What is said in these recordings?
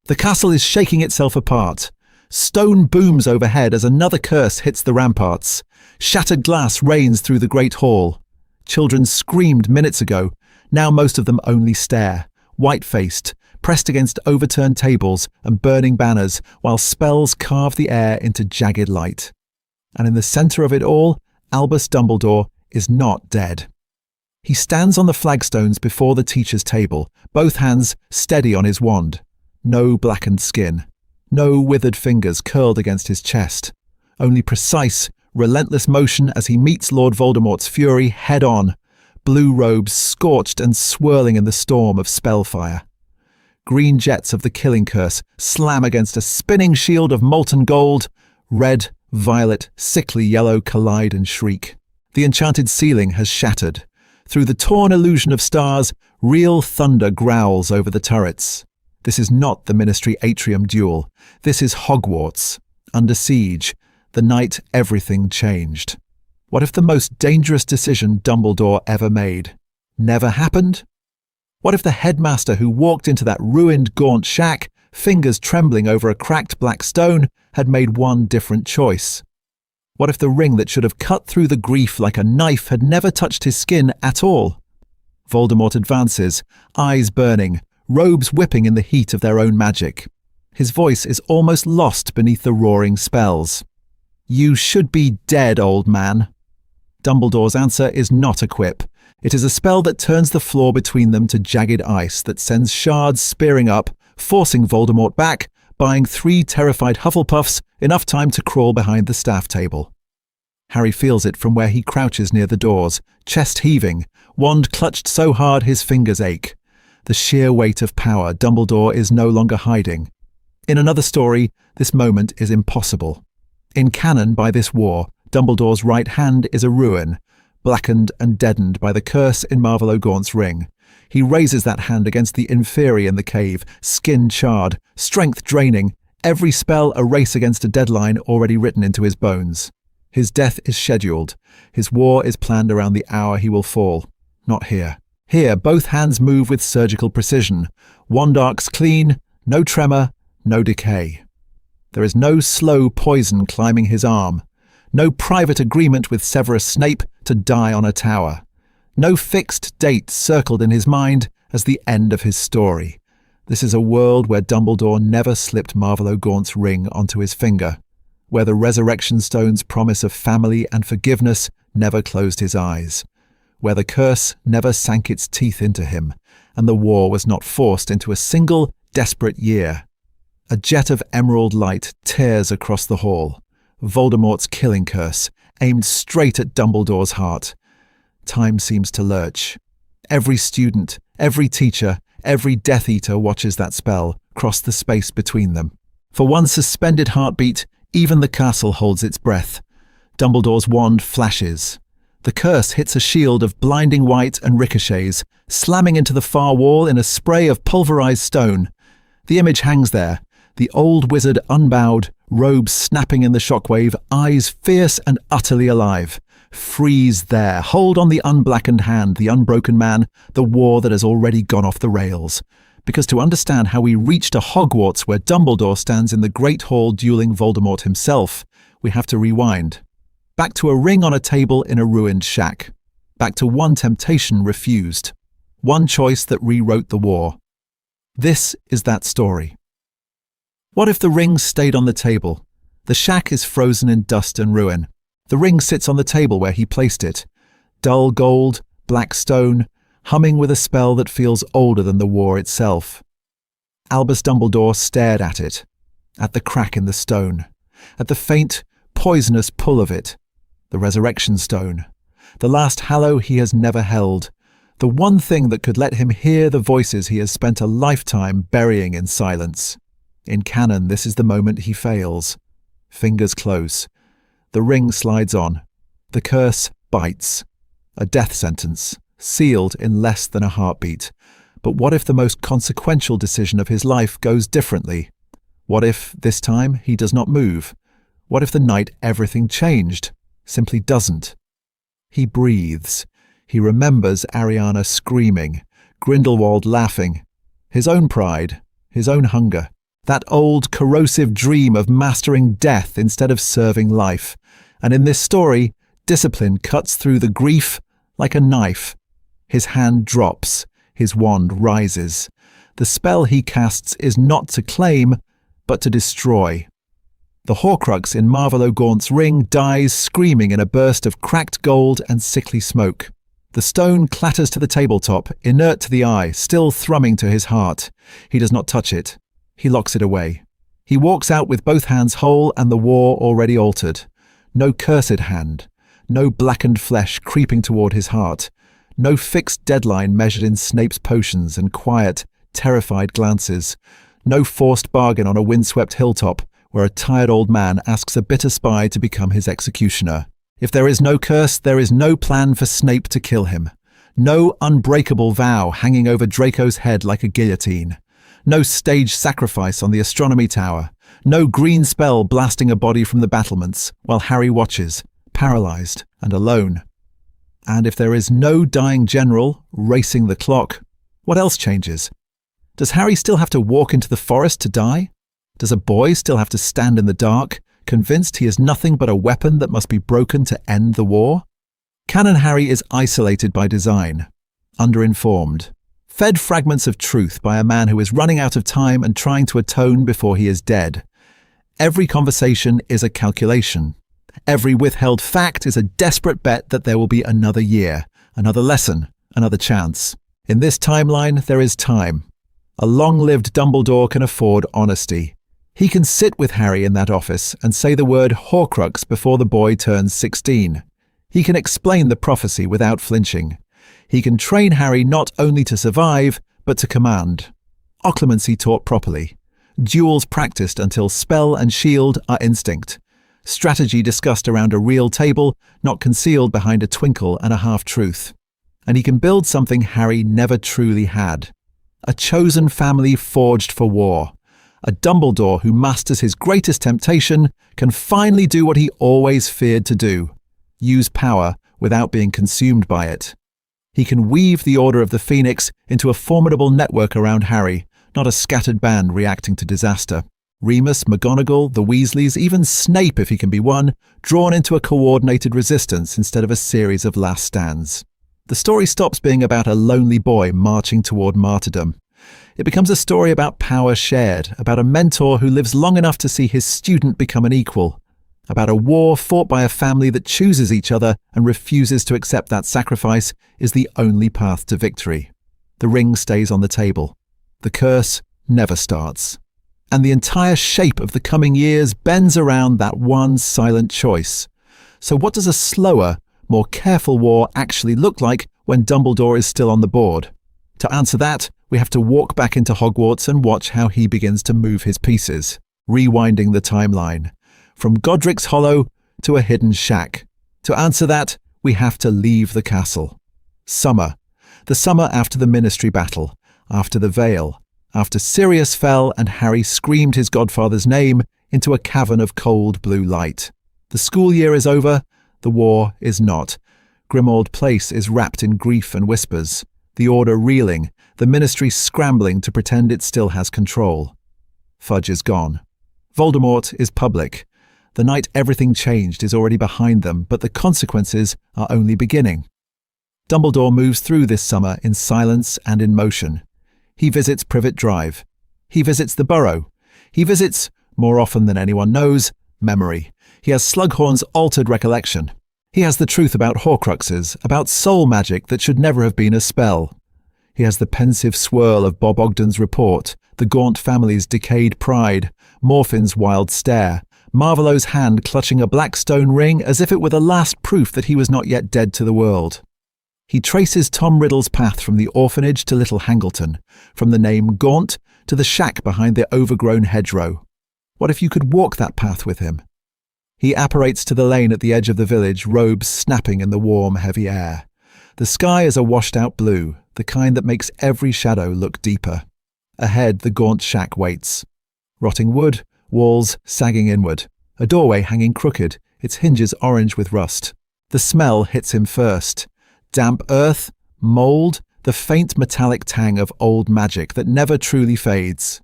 The castle is shaking itself apart. Stone booms overhead as another curse hits the ramparts. Shattered glass rains through the great hall. Children screamed minutes ago. Now most of them only stare, white-faced, pressed against overturned tables and burning banners, while spells carve the air into jagged light. And in the centre of it all, Albus Dumbledore is not dead. He stands on the flagstones before the teacher's table, both hands steady on his wand. No blackened skin. No withered fingers curled against his chest. Only precise, relentless motion as he meets Lord Voldemort's fury head-on, blue robes scorched and swirling in the storm of spellfire. Green jets of the killing curse slam against a spinning shield of molten gold. Red, violet, sickly yellow collide and shriek. The enchanted ceiling has shattered. Through the torn illusion of stars, real thunder growls over the turrets. This is not the Ministry Atrium duel. This is Hogwarts, under siege, the night everything changed. What if the most dangerous decision Dumbledore ever made never happened? What if the headmaster who walked into that ruined Gaunt shack, fingers trembling over a cracked black stone, had made one different choice? What if the ring that should have cut through the grief like a knife had never touched his skin at all? Voldemort advances, eyes burning, robes whipping in the heat of their own magic. His voice is almost lost beneath the roaring spells. "You should be dead, old man." Dumbledore's answer is not a quip. It is a spell that turns the floor between them to jagged ice that sends shards spearing up, forcing Voldemort back, buying 3 terrified Hufflepuffs enough time to crawl behind the staff table. Harry feels it from where he crouches near the doors, chest heaving, wand clutched so hard his fingers ache. The sheer weight of power Dumbledore is no longer hiding. In another story, this moment is impossible. In canon by this war, Dumbledore's right hand is a ruin, blackened and deadened by the curse in Marvolo Gaunt's ring. He raises that hand against the inferi in the cave, skin charred, strength draining, every spell a race against a deadline already written into his bones. His death is scheduled. His war is planned around the hour he will fall. Not here. Here, both hands move with surgical precision. Wand arcs clean, no tremor, no decay. There is no slow poison climbing his arm. No private agreement with Severus Snape to die on a tower. No fixed date circled in his mind as the end of his story. This is a world where Dumbledore never slipped Marvolo Gaunt's ring onto his finger, where the resurrection stone's promise of family and forgiveness never closed his eyes, where the curse never sank its teeth into him, and the war was not forced into a single desperate year. A jet of emerald light tears across the hall. Voldemort's killing curse, aimed straight at Dumbledore's heart. Time seems to lurch. Every student, every teacher, every Death Eater watches that spell cross the space between them. For one suspended heartbeat, even the castle holds its breath. Dumbledore's wand flashes. The curse hits a shield of blinding white and ricochets, slamming into the far wall in a spray of pulverized stone. The image hangs there, the old wizard unbowed, robes snapping in the shockwave, eyes fierce and utterly alive. Freeze there, hold on the unblackened hand, the unbroken man, the war that has already gone off the rails. Because to understand how we reach to Hogwarts where Dumbledore stands in the Great Hall dueling Voldemort himself, we have to rewind. Back to a ring on a table in a ruined shack. Back to one temptation refused. One choice that rewrote the war. This is that story. What if the ring stayed on the table? The shack is frozen in dust and ruin. The ring sits on the table where he placed it. Dull gold, black stone, humming with a spell that feels older than the war itself. Albus Dumbledore stared at it, at the crack in the stone, at the faint, poisonous pull of it. The resurrection stone, the last hallow he has never held, the one thing that could let him hear the voices he has spent a lifetime burying in silence. In canon, this is the moment he fails. Fingers close. The ring slides on. The curse bites. A death sentence, sealed in less than a heartbeat. But what if the most consequential decision of his life goes differently? What if, this time, he does not move? What if the night everything changed? Simply doesn't. He breathes. He remembers Ariana screaming, Grindelwald laughing. His own pride, his own hunger. That old, corrosive dream of mastering death instead of serving life. And in this story, discipline cuts through the grief like a knife. His hand drops, his wand rises. The spell he casts is not to claim, but to destroy. The Horcrux in Marvolo Gaunt's ring dies screaming in a burst of cracked gold and sickly smoke. The stone clatters to the tabletop, inert to the eye, still thrumming to his heart. He does not touch it. He locks it away. He walks out with both hands whole and the war already altered. No cursed hand. No blackened flesh creeping toward his heart. No fixed deadline measured in Snape's potions and quiet, terrified glances. No forced bargain on a windswept hilltop where a tired old man asks a bitter spy to become his executioner. If there is no curse, there is no plan for Snape to kill him. No unbreakable vow hanging over Draco's head like a guillotine. No stage sacrifice on the Astronomy Tower. No green spell blasting a body from the battlements while Harry watches, paralyzed and alone. And if there is no dying general racing the clock, what else changes? Does Harry still have to walk into the forest to die? Does a boy still have to stand in the dark, convinced he is nothing but a weapon that must be broken to end the war? Canon Harry is isolated by design, underinformed, fed fragments of truth by a man who is running out of time and trying to atone before he is dead. Every conversation is a calculation. Every withheld fact is a desperate bet that there will be another year, another lesson, another chance. In this timeline, there is time. A long-lived Dumbledore can afford honesty. He can sit with Harry in that office and say the word Horcrux before the boy turns 16. He can explain the prophecy without flinching. He can train Harry not only to survive, but to command. Occlumency taught properly. Duels practiced until spell and shield are instinct. Strategy discussed around a real table, not concealed behind a twinkle and a half-truth. And he can build something Harry never truly had. A chosen family forged for war. A Dumbledore who masters his greatest temptation can finally do what he always feared to do. Use power without being consumed by it. He can weave the Order of the Phoenix into a formidable network around Harry, not a scattered band reacting to disaster. Remus, McGonagall, the Weasleys, even Snape if he can be won, drawn into a coordinated resistance instead of a series of last stands. The story stops being about a lonely boy marching toward martyrdom. It becomes a story about power shared, about a mentor who lives long enough to see his student become an equal, about a war fought by a family that chooses each other and refuses to accept that sacrifice is the only path to victory. The ring stays on the table. The curse never starts. And the entire shape of the coming years bends around that one silent choice. So what does a slower, more careful war actually look like when Dumbledore is still on the board? To answer that, we have to walk back into Hogwarts and watch how he begins to move his pieces, rewinding the timeline, from Godric's Hollow to a hidden shack. To answer that, we have to leave the castle. Summer. The summer after the Ministry battle, after the Veil, after Sirius fell and Harry screamed his godfather's name into a cavern of cold blue light. The school year is over, the war is not. Grimmauld Place is wrapped in grief and whispers, the Order reeling, the Ministry scrambling to pretend it still has control. Fudge is gone. Voldemort is public. The night everything changed is already behind them, but the consequences are only beginning. Dumbledore moves through this summer in silence and in motion. He visits Privet Drive. He visits the Burrow. He visits, more often than anyone knows, memory. He has Slughorn's altered recollection. He has the truth about Horcruxes, about soul magic that should never have been a spell. He has the pensive swirl of Bob Ogden's report, the Gaunt family's decayed pride, Morfin's wild stare, Marvolo's hand clutching a black stone ring as if it were the last proof that he was not yet dead to the world. He traces Tom Riddle's path from the orphanage to Little Hangleton, from the name Gaunt to the shack behind the overgrown hedgerow. What if you could walk that path with him? He apparates to the lane at the edge of the village, robes snapping in the warm, heavy air. The sky is a washed-out blue, the kind that makes every shadow look deeper. Ahead, the Gaunt shack waits. Rotting wood, walls sagging inward, a doorway hanging crooked, its hinges orange with rust. The smell hits him first. Damp earth, mould, the faint metallic tang of old magic that never truly fades.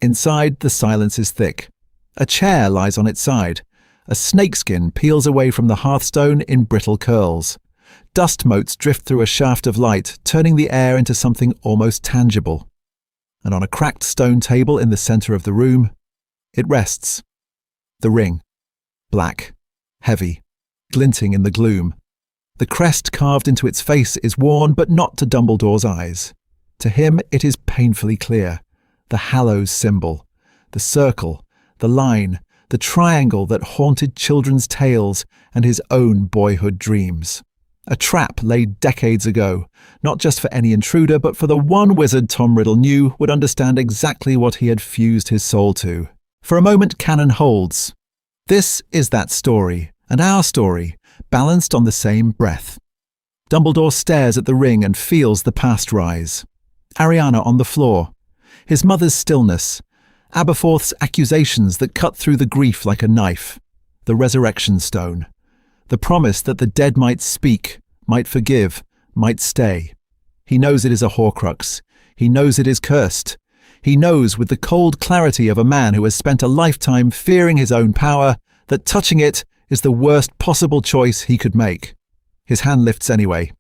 Inside, the silence is thick. A chair lies on its side. A snakeskin peels away from the hearthstone in brittle curls. Dust motes drift through a shaft of light, turning the air into something almost tangible. And on a cracked stone table in the center of the room, it rests. The ring. Black, heavy, glinting in the gloom. The crest carved into its face is worn, but not to Dumbledore's eyes. To him it is painfully clear. The Hallows symbol, the circle, the line, the triangle that haunted children's tales and his own boyhood dreams. A trap laid decades ago, not just for any intruder, but for the one wizard Tom Riddle knew would understand exactly what he had fused his soul to. For a moment, canon holds. This is that story, and our story, balanced on the same breath. Dumbledore stares at the ring and feels the past rise. Ariana on the floor. His mother's stillness. Aberforth's accusations that cut through the grief like a knife. The resurrection stone. The promise that the dead might speak, might forgive, might stay. He knows it is a Horcrux. He knows it is cursed. He knows with the cold clarity of a man who has spent a lifetime fearing his own power that touching it is the worst possible choice he could make. His hand lifts anyway.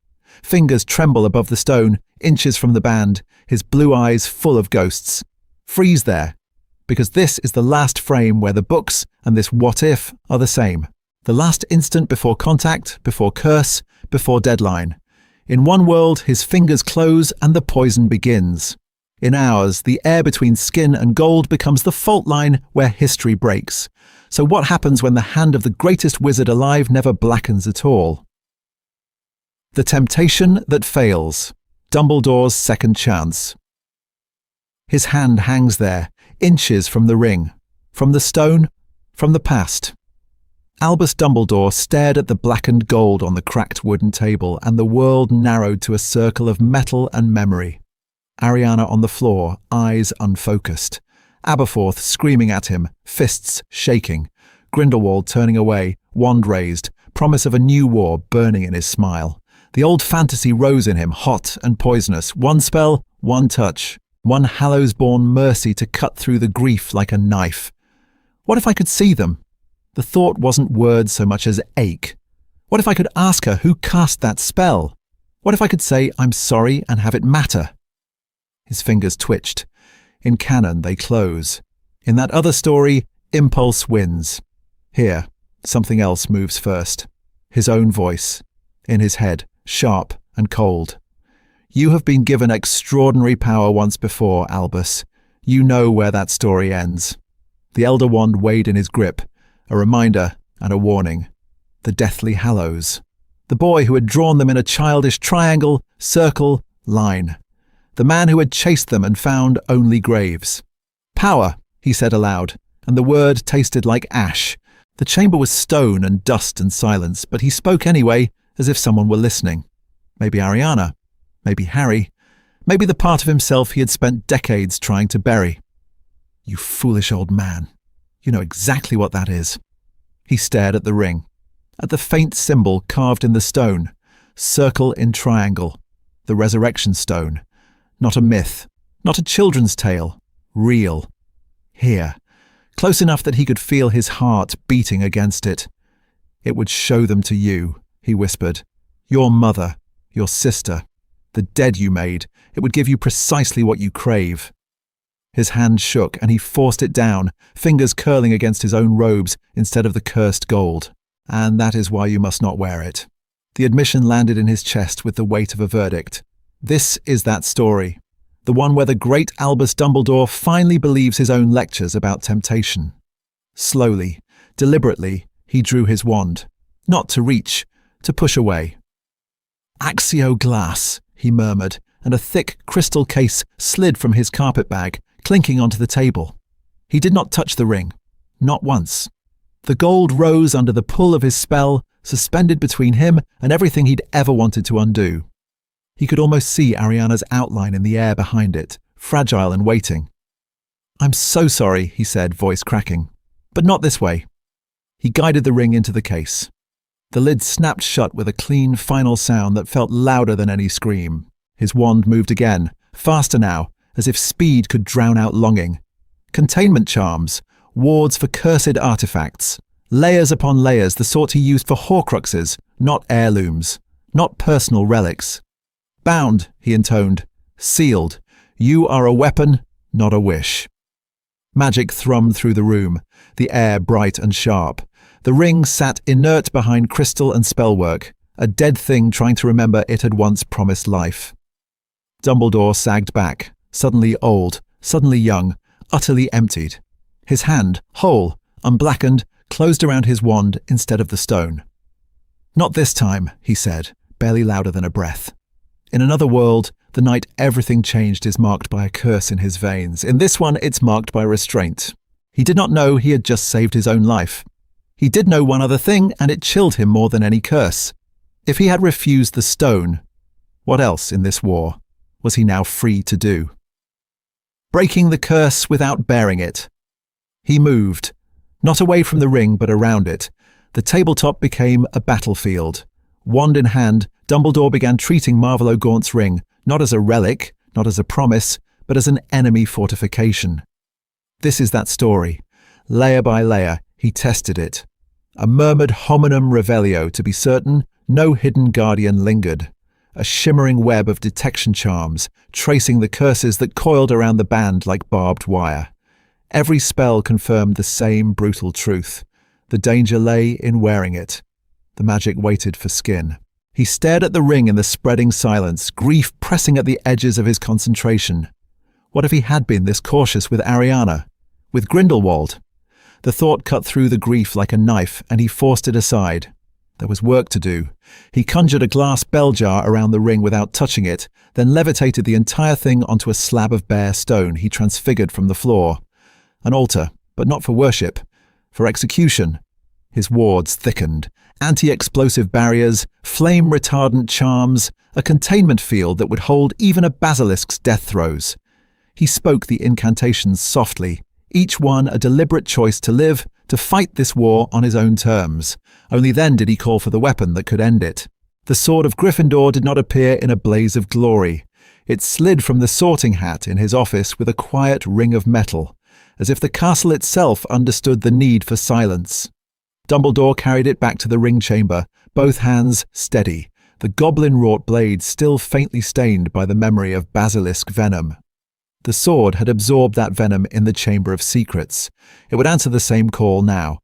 Fingers tremble above the stone, inches from the band, his blue eyes full of ghosts. Freeze there, because this is the last frame where the books and this what-if are the same. The last instant before contact, before curse, before deadline. In one world, his fingers close and the poison begins. In ours, the air between skin and gold becomes the fault line where history breaks. So what happens when the hand of the greatest wizard alive never blackens at all? The temptation that fails. Dumbledore's second chance. His hand hangs there, inches from the ring, from the stone, from the past. Albus Dumbledore stared at the blackened gold on the cracked wooden table, and the world narrowed to a circle of metal and memory. Ariana on the floor, eyes unfocused. Aberforth screaming at him, fists shaking. Grindelwald turning away, wand raised, promise of a new war burning in his smile. The old fantasy rose in him, hot and poisonous. One spell, one touch. One Hallows-born mercy to cut through the grief like a knife. What if I could see them? The thought wasn't words so much as ache. What if I could ask her who cast that spell? What if I could say, I'm sorry, and have it matter? His fingers twitched. In canon, they close. In that other story, impulse wins. Here, something else moves first. His own voice. In his head, sharp and cold. You have been given extraordinary power once before, Albus. You know where that story ends. The Elder Wand weighed in his grip. A reminder and a warning. The Deathly Hallows. The boy who had drawn them in a childish triangle, circle, line. The man who had chased them and found only graves. Power, he said aloud, and the word tasted like ash. The chamber was stone and dust and silence, but he spoke anyway, as if someone were listening. Maybe Ariana. Maybe Harry. Maybe the part of himself he had spent decades trying to bury. You foolish old man. You know exactly what that is. He stared at the ring, at the faint symbol carved in the stone, circle in triangle, the resurrection stone. Not a myth, not a children's tale, real. Here, close enough that he could feel his heart beating against it. It would show them to you, he whispered. Your mother, your sister, the dead you made. It would give you precisely what you crave. His hand shook and he forced it down, fingers curling against his own robes instead of the cursed gold. And that is why you must not wear it. The admission landed in his chest with the weight of a verdict. This is that story. The one where the great Albus Dumbledore finally believes his own lectures about temptation. Slowly, deliberately, he drew his wand. Not to reach, to push away. Axio glass, he murmured, and a thick crystal case slid from his carpet bag, clinking onto the table. He did not touch the ring. Not once. The gold rose under the pull of his spell, suspended between him and everything he'd ever wanted to undo. He could almost see Ariana's outline in the air behind it, fragile and waiting. I'm so sorry, he said, voice cracking. But not this way. He guided the ring into the case. The lid snapped shut with a clean, final sound that felt louder than any scream. His wand moved again, faster now, as if speed could drown out longing. Containment charms, wards for cursed artifacts, layers upon layers, the sort he used for Horcruxes, not heirlooms, not personal relics. Bound, he intoned, sealed. You are a weapon, not a wish. Magic thrummed through the room, the air bright and sharp. The ring sat inert behind crystal and spellwork, a dead thing trying to remember it had once promised life. Dumbledore sagged back, suddenly old, suddenly young, utterly emptied. His hand, whole, unblackened, closed around his wand instead of the stone. Not this time, he said, barely louder than a breath. In another world, the night everything changed is marked by a curse in his veins. In this one, it's marked by restraint. He did not know he had just saved his own life. He did know one other thing, and it chilled him more than any curse. If he had refused the stone, what else in this war was he now free to do? Breaking the curse without bearing it. He moved, not away from the ring but around it. The tabletop became a battlefield. Wand in hand, Dumbledore began treating Marvolo Gaunt's ring, not as a relic, not as a promise, but as an enemy fortification. This is that story. Layer by layer, he tested it. A murmured hominum revelio, to be certain, no hidden guardian lingered. A shimmering web of detection charms, tracing the curses that coiled around the band like barbed wire. Every spell confirmed the same brutal truth. The danger lay in wearing it. The magic waited for skin. He stared at the ring in the spreading silence, grief pressing at the edges of his concentration. What if he had been this cautious with Ariana? With Grindelwald? The thought cut through the grief like a knife, and he forced it aside. There was work to do. He conjured a glass bell jar around the ring without touching it, then levitated the entire thing onto a slab of bare stone he transfigured from the floor. An altar, but not for worship, for execution. His wards thickened. Anti-explosive barriers, flame-retardant charms, a containment field that would hold even a basilisk's death throes. He spoke the incantations softly, each one a deliberate choice to live, to fight this war on his own terms. Only then did he call for the weapon that could end it. The sword of Gryffindor did not appear in a blaze of glory. It slid from the sorting hat in his office with a quiet ring of metal, as if the castle itself understood the need for silence. Dumbledore carried it back to the ring chamber, both hands steady, the goblin-wrought blade still faintly stained by the memory of basilisk venom. The sword had absorbed that venom in the Chamber of Secrets. It would answer the same call now.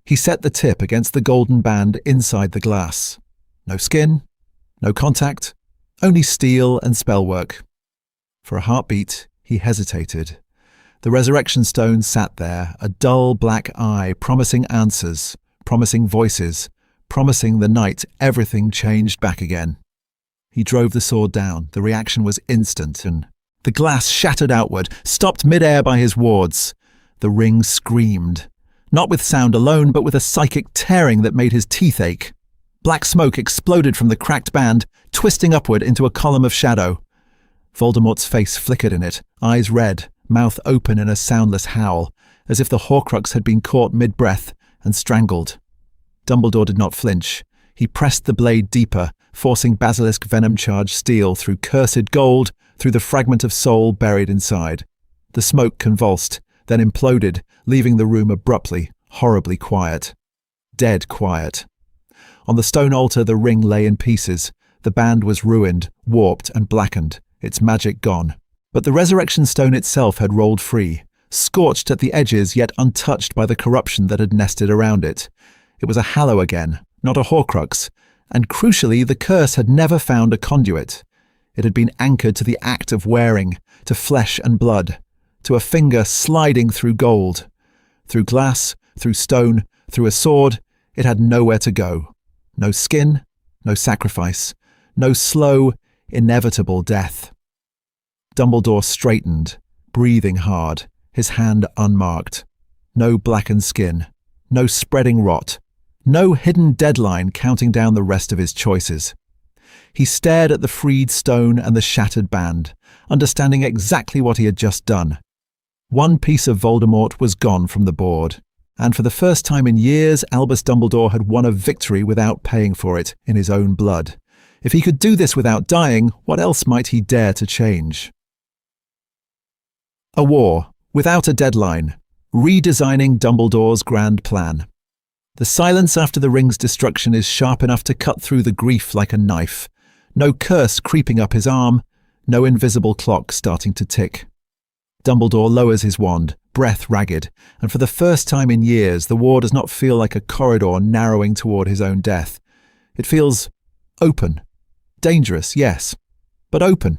He set the tip against the golden band inside the glass. No skin, no contact, only steel and spellwork. For a heartbeat, he hesitated. The resurrection stone sat there, a dull black eye, promising answers, promising voices, promising the night everything changed back again. He drove the sword down. The reaction was instant, and the glass shattered outward, stopped mid-air by his wards. The ring screamed, not with sound alone, but with a psychic tearing that made his teeth ache. Black smoke exploded from the cracked band, twisting upward into a column of shadow. Voldemort's face flickered in it, eyes red, mouth open in a soundless howl, as if the Horcrux had been caught mid-breath and strangled. Dumbledore did not flinch. He pressed the blade deeper, forcing basilisk venom-charged steel through cursed gold, through the fragment of soul buried inside. The smoke convulsed, then imploded, leaving the room abruptly, horribly quiet. Dead quiet. On the stone altar the ring lay in pieces. The band was ruined, warped and blackened, its magic gone. But the resurrection stone itself had rolled free, scorched at the edges yet untouched by the corruption that had nested around it. It was a hallow again, not a Horcrux, and crucially the curse had never found a conduit. It had been anchored to the act of wearing, to flesh and blood, to a finger sliding through gold. Through glass, through stone, through a sword, it had nowhere to go. No skin, no sacrifice, no slow, inevitable death. Dumbledore straightened, breathing hard, his hand unmarked. No blackened skin, no spreading rot, no hidden deadline counting down the rest of his choices. He stared at the freed stone and the shattered band, understanding exactly what he had just done. One piece of Voldemort was gone from the board, and for the first time in years Albus Dumbledore had won a victory without paying for it in his own blood. If he could do this without dying, what else might he dare to change? A war, Without a deadline, redesigning Dumbledore's grand plan. The silence after the ring's destruction is sharp enough to cut through the grief like a knife. No curse creeping up his arm, no invisible clock starting to tick. Dumbledore lowers his wand, breath ragged, and for the first time in years, the war does not feel like a corridor narrowing toward his own death. It feels open. Dangerous, yes, but open.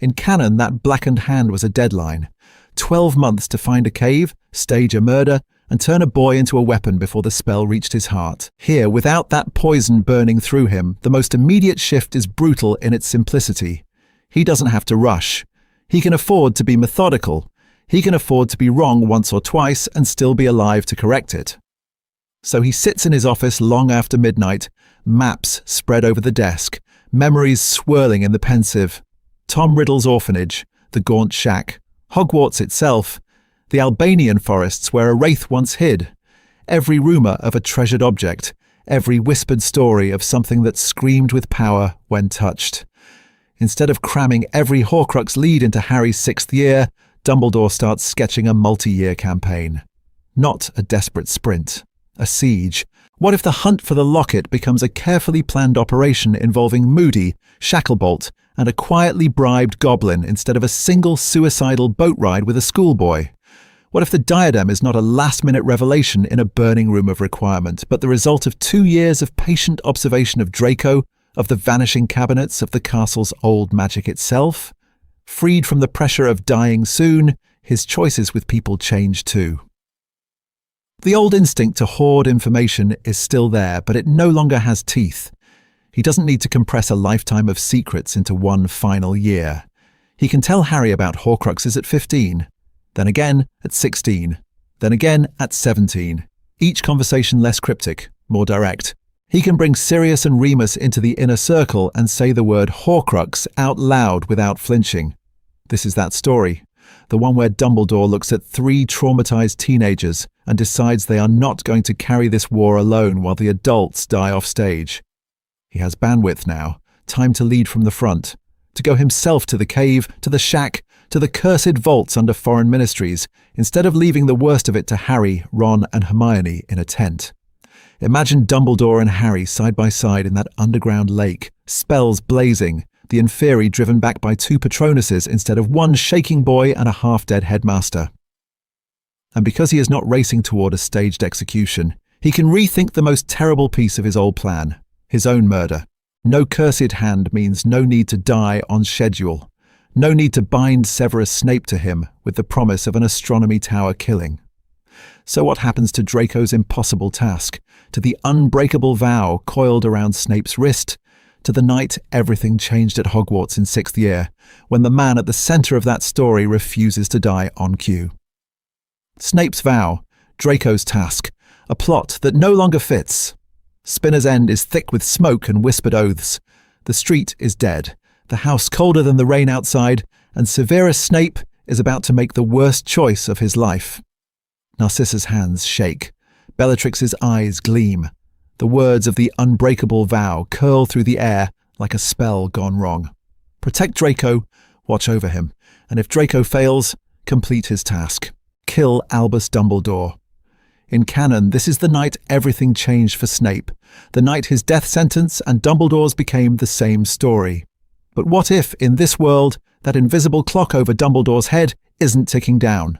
In canon, that blackened hand was a deadline. 12 months to find a cave, stage a murder, and turn a boy into a weapon before the spell reached his heart. Here, without that poison burning through him, the most immediate shift is brutal in its simplicity. He doesn't have to rush. He can afford to be methodical. He can afford to be wrong once or twice and still be alive to correct it. So he sits in his office long after midnight, maps spread over the desk, memories swirling in the pensive. Tom Riddle's orphanage, the Gaunt shack, Hogwarts itself, the Albanian forests where a wraith once hid, every rumour of a treasured object, every whispered story of something that screamed with power when touched. Instead of cramming every Horcrux lead into Harry's 6th year, Dumbledore starts sketching a multi-year campaign. Not a desperate sprint, a siege. What if the hunt for the locket becomes a carefully planned operation involving Moody, Shacklebolt, and a quietly bribed goblin instead of a single suicidal boat ride with a schoolboy? What if the diadem is not a last-minute revelation in a burning room of requirement, but the result of 2 years of patient observation of Draco, of the vanishing cabinets, of the castle's old magic itself? Freed from the pressure of dying soon, his choices with people change too. The old instinct to hoard information is still there, but it no longer has teeth. He doesn't need to compress a lifetime of secrets into one final year. He can tell Harry about Horcruxes at 15, then again at 16, then again at 17. Each conversation less cryptic, more direct. He can bring Sirius and Remus into the inner circle and say the word Horcrux out loud without flinching. This is that story, the one where Dumbledore looks at 3 traumatized teenagers and decides they are not going to carry this war alone while the adults die off stage. He has bandwidth now, time to lead from the front, to go himself to the cave, to the shack, to the cursed vaults under foreign ministries, instead of leaving the worst of it to Harry, Ron, and Hermione in a tent. Imagine Dumbledore and Harry side by side in that underground lake, spells blazing, the Inferi driven back by 2 Patronuses instead of 1 shaking boy and a half-dead headmaster. And because he is not racing toward a staged execution, he can rethink the most terrible piece of his old plan, his own murder. No cursed hand means no need to die on schedule. No need to bind Severus Snape to him with the promise of an Astronomy Tower killing. So what happens to Draco's impossible task, to the unbreakable vow coiled around Snape's wrist, to the night everything changed at Hogwarts in 6th year, when the man at the centre of that story refuses to die on cue? Snape's vow, Draco's task, a plot that no longer fits. Spinner's End is thick with smoke and whispered oaths. The street is dead, the house colder than the rain outside, and Severus Snape is about to make the worst choice of his life. Narcissa's hands shake. Bellatrix's eyes gleam. The words of the unbreakable vow curl through the air like a spell gone wrong. Protect Draco, watch over him, and if Draco fails, complete his task. Kill Albus Dumbledore. In canon, this is the night everything changed for Snape, the night his death sentence and Dumbledore's became the same story. But what if, in this world, that invisible clock over Dumbledore's head isn't ticking down?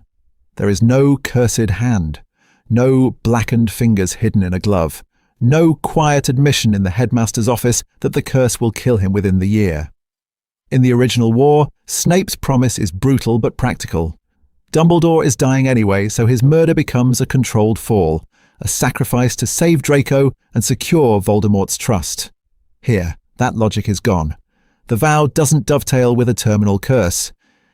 There is no cursed hand, no blackened fingers hidden in a glove, no quiet admission in the headmaster's office that the curse will kill him within the year. In the original war, Snape's promise is brutal but practical. Dumbledore is dying anyway, so his murder becomes a controlled fall, a sacrifice to save Draco and secure Voldemort's trust. Here, that logic is gone. The vow doesn't dovetail with a terminal curse.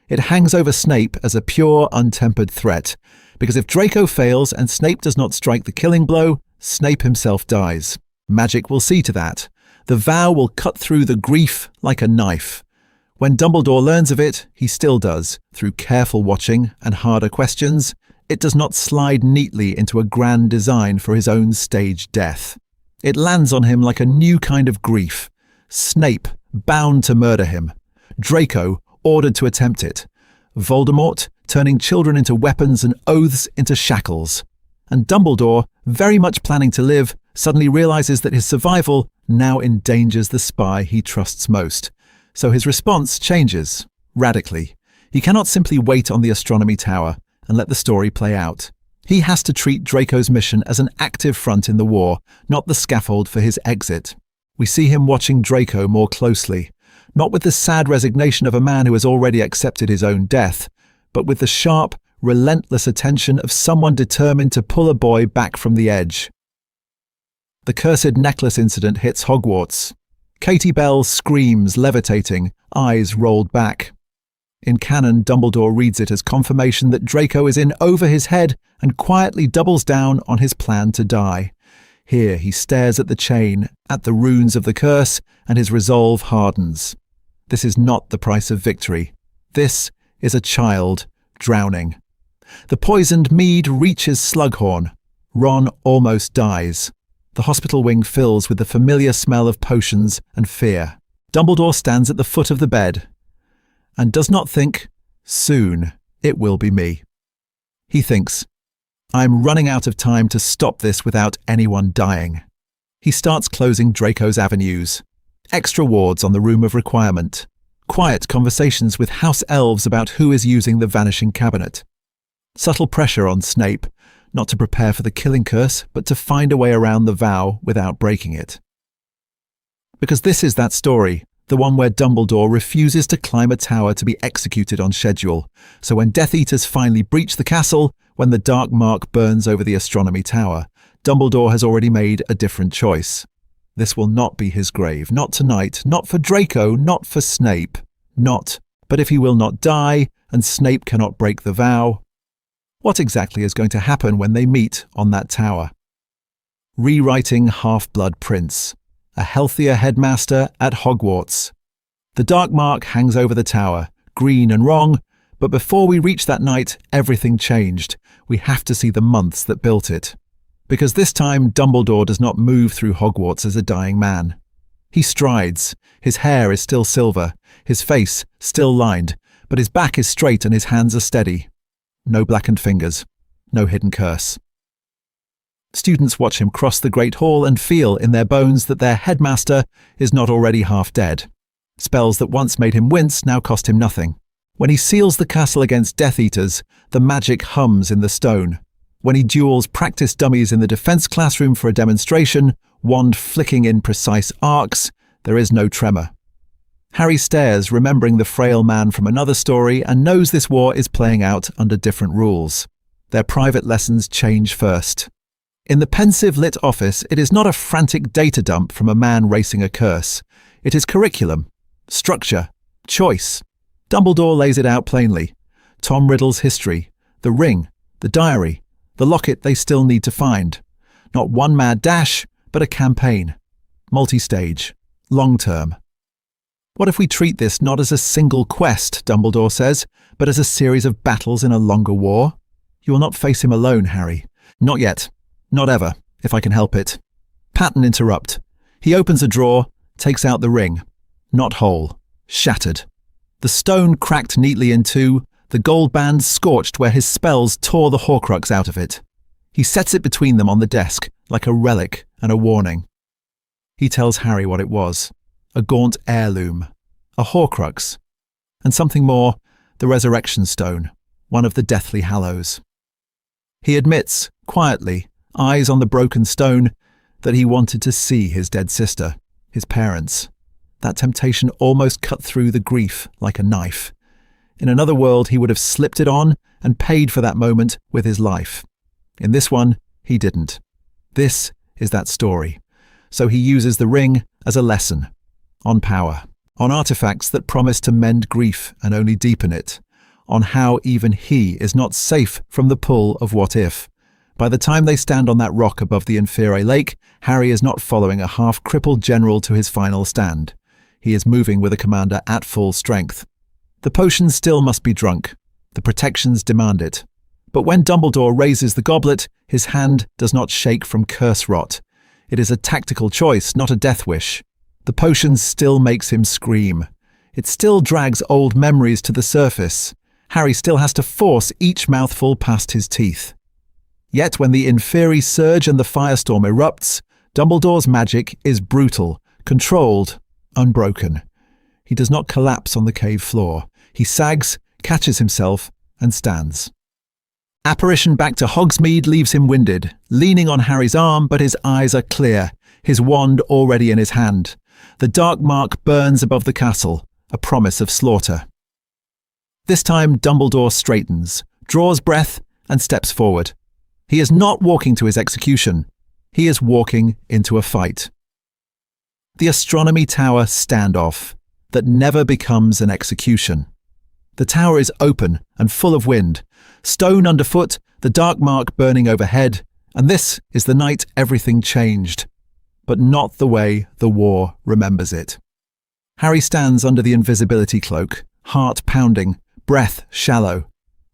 It hangs over Snape as a pure, untempered threat, because if Draco fails and Snape does not strike the killing blow, Snape himself dies. Magic will see to that. The vow will cut through the grief like a knife. When Dumbledore learns of it, he still does, through careful watching and harder questions. It does not slide neatly into a grand design for his own staged death. It lands on him like a new kind of grief. Snape, bound to murder him. Draco, ordered to attempt it. Voldemort, turning children into weapons and oaths into shackles. And Dumbledore, very much planning to live, suddenly realizes that his survival now endangers the spy he trusts most. So his response changes, radically. He cannot simply wait on the Astronomy Tower and let the story play out. He has to treat Draco's mission as an active front in the war, not the scaffold for his exit. We see him watching Draco more closely, not with the sad resignation of a man who has already accepted his own death, but with the sharp, relentless attention of someone determined to pull a boy back from the edge. The cursed necklace incident hits Hogwarts. Katie Bell screams, levitating, eyes rolled back. In canon, Dumbledore reads it as confirmation that Draco is in over his head and quietly doubles down on his plan to die. Here he stares at the chain, at the runes of the curse, and his resolve hardens. This is not the price of victory. This is a child drowning. The poisoned mead reaches Slughorn. Ron almost dies. The hospital wing fills with the familiar smell of potions and fear. Dumbledore stands at the foot of the bed and does not think, soon it will be me. He thinks, I'm running out of time to stop this without anyone dying. He starts closing Draco's avenues. Extra wards on the Room of Requirement. Quiet conversations with house elves about who is using the Vanishing Cabinet. Subtle pressure on Snape, not to prepare for the killing curse, but to find a way around the vow without breaking it. Because this is that story, the one where Dumbledore refuses to climb a tower to be executed on schedule. So when Death Eaters finally breach the castle, when the dark mark burns over the Astronomy Tower, Dumbledore has already made a different choice. This will not be his grave, not tonight, not for Draco, not for Snape, not. But if he will not die, and Snape cannot break the vow, what exactly is going to happen when they meet on that tower? Rewriting Half-Blood Prince. A healthier headmaster at Hogwarts. The dark mark hangs over the tower, green and wrong, but before we reach that night, everything changed. We have to see the months that built it. Because this time, Dumbledore does not move through Hogwarts as a dying man. He strides. His hair is still silver, his face still lined, but his back is straight and his hands are steady. No blackened fingers, no hidden curse. Students watch him cross the Great Hall and feel in their bones that their headmaster is not already half dead. Spells that once made him wince now cost him nothing. When he seals the castle against Death Eaters, the magic hums in the stone. When he duels practice dummies in the defense classroom for a demonstration, wand flicking in precise arcs, there is no tremor. Harry stares, remembering the frail man from another story, and knows this war is playing out under different rules. Their private lessons change first. In the pensive lit office, it is not a frantic data dump from a man racing a curse. It is curriculum, structure, choice. Dumbledore lays it out plainly. Tom Riddle's history, the ring, the diary, the locket they still need to find. Not one mad dash, but a campaign. Multi-stage, long-term. What if we treat this not as a single quest, Dumbledore says, but as a series of battles in a longer war? You will not face him alone, Harry. Not yet. Not ever, if I can help it. Pattern interrupt. He opens a drawer, takes out the ring. Not whole. Shattered. The stone cracked neatly in two, the gold band scorched where his spells tore the Horcrux out of it. He sets it between them on the desk, like a relic and a warning. He tells Harry what it was. A Gaunt heirloom. A Horcrux. And something more, the Resurrection Stone, one of the Deathly Hallows. He admits, quietly, eyes on the broken stone, that he wanted to see his dead sister, his parents. That temptation almost cut through the grief like a knife. In another world, he would have slipped it on and paid for that moment with his life. In this one, he didn't. This is that story. So he uses the ring as a lesson. On power. On artifacts that promise to mend grief and only deepen it. On how even he is not safe from the pull of what if. By the time they stand on that rock above the Inferi Lake, Harry is not following a half-crippled general to his final stand. He is moving with a commander at full strength. The potion still must be drunk. The protections demand it. But when Dumbledore raises the goblet, his hand does not shake from curse rot. It is a tactical choice, not a death wish. The potion still makes him scream. It still drags old memories to the surface. Harry still has to force each mouthful past his teeth. Yet when the Inferi surge and the firestorm erupts, Dumbledore's magic is brutal, controlled, unbroken. He does not collapse on the cave floor. He sags, catches himself, and stands. Apparition back to Hogsmeade leaves him winded, leaning on Harry's arm, but his eyes are clear, his wand already in his hand. The dark mark burns above the castle, a promise of slaughter. This time Dumbledore straightens, draws breath, and steps forward. He is not walking to his execution. He is walking into a fight. The Astronomy Tower standoff that never becomes an execution. The tower is open and full of wind, stone underfoot, the dark mark burning overhead, and this is the night everything changed, but not the way the war remembers it. Harry stands under the invisibility cloak, heart pounding, breath shallow.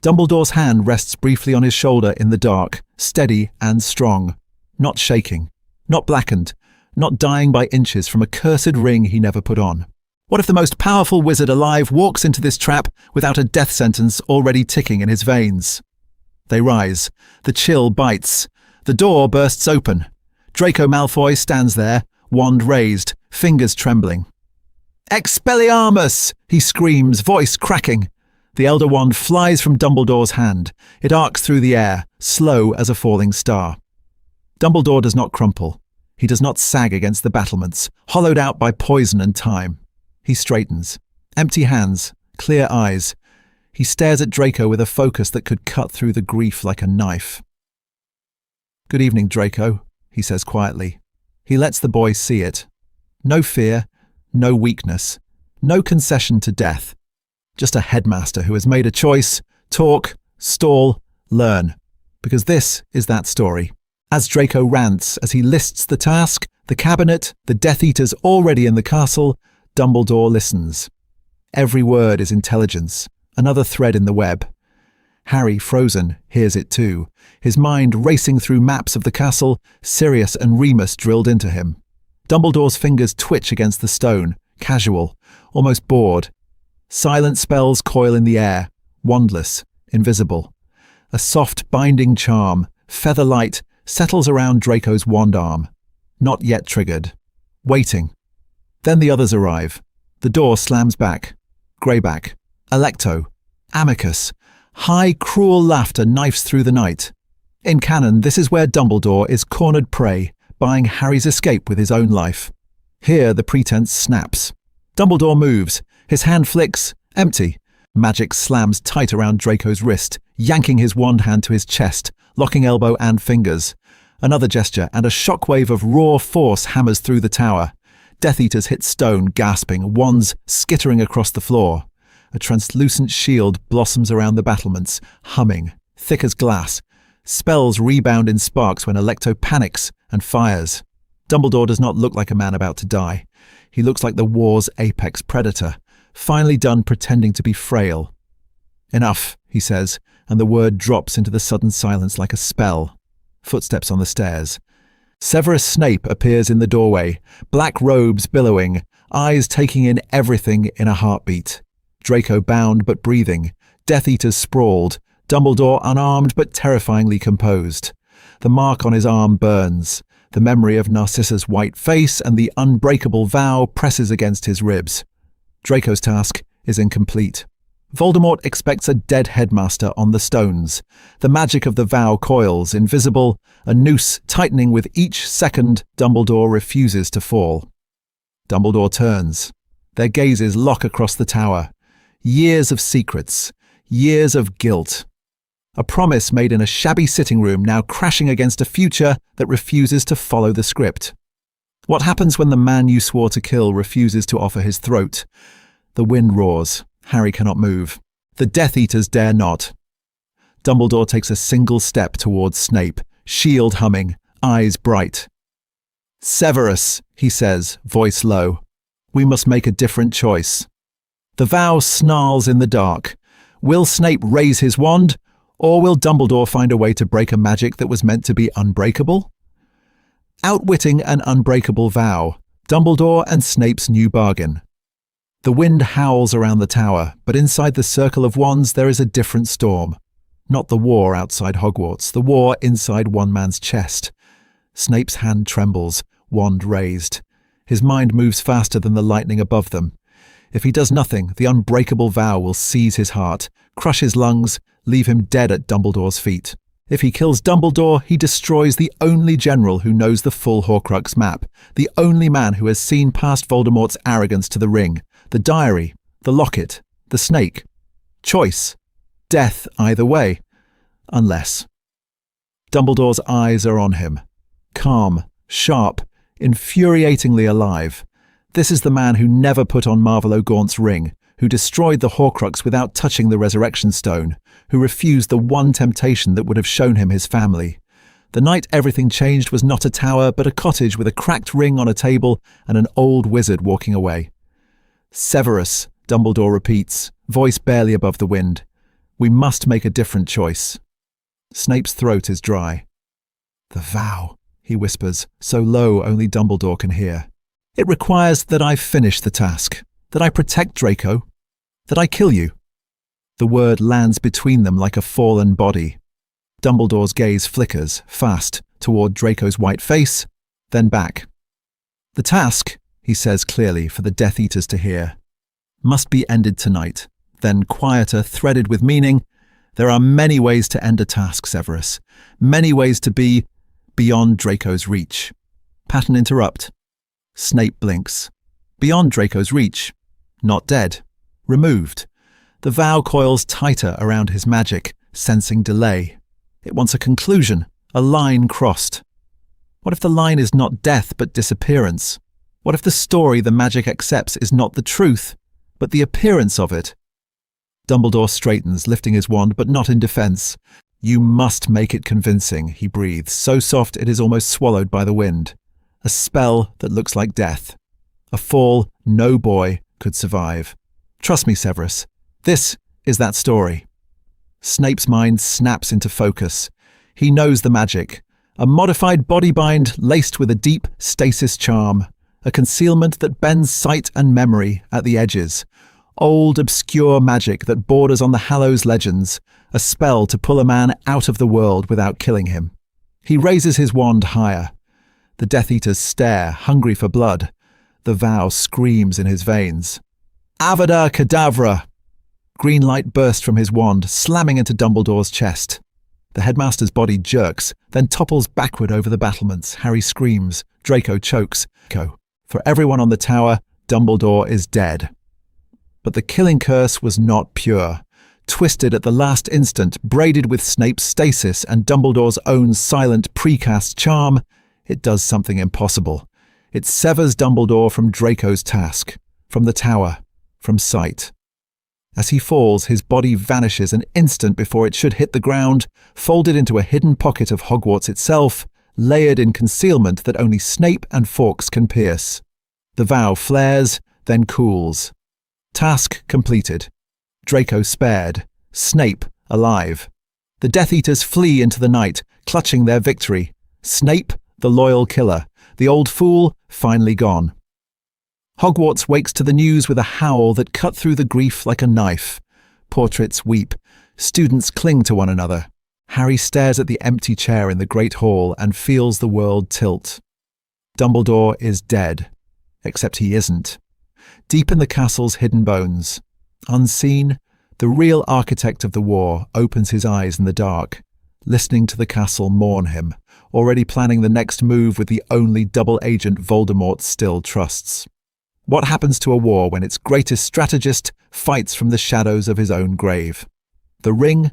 Dumbledore's hand rests briefly on his shoulder in the dark, steady and strong, not shaking, not blackened, not dying by inches from a cursed ring he never put on. What if the most powerful wizard alive walks into this trap without a death sentence already ticking in his veins? They rise. The chill bites. The door bursts open. Draco Malfoy stands there, wand raised, fingers trembling. "Expelliarmus!" he screams, voice cracking. The Elder Wand flies from Dumbledore's hand. It arcs through the air, slow as a falling star. Dumbledore does not crumple. He does not sag against the battlements, hollowed out by poison and time. He straightens. Empty hands, clear eyes. He stares at Draco with a focus that could cut through the grief like a knife. "Good evening, Draco," he says quietly. He lets the boy see it. No fear, no weakness, no concession to death. Just a headmaster who has made a choice, talk, stall, learn. Because this is that story. As Draco rants, as he lists the task, the cabinet, the Death Eaters already in the castle, Dumbledore listens. Every word is intelligence, another thread in the web. Harry, frozen, hears it too, his mind racing through maps of the castle, Sirius and Remus drilled into him. Dumbledore's fingers twitch against the stone, casual, almost bored. Silent spells coil in the air, wandless, invisible. A soft binding charm, feather light, settles around Draco's wand arm. Not yet triggered. Waiting. Then the others arrive. The door slams back. Greyback. Alecto. Amicus. High, cruel laughter knifes through the night. In canon, this is where Dumbledore is cornered prey, buying Harry's escape with his own life. Here, the pretense snaps. Dumbledore moves. His hand flicks. Empty. Magic slams tight around Draco's wrist, yanking his wand hand to his chest, locking elbow and fingers. Another gesture, and a shockwave of raw force hammers through the tower. Death Eaters hit stone, gasping, wands skittering across the floor. A translucent shield blossoms around the battlements, humming, thick as glass. Spells rebound in sparks when Alecto panics and fires. Dumbledore does not look like a man about to die. He looks like the war's apex predator, finally done pretending to be frail. "Enough," he says, and the word drops into the sudden silence like a spell. Footsteps on the stairs. Severus Snape appears in the doorway, black robes billowing, eyes taking in everything in a heartbeat. Draco bound but breathing, Death Eaters sprawled, Dumbledore unarmed but terrifyingly composed. The mark on his arm burns. The memory of Narcissa's white face and the unbreakable vow presses against his ribs. Draco's task is incomplete. Voldemort expects a dead headmaster on the stones. The magic of the vow coils, invisible, a noose tightening with each second Dumbledore refuses to fall. Dumbledore turns. Their gazes lock across the tower. Years of secrets, years of guilt. A promise made in a shabby sitting room now crashing against a future that refuses to follow the script. What happens when the man you swore to kill refuses to offer his throat? The wind roars. Harry cannot move. The Death Eaters dare not. Dumbledore takes a single step towards Snape, shield humming, eyes bright. "Severus," he says, voice low. "We must make a different choice." The vow snarls in the dark. Will Snape raise his wand, or will Dumbledore find a way to break a magic that was meant to be unbreakable? Outwitting an unbreakable vow, Dumbledore and Snape's new bargain. The wind howls around the tower, but inside the circle of wands there is a different storm. Not the war outside Hogwarts, the war inside one man's chest. Snape's hand trembles, wand raised. His mind moves faster than the lightning above them. If he does nothing, the unbreakable vow will seize his heart, crush his lungs, leave him dead at Dumbledore's feet. If he kills Dumbledore, he destroys the only general who knows the full Horcrux map, the only man who has seen past Voldemort's arrogance to the ring, the diary, the locket, the snake. Choice. Death either way. Unless. Dumbledore's eyes are on him. Calm, sharp, infuriatingly alive. This is the man who never put on Marvolo Gaunt's ring, who destroyed the Horcrux without touching the resurrection stone, who refused the one temptation that would have shown him his family. The night everything changed was not a tower, but a cottage with a cracked ring on a table and an old wizard walking away. Severus, Dumbledore repeats, voice barely above the wind. We must make a different choice. Snape's throat is dry. The vow, he whispers, so low only Dumbledore can hear. It requires that I finish the task, that I protect Draco, that I kill you. The word lands between them like a fallen body. Dumbledore's gaze flickers, fast, toward Draco's white face, then back. The task, he says clearly for the Death Eaters to hear, must be ended tonight. Then quieter, threaded with meaning, there are many ways to end a task, Severus. Many ways to be beyond Draco's reach. Pattern interrupt. Snape blinks. Beyond Draco's reach. Not dead. Removed. The vow coils tighter around his magic, sensing delay. It wants a conclusion, a line crossed. What if the line is not death but disappearance? What if the story the magic accepts is not the truth, but the appearance of it? Dumbledore straightens, lifting his wand, but not in defense. You must make it convincing, he breathes, so soft it is almost swallowed by the wind. A spell that looks like death. A fall no boy could survive. Trust me, Severus. This is that story. Snape's mind snaps into focus. He knows the magic. A modified body bind laced with a deep stasis charm. A concealment that bends sight and memory at the edges. Old, obscure magic that borders on the Hallows legends. A spell to pull a man out of the world without killing him. He raises his wand higher. The Death Eaters stare, hungry for blood. The vow screams in his veins. Avada Kedavra! Green light bursts from his wand, slamming into Dumbledore's chest. The headmaster's body jerks, then topples backward over the battlements. Harry screams. Draco chokes. For everyone on the tower, Dumbledore is dead. But the killing curse was not pure. Twisted at the last instant, braided with Snape's stasis and Dumbledore's own silent precast charm, it does something impossible. It severs Dumbledore from Draco's task, from the tower, from sight. As he falls, his body vanishes an instant before it should hit the ground, folded into a hidden pocket of Hogwarts itself, layered in concealment that only Snape and Fawkes can pierce. The vow flares, then cools. Task completed. Draco spared. Snape alive. The Death Eaters flee into the night, clutching their victory. Snape, the loyal killer. The old fool, finally gone. Hogwarts wakes to the news with a howl that cut through the grief like a knife. Portraits weep. Students cling to one another. Harry stares at the empty chair in the Great Hall and feels the world tilt. Dumbledore is dead. Except he isn't. Deep in the castle's hidden bones, unseen, the real architect of the war opens his eyes in the dark, listening to the castle mourn him, already planning the next move with the only double agent Voldemort still trusts. What happens to a war when its greatest strategist fights from the shadows of his own grave? The ring,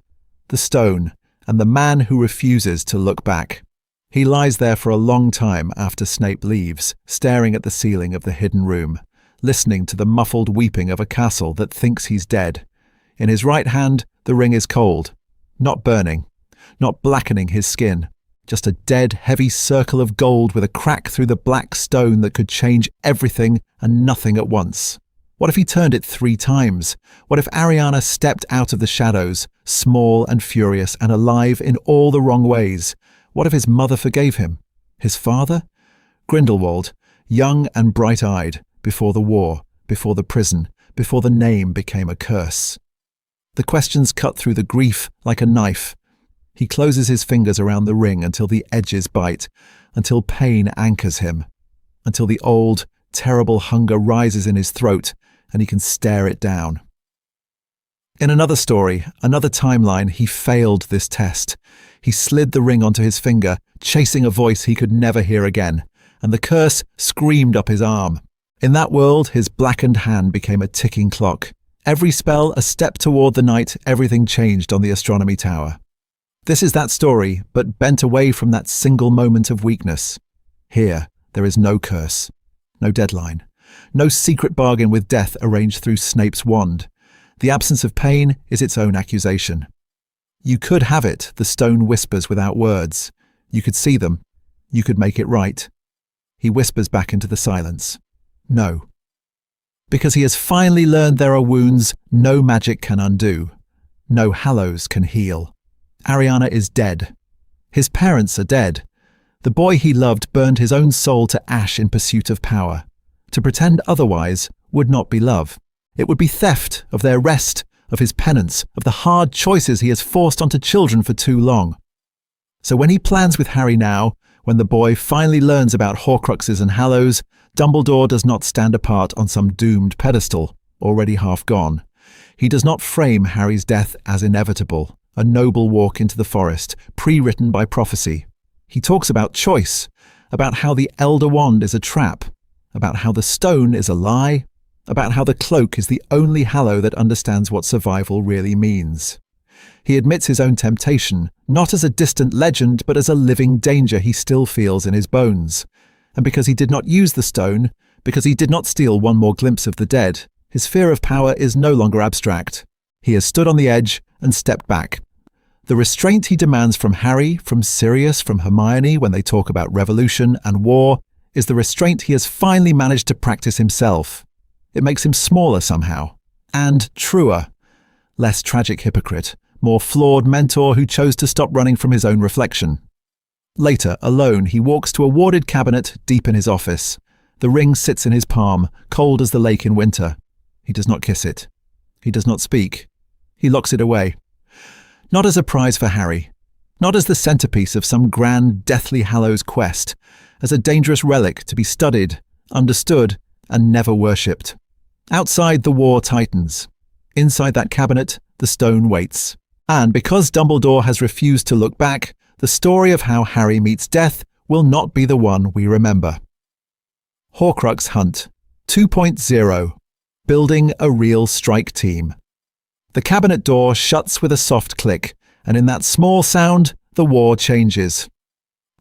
the stone, and the man who refuses to look back. He lies there for a long time after Snape leaves, staring at the ceiling of the hidden room, listening to the muffled weeping of a castle that thinks he's dead. In his right hand, the ring is cold, not burning, not blackening his skin, just a dead, heavy circle of gold with a crack through the black stone that could change everything and nothing at once. What if he turned it 3 times? What if Ariana stepped out of the shadows, small and furious and alive in all the wrong ways? What if his mother forgave him? His father? Grindelwald, young and bright-eyed, before the war, before the prison, before the name became a curse. The questions cut through the grief like a knife. He closes his fingers around the ring until the edges bite, until pain anchors him, until the old, terrible hunger rises in his throat and he can stare it down. In another story, another timeline, he failed this test. He slid the ring onto his finger, chasing a voice he could never hear again, and the curse screamed up his arm. In that world, his blackened hand became a ticking clock. Every spell a step toward the night, everything changed on the Astronomy Tower. This is that story, but bent away from that single moment of weakness. Here, there is no curse, no deadline, no secret bargain with death arranged through Snape's wand. The absence of pain is its own accusation. You could have it, the stone whispers without words. You could see them. You could make it right. He whispers back into the silence. No. Because he has finally learned there are wounds no magic can undo. No hallows can heal. Ariana is dead. His parents are dead. The boy he loved burned his own soul to ash in pursuit of power. To pretend otherwise would not be love. It would be theft of their rest, of his penance, of the hard choices he has forced onto children for too long. So when he plans with Harry now, when the boy finally learns about Horcruxes and Hallows, Dumbledore does not stand apart on some doomed pedestal, already half gone. He does not frame Harry's death as inevitable, a noble walk into the forest, pre-written by prophecy. He talks about choice, about how the Elder Wand is a trap, about how the stone is a lie, about how the cloak is the only Hallow that understands what survival really means. He admits his own temptation, not as a distant legend, but as a living danger he still feels in his bones. And because he did not use the stone, because he did not steal one more glimpse of the dead, his fear of power is no longer abstract. He has stood on the edge and stepped back. The restraint he demands from Harry, from Sirius, from Hermione when they talk about revolution and war, is the restraint he has finally managed to practice himself. It makes him smaller somehow, and truer, less tragic hypocrite, more flawed mentor who chose to stop running from his own reflection. Later, alone, he walks to a warded cabinet deep in his office. The ring sits in his palm, cold as the lake in winter. He does not kiss it. He does not speak. He locks it away. Not as a prize for Harry, not as the centerpiece of some grand Deathly Hallows quest, as a dangerous relic to be studied, understood, and never worshipped. Outside, the war tightens. Inside that cabinet, the stone waits. And because Dumbledore has refused to look back, the story of how Harry meets death will not be the one we remember. Horcrux Hunt 2.0. Building a real strike team. The cabinet door shuts with a soft click, and in that small sound, the war changes.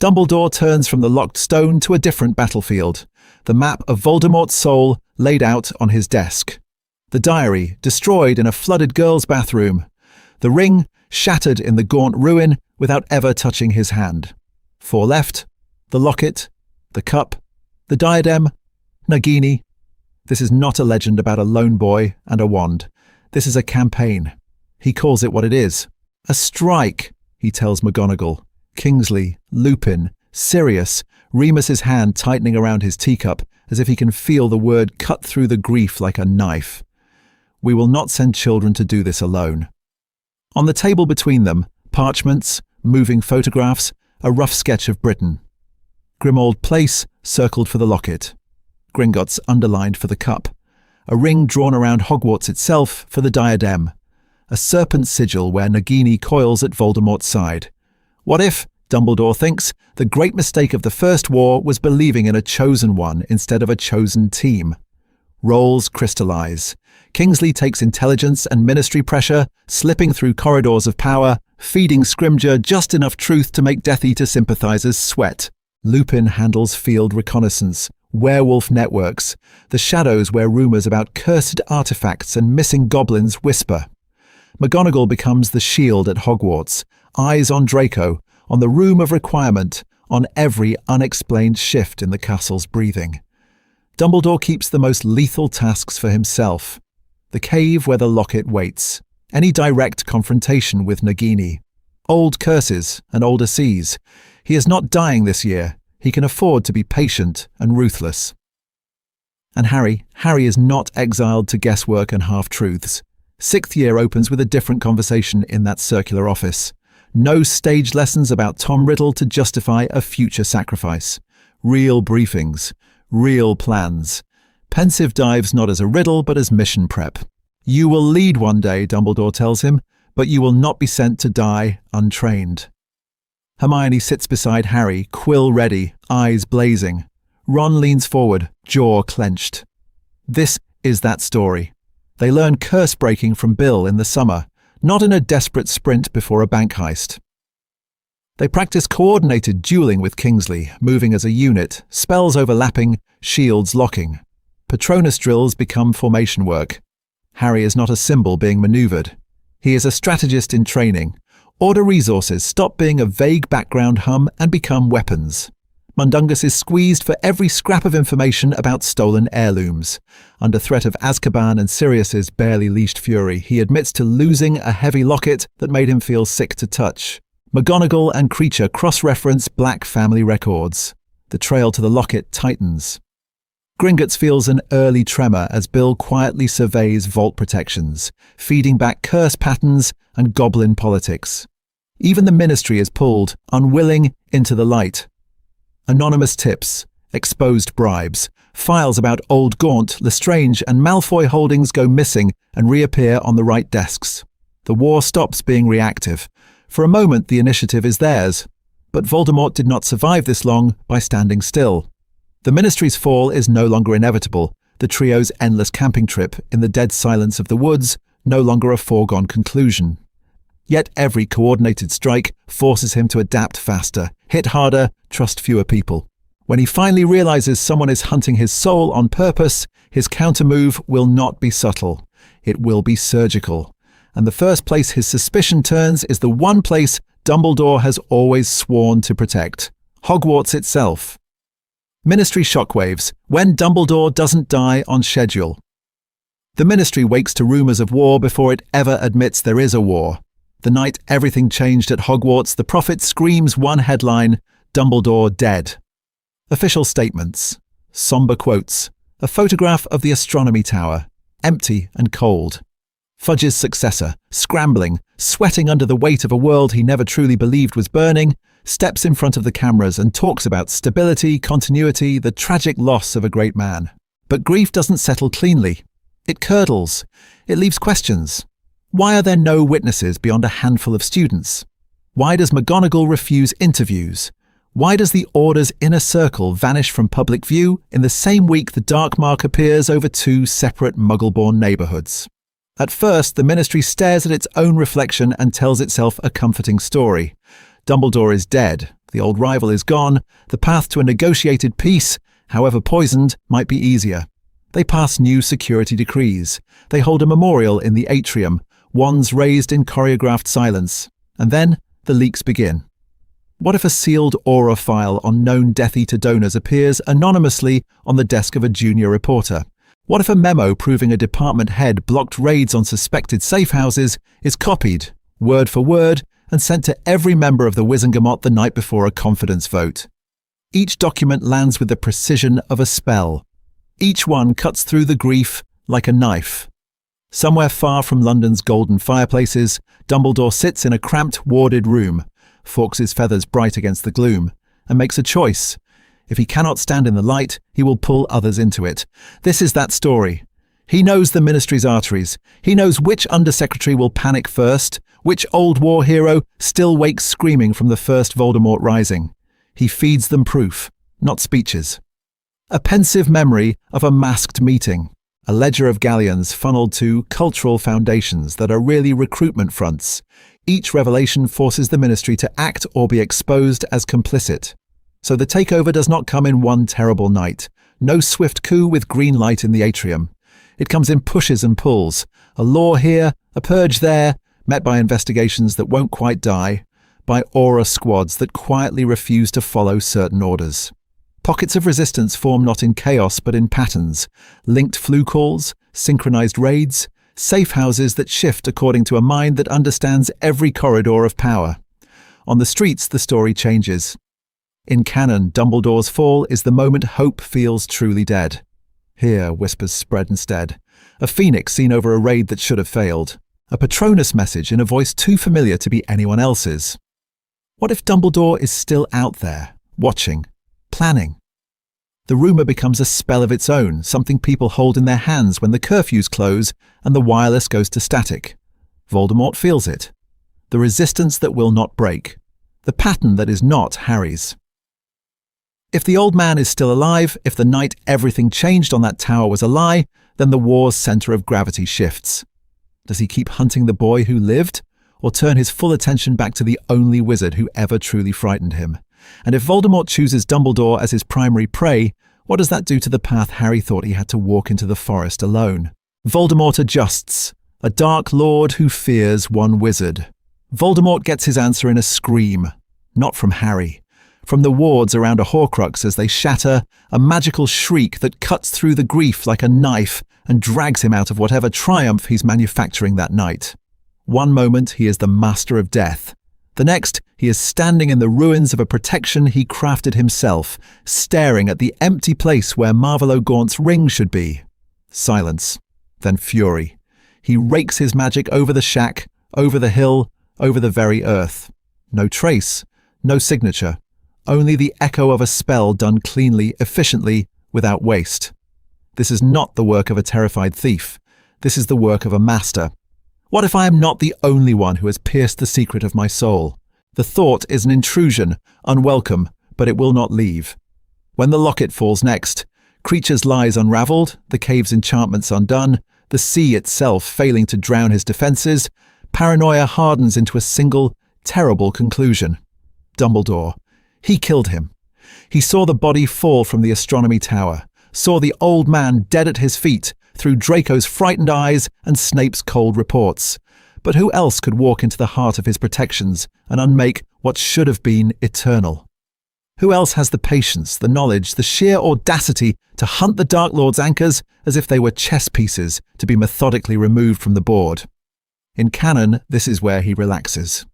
Dumbledore turns from the locked stone to a different battlefield, the map of Voldemort's soul laid out on his desk. The diary destroyed in a flooded girl's bathroom. The ring shattered in the gaunt ruin without ever touching his hand. 4 left, the locket, the cup, the diadem, Nagini. This is not a legend about a lone boy and a wand. This is a campaign. He calls it what it is. A strike, he tells McGonagall, Kingsley, Lupin, Sirius, Remus's hand tightening around his teacup as if he can feel the word cut through the grief like a knife. We will not send children to do this alone. On the table between them, parchments, moving photographs, a rough sketch of Britain. Grimmauld Place circled for the locket. Gringotts underlined for the cup. A ring drawn around Hogwarts itself for the diadem. A serpent sigil where Nagini coils at Voldemort's side. What if, Dumbledore thinks, the great mistake of the First War was believing in a chosen one instead of a chosen team? Roles crystallize. Kingsley takes intelligence and ministry pressure, slipping through corridors of power, feeding Scrimgeour just enough truth to make Death Eater sympathizers sweat. Lupin handles field reconnaissance, werewolf networks, the shadows where rumors about cursed artifacts and missing goblins whisper. McGonagall becomes the shield at Hogwarts, eyes on Draco, on the room of requirement, on every unexplained shift in the castle's breathing. Dumbledore keeps the most lethal tasks for himself. The cave where the locket waits. Any direct confrontation with Nagini. Old curses and older seas. He is not dying this year. He can afford to be patient and ruthless. And Harry is not exiled to guesswork and half-truths. Sixth year opens with a different conversation in that circular office. No stage lessons about Tom Riddle to justify a future sacrifice. Real briefings. Real plans. Pensive dives not as a riddle but as mission prep. You will lead one day, Dumbledore tells him, but you will not be sent to die untrained. Hermione sits beside Harry, quill ready, eyes blazing. Ron leans forward, jaw clenched. This is that story. They learn curse-breaking from Bill in the summer, not in a desperate sprint before a bank heist. They practice coordinated dueling with Kingsley, moving as a unit, spells overlapping, shields locking. Patronus drills become formation work. Harry is not a symbol being maneuvered. He is a strategist in training. Order resources stop being a vague background hum and become weapons. Mundungus is squeezed for every scrap of information about stolen heirlooms. Under threat of Azkaban and Sirius's barely leashed fury, he admits to losing a heavy locket that made him feel sick to touch. McGonagall and Creature cross-reference Black family records. The trail to the locket tightens. Gringotts feels an early tremor as Bill quietly surveys vault protections, feeding back curse patterns and goblin politics. Even the Ministry is pulled, unwilling, into the light. Anonymous tips, exposed bribes, files about old Gaunt, Lestrange and Malfoy holdings go missing and reappear on the right desks. The war stops being reactive. For a moment the initiative is theirs, but Voldemort did not survive this long by standing still. The Ministry's fall is no longer inevitable, the trio's endless camping trip in the dead silence of the woods no longer a foregone conclusion. Yet every coordinated strike forces him to adapt faster, hit harder, trust fewer people. When he finally realizes someone is hunting his soul on purpose, his countermove will not be subtle. It will be surgical. And the first place his suspicion turns is the one place Dumbledore has always sworn to protect: Hogwarts itself. Ministry shockwaves, when Dumbledore doesn't die on schedule. The Ministry wakes to rumors of war before it ever admits there is a war. The night everything changed at Hogwarts, the prophet screams one headline: Dumbledore dead. Official statements. Somber quotes. A photograph of the Astronomy Tower, empty and cold. Fudge's successor, scrambling, sweating under the weight of a world he never truly believed was burning, steps in front of the cameras and talks about stability, continuity, the tragic loss of a great man. But grief doesn't settle cleanly. It curdles. It leaves questions. Why are there no witnesses beyond a handful of students? Why does McGonagall refuse interviews? Why does the Order's inner circle vanish from public view in the same week the Dark Mark appears over two separate Muggle-born neighbourhoods? At first, the Ministry stares at its own reflection and tells itself a comforting story. Dumbledore is dead, the old rival is gone, the path to a negotiated peace, however poisoned, might be easier. They pass new security decrees. They hold a memorial in the atrium, wands raised in choreographed silence. And then the leaks begin. What if a sealed aura file on known Death Eater donors appears anonymously on the desk of a junior reporter? What if a memo proving a department head blocked raids on suspected safe houses is copied, word for word, and sent to every member of the Wizengamot the night before a confidence vote? Each document lands with the precision of a spell. Each one cuts through the grief like a knife. Somewhere far from London's golden fireplaces, Dumbledore sits in a cramped, warded room, forks his feathers bright against the gloom, and makes a choice. If he cannot stand in the light, he will pull others into it. This is that story. He knows the Ministry's arteries. He knows which Undersecretary will panic first, which old war hero still wakes screaming from the first Voldemort rising. He feeds them proof, not speeches. A pensive memory of a masked meeting. A ledger of galleons funneled to cultural foundations that are really recruitment fronts. Each revelation forces the Ministry to act or be exposed as complicit. So the takeover does not come in one terrible night. No swift coup with green light in the atrium. It comes in pushes and pulls. A law here, a purge there, met by investigations that won't quite die, by aura squads that quietly refuse to follow certain orders. Pockets of resistance form not in chaos but in patterns. Linked flu calls, synchronized raids, safe houses that shift according to a mind that understands every corridor of power. On the streets, the story changes. In canon, Dumbledore's fall is the moment hope feels truly dead. Here, whispers spread instead. A phoenix seen over a raid that should have failed. A Patronus message in a voice too familiar to be anyone else's. What if Dumbledore is still out there, watching, planning? The rumour becomes a spell of its own, something people hold in their hands when the curfews close and the wireless goes to static. Voldemort feels it. The resistance that will not break. The pattern that is not Harry's. If the old man is still alive, if the night everything changed on that tower was a lie, then the war's centre of gravity shifts. Does he keep hunting the boy who lived, or turn his full attention back to the only wizard who ever truly frightened him? And if Voldemort chooses Dumbledore as his primary prey, what does that do to the path Harry thought he had to walk into the forest alone? Voldemort adjusts. A dark lord who fears one wizard. Voldemort gets his answer in a scream. Not from Harry. From the wards around a Horcrux as they shatter, a magical shriek that cuts through the grief like a knife and drags him out of whatever triumph he's manufacturing that night. One moment he is the master of death. The next, he is standing in the ruins of a protection he crafted himself, staring at the empty place where Marvolo Gaunt's ring should be. Silence. Then fury. He rakes his magic over the shack, over the hill, over the very earth. No trace, no signature. Only the echo of a spell done cleanly, efficiently, without waste. This is not the work of a terrified thief. This is the work of a master. What if I am not the only one who has pierced the secret of my soul? The thought is an intrusion, unwelcome, but it will not leave. When the locket falls next, Creature's lies unravelled, the cave's enchantments undone, the sea itself failing to drown his defences, paranoia hardens into a single, terrible conclusion. Dumbledore. He killed him. He saw the body fall from the Astronomy Tower, saw the old man dead at his feet, through Draco's frightened eyes and Snape's cold reports. But who else could walk into the heart of his protections and unmake what should have been eternal? Who else has the patience, the knowledge, the sheer audacity to hunt the Dark Lord's anchors as if they were chess pieces to be methodically removed from the board? In canon, this is where he relaxes.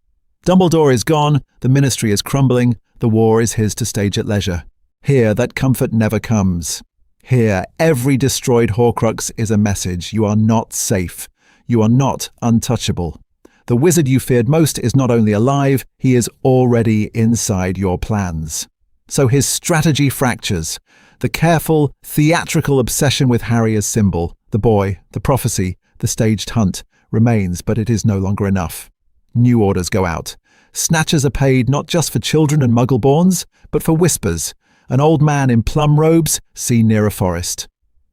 Dumbledore is gone, the ministry is crumbling, the war is his to stage at leisure. Here, that comfort never comes. Here, every destroyed Horcrux is a message. You are not safe. You are not untouchable. The wizard you feared most is not only alive, he is already inside your plans. So his strategy fractures. The careful, theatrical obsession with Harry as symbol, the boy, the prophecy, the staged hunt, remains, but it is no longer enough. New orders go out. Snatchers are paid not just for children and muggle-borns, but for whispers. An old man in plum robes seen near a forest.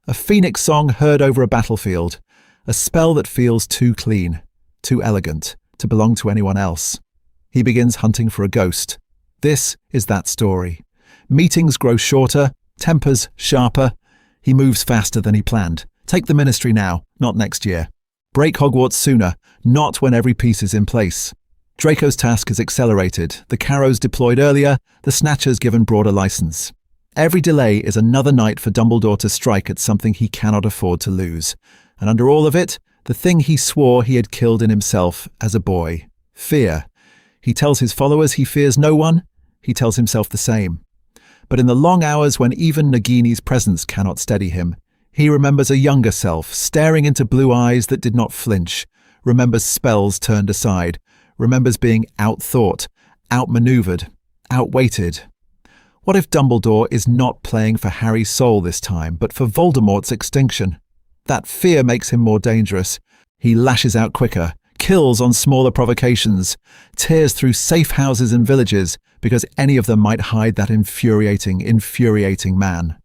A phoenix song heard over a battlefield. A spell that feels too clean, too elegant, to belong to anyone else. He begins hunting for a ghost. This is that story. Meetings grow shorter, tempers sharper. He moves faster than he planned. Take the ministry now, not next year. Break Hogwarts sooner, not when every piece is in place. Draco's task is accelerated, the Carrows deployed earlier, the Snatchers given broader license. Every delay is another night for Dumbledore to strike at something he cannot afford to lose. And under all of it, the thing he swore he had killed in himself as a boy. Fear. He tells his followers he fears no one. He tells himself the same. But in the long hours when even Nagini's presence cannot steady him, he remembers a younger self, staring into blue eyes that did not flinch, remembers spells turned aside, remembers being outthought, outmaneuvered, outweighted. What if Dumbledore is not playing for Harry's soul this time, but for Voldemort's extinction? That fear makes him more dangerous. He lashes out quicker, kills on smaller provocations, tears through safe houses and villages because any of them might hide that infuriating man.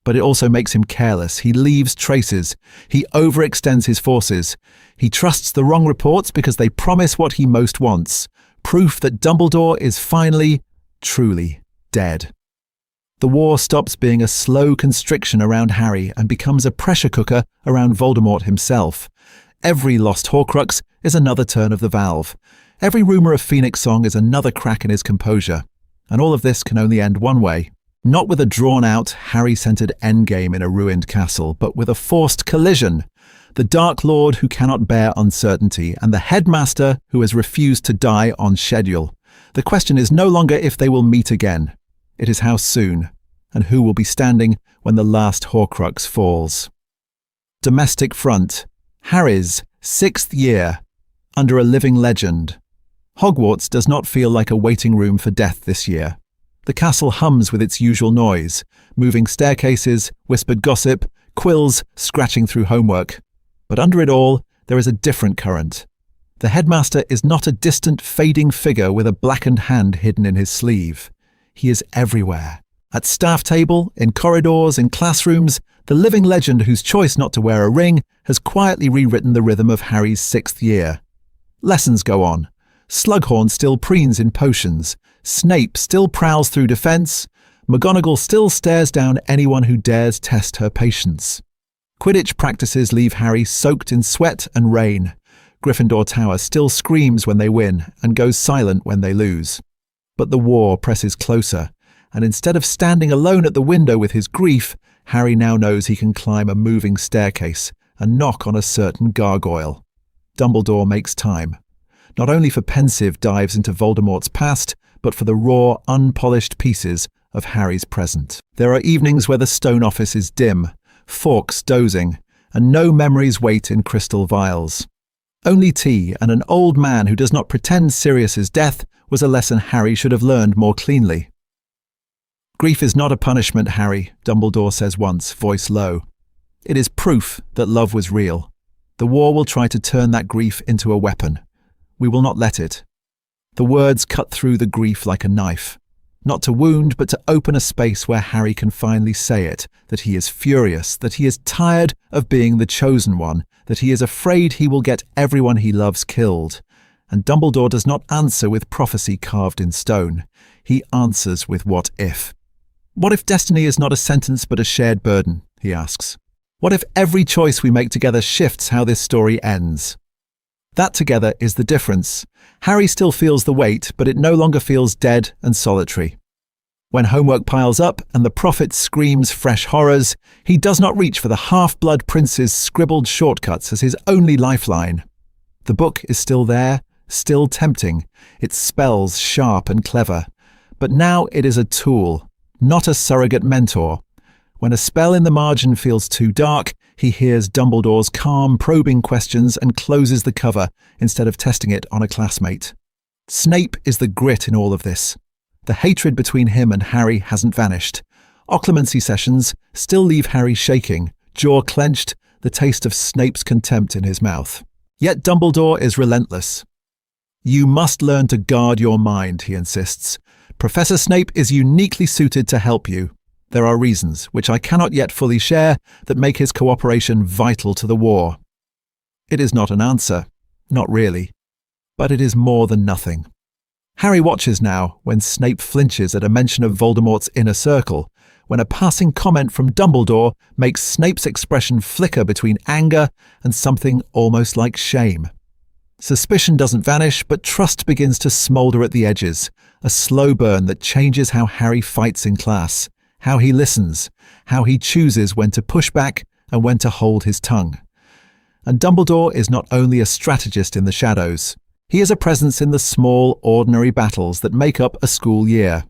But it also makes him careless. He leaves traces. He overextends his forces. He trusts the wrong reports because they promise what he most wants. Proof that Dumbledore is finally, truly dead. The war stops being a slow constriction around Harry and becomes a pressure cooker around Voldemort himself. Every lost Horcrux is another turn of the valve. Every rumour of Phoenix Song is another crack in his composure. And all of this can only end one way. Not with a drawn-out, Harry-centred endgame in a ruined castle, but with a forced collision. The Dark Lord who cannot bear uncertainty, and the Headmaster who has refused to die on schedule. The question is no longer if they will meet again. It is how soon. and who will be standing when the last Horcrux falls. Domestic front. Harry's 6th year. Under a living legend. Hogwarts does not feel like a waiting room for death this year. The castle hums with its usual noise, moving staircases, whispered gossip, quills scratching through homework. But under it all, there is a different current. The headmaster is not a distant, fading figure with a blackened hand hidden in his sleeve. He is everywhere. At staff table, in corridors, in classrooms, the living legend whose choice not to wear a ring has quietly rewritten the rhythm of Harry's 6th year. Lessons go on. Slughorn still preens in potions. Snape still prowls through defence. McGonagall still stares down anyone who dares test her patience. Quidditch practices leave Harry soaked in sweat and rain. Gryffindor Tower still screams when they win and goes silent when they lose. But the war presses closer, and instead of standing alone at the window with his grief, Harry now knows he can climb a moving staircase and knock on a certain gargoyle. Dumbledore makes time. Not only for pensive dives into Voldemort's past, but for the raw, unpolished pieces of Harry's present. There are evenings where the stone office is dim, Fawkes dozing, and no memories wait in crystal vials. Only tea and an old man who does not pretend Sirius's death was a lesson Harry should have learned more cleanly. "Grief is not a punishment, Harry," Dumbledore says once, voice low. "It is proof that love was real. The war will try to turn that grief into a weapon. We will not let it." The words cut through the grief like a knife. Not to wound, but to open a space where Harry can finally say it, that he is furious, that he is tired of being the chosen one, that he is afraid he will get everyone he loves killed. And Dumbledore does not answer with prophecy carved in stone. He answers with what if. What if destiny is not a sentence but a shared burden, he asks. What if every choice we make together shifts how this story ends? That together is the difference. Harry still feels the weight, but it no longer feels dead and solitary. When homework piles up and the prophet screams fresh horrors, he does not reach for the half-blood prince's scribbled shortcuts as his only lifeline. The book is still there, still tempting, its spells sharp and clever. But now it is a tool, not a surrogate mentor. When a spell in the margin feels too dark, he hears Dumbledore's calm, probing questions and closes the cover instead of testing it on a classmate. Snape is the grit in all of this. The hatred between him and Harry hasn't vanished. Occlumency sessions still leave Harry shaking, jaw clenched, the taste of Snape's contempt in his mouth. Yet Dumbledore is relentless. "You must learn to guard your mind," he insists. "Professor Snape is uniquely suited to help you. There are reasons, which I cannot yet fully share, that make his cooperation vital to the war." It is not an answer, not really, but it is more than nothing. Harry watches now when Snape flinches at a mention of Voldemort's inner circle, when a passing comment from Dumbledore makes Snape's expression flicker between anger and something almost like shame. Suspicion doesn't vanish, but trust begins to smoulder at the edges, a slow burn that changes how Harry fights in class, how he listens, how he chooses when to push back and when to hold his tongue. And Dumbledore is not only a strategist in the shadows. He is a presence in the small, ordinary battles that make up a school year.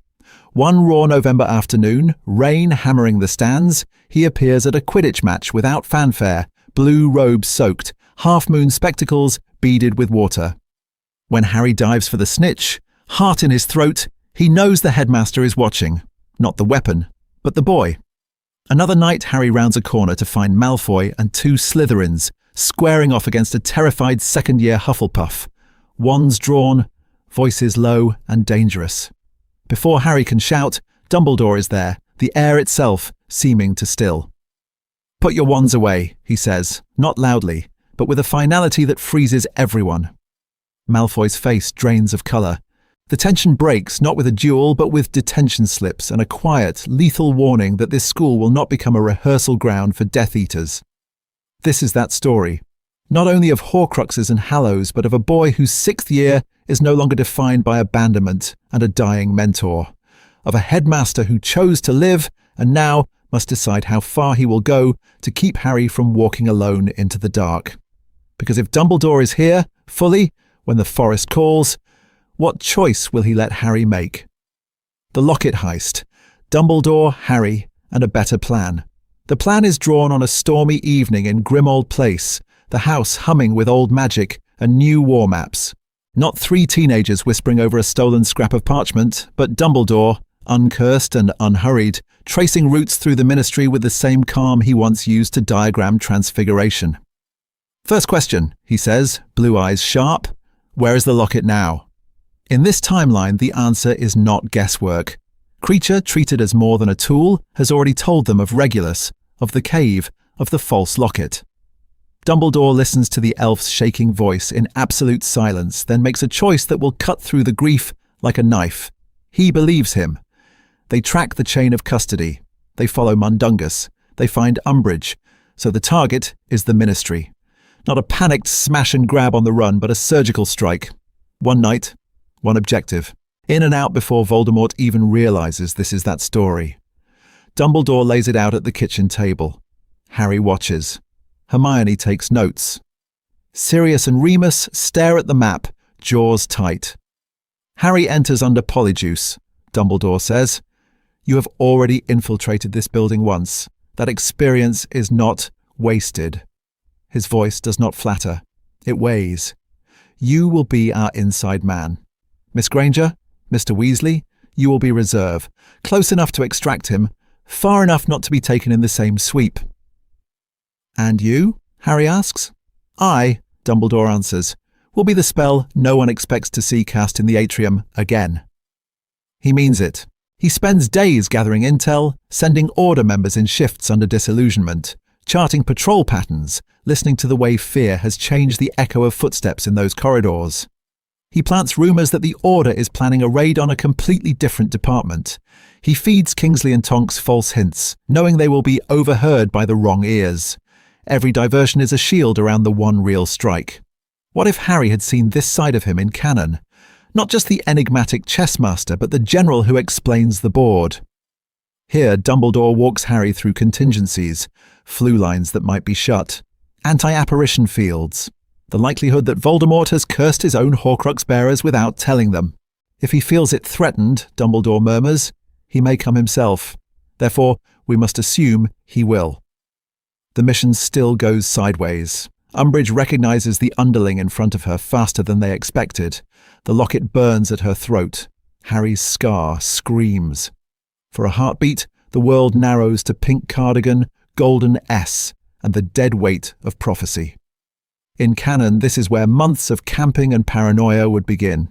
One raw November afternoon, rain hammering the stands, he appears at a Quidditch match without fanfare, blue robes soaked, half-moon spectacles beaded with water. When Harry dives for the snitch, heart in his throat, he knows the headmaster is watching. Not the weapon, but the boy. Another night, Harry rounds a corner to find Malfoy and two Slytherins squaring off against a terrified second-year Hufflepuff. Wands drawn, voices low and dangerous. Before Harry can shout, Dumbledore is there, the air itself seeming to still. "Put your wands away," he says, not loudly, but with a finality that freezes everyone. Malfoy's face drains of colour. The tension breaks, not with a duel, but with detention slips and a quiet, lethal warning that this school will not become a rehearsal ground for Death Eaters. This is that story. Not only of Horcruxes and Hallows, but of a boy whose 6th year is no longer defined by abandonment and a dying mentor. Of a headmaster who chose to live and now must decide how far he will go to keep Harry from walking alone into the dark. Because if Dumbledore is here, fully, when the forest calls, what choice will he let Harry make? The locket heist. Dumbledore, Harry, and a better plan. The plan is drawn on a stormy evening in Grimmauld Place, the house humming with old magic and new war maps. Not three teenagers whispering over a stolen scrap of parchment, but Dumbledore, uncursed and unhurried, tracing routes through the Ministry with the same calm he once used to diagram transfiguration. "First question," he says, blue eyes sharp. "Where is the locket now?" In this timeline, the answer is not guesswork. Creature, treated as more than a tool, has already told them of Regulus, of the cave, of the false locket. Dumbledore listens to the elf's shaking voice in absolute silence, then makes a choice that will cut through the grief like a knife. He believes him. They track the chain of custody. They follow Mundungus. They find Umbridge. So the target is the Ministry. Not a panicked smash and grab on the run, but a surgical strike. One night, one objective. In and out before Voldemort even realizes this is that story. Dumbledore lays it out at the kitchen table. Harry watches. Hermione takes notes. Sirius and Remus stare at the map, jaws tight. Harry enters under Polyjuice. Dumbledore says, "You have already infiltrated this building once. That experience is not wasted." His voice does not flatter. It weighs. "You will be our inside man. Miss Granger, Mr. Weasley, you will be reserve, close enough to extract him, far enough not to be taken in the same sweep." "And you?" Harry asks. "I," Dumbledore answers, "will be the spell no one expects to see cast in the atrium again." He means it. He spends days gathering intel, sending Order members in shifts under disillusionment, charting patrol patterns, listening to the way fear has changed the echo of footsteps in those corridors. He plants rumours that the Order is planning a raid on a completely different department. He feeds Kingsley and Tonks false hints, knowing they will be overheard by the wrong ears. Every diversion is a shield around the one real strike. What if Harry had seen this side of him in canon? Not just the enigmatic chess master, but the general who explains the board. Here, Dumbledore walks Harry through contingencies, flue lines that might be shut, anti-apparition fields, the likelihood that Voldemort has cursed his own Horcrux bearers without telling them. If he feels it threatened, Dumbledore murmurs, he may come himself. Therefore, we must assume he will. The mission still goes sideways. Umbridge recognizes the underling in front of her faster than they expected. The locket burns at her throat. Harry's scar screams. For a heartbeat, the world narrows to pink cardigan, golden S, and the dead weight of prophecy. In canon, this is where months of camping and paranoia would begin.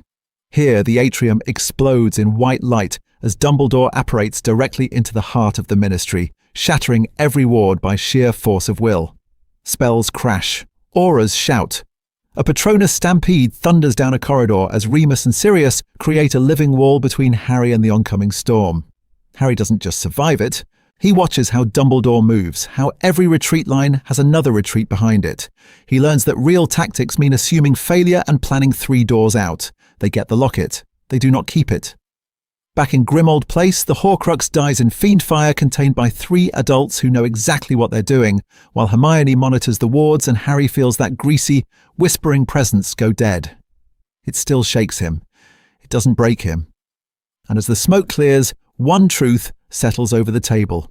Here, the atrium explodes in white light as Dumbledore apparates directly into the heart of the Ministry, shattering every ward by sheer force of will. Spells crash. Auras shout. A Patronus stampede thunders down a corridor as Remus and Sirius create a living wall between Harry and the oncoming storm. Harry doesn't just survive it. He watches how Dumbledore moves, how every retreat line has another retreat behind it. He learns that real tactics mean assuming failure and planning 3 doors out. They get the locket. They do not keep it. Back in Grimmauld Place, the Horcrux dies in fiend fire contained by 3 adults who know exactly what they're doing, while Hermione monitors the wards and Harry feels that greasy, whispering presence go dead. It still shakes him. It doesn't break him. And as the smoke clears, one truth settles over the table.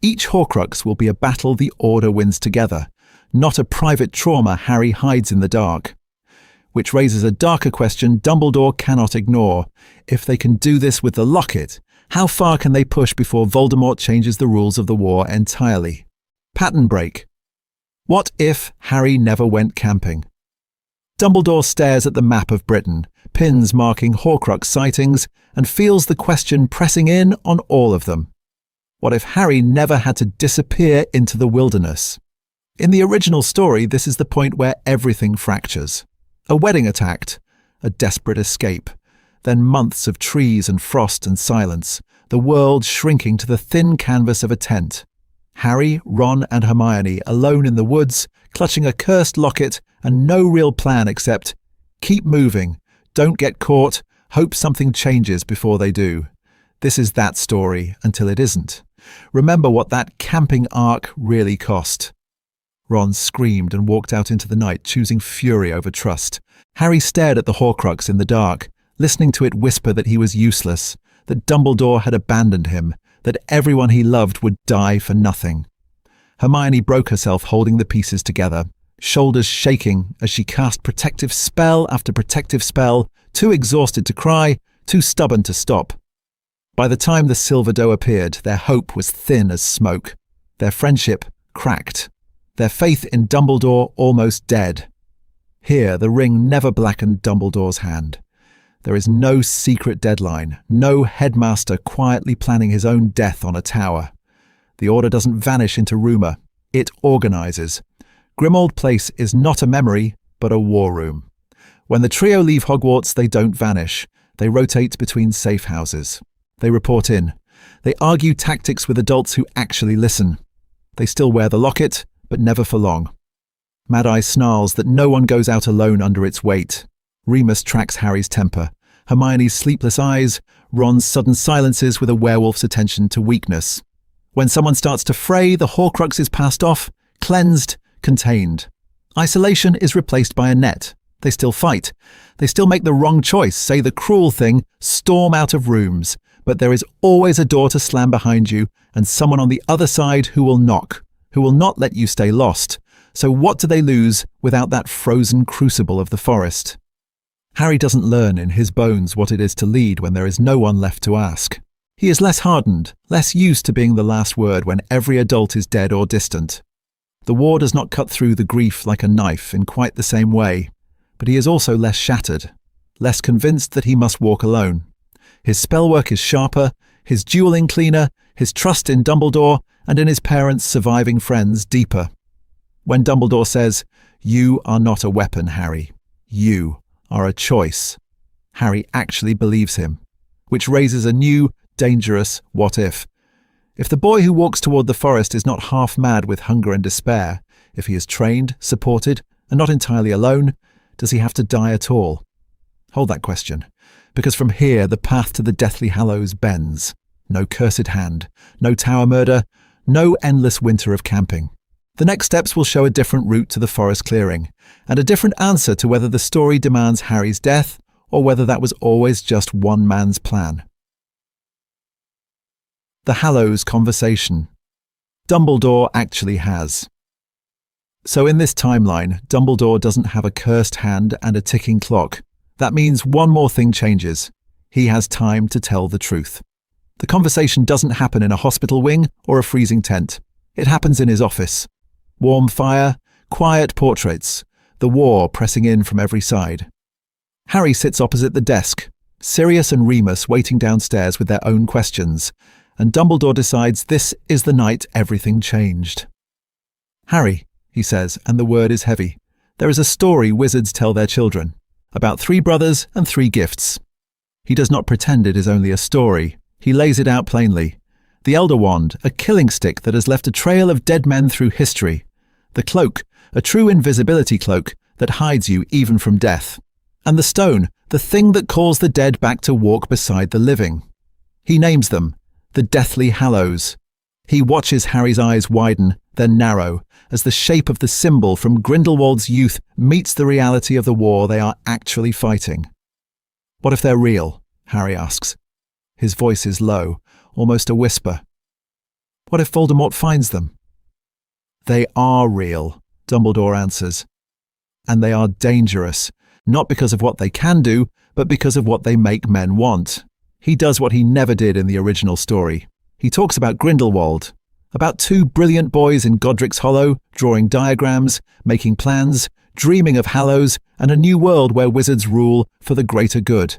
Each Horcrux will be a battle the Order wins together, not a private trauma Harry hides in the dark. Which raises a darker question Dumbledore cannot ignore. If they can do this with the locket, how far can they push before Voldemort changes the rules of the war entirely? Pattern break. What if Harry never went camping? Dumbledore stares at the map of Britain, pins marking Horcrux sightings, and feels the question pressing in on all of them. What if Harry never had to disappear into the wilderness? In the original story, this is the point where everything fractures. A wedding attacked, a desperate escape, then months of trees and frost and silence, the world shrinking to the thin canvas of a tent. Harry, Ron and Hermione alone in the woods, clutching a cursed locket and no real plan except keep moving, don't get caught, hope something changes before they do. This is that story until it isn't. Remember what that camping arc really cost. Ron screamed and walked out into the night, choosing fury over trust. Harry stared at the Horcrux in the dark, listening to it whisper that he was useless, that Dumbledore had abandoned him, that everyone he loved would die for nothing. Hermione broke herself holding the pieces together, shoulders shaking as she cast protective spell after protective spell, too exhausted to cry, too stubborn to stop. By the time the silver doe appeared, their hope was thin as smoke, their friendship cracked, their faith in Dumbledore almost dead. Here, the ring never blackened Dumbledore's hand. There is no secret deadline, no headmaster quietly planning his own death on a tower. The Order doesn't vanish into rumour, it organises. Grimmauld Place is not a memory, but a war room. When the trio leave Hogwarts, they don't vanish. They rotate between safe houses. They report in. They argue tactics with adults who actually listen. They still wear the locket, but never for long. Mad Eye snarls that no one goes out alone under its weight. Remus tracks Harry's temper. Hermione's sleepless eyes, Ron's sudden silences with a werewolf's attention to weakness. When someone starts to fray, the Horcrux is passed off, cleansed, contained. Isolation is replaced by a net. They still fight. They still make the wrong choice, say the cruel thing, storm out of rooms. But there is always a door to slam behind you and someone on the other side who will knock, who will not let you stay lost. So what do they lose without that frozen crucible of the forest? Harry doesn't learn in his bones what it is to lead when there is no one left to ask. He is less hardened, less used to being the last word when every adult is dead or distant. The war does not cut through the grief like a knife in quite the same way, but he is also less shattered, less convinced that he must walk alone. His spellwork is sharper, his dueling cleaner, his trust in Dumbledore and in his parents' surviving friends deeper. When Dumbledore says, "You are not a weapon, Harry. You are a choice," Harry actually believes him, which raises a new, dangerous what if. If the boy who walks toward the forest is not half mad with hunger and despair, if he is trained, supported, and not entirely alone, does he have to die at all? Hold that question, because from here the path to the Deathly Hallows bends. No cursed hand, no tower murder, no endless winter of camping. The next steps will show a different route to the forest clearing, and a different answer to whether the story demands Harry's death or whether that was always just one man's plan. The Hallows conversation. Dumbledore actually has. So in this timeline, Dumbledore doesn't have a cursed hand and a ticking clock. That means one more thing changes. He has time to tell the truth. The conversation doesn't happen in a hospital wing or a freezing tent. It happens in his office. Warm fire, quiet portraits, the war pressing in from every side. Harry sits opposite the desk, Sirius and Remus waiting downstairs with their own questions, and Dumbledore decides this is the night everything changed. "Harry," he says, and the word is heavy. "There is a story wizards tell their children, about 3 brothers and 3 gifts." He does not pretend it is only a story. He lays it out plainly. The Elder Wand, a killing stick that has left a trail of dead men through history. The cloak, a true invisibility cloak that hides you even from death. And the stone, the thing that calls the dead back to walk beside the living. He names them, the Deathly Hallows. He watches Harry's eyes widen, then narrow, as the shape of the symbol from Grindelwald's youth meets the reality of the war they are actually fighting. "What if they're real?" Harry asks. His voice is low, almost a whisper. "What if Voldemort finds them?" "They are real," Dumbledore answers. "And they are dangerous, not because of what they can do, but because of what they make men want." He does what he never did in the original story. He talks about Grindelwald, about 2 brilliant boys in Godric's Hollow, drawing diagrams, making plans, dreaming of Hallows and a new world where wizards rule for the greater good.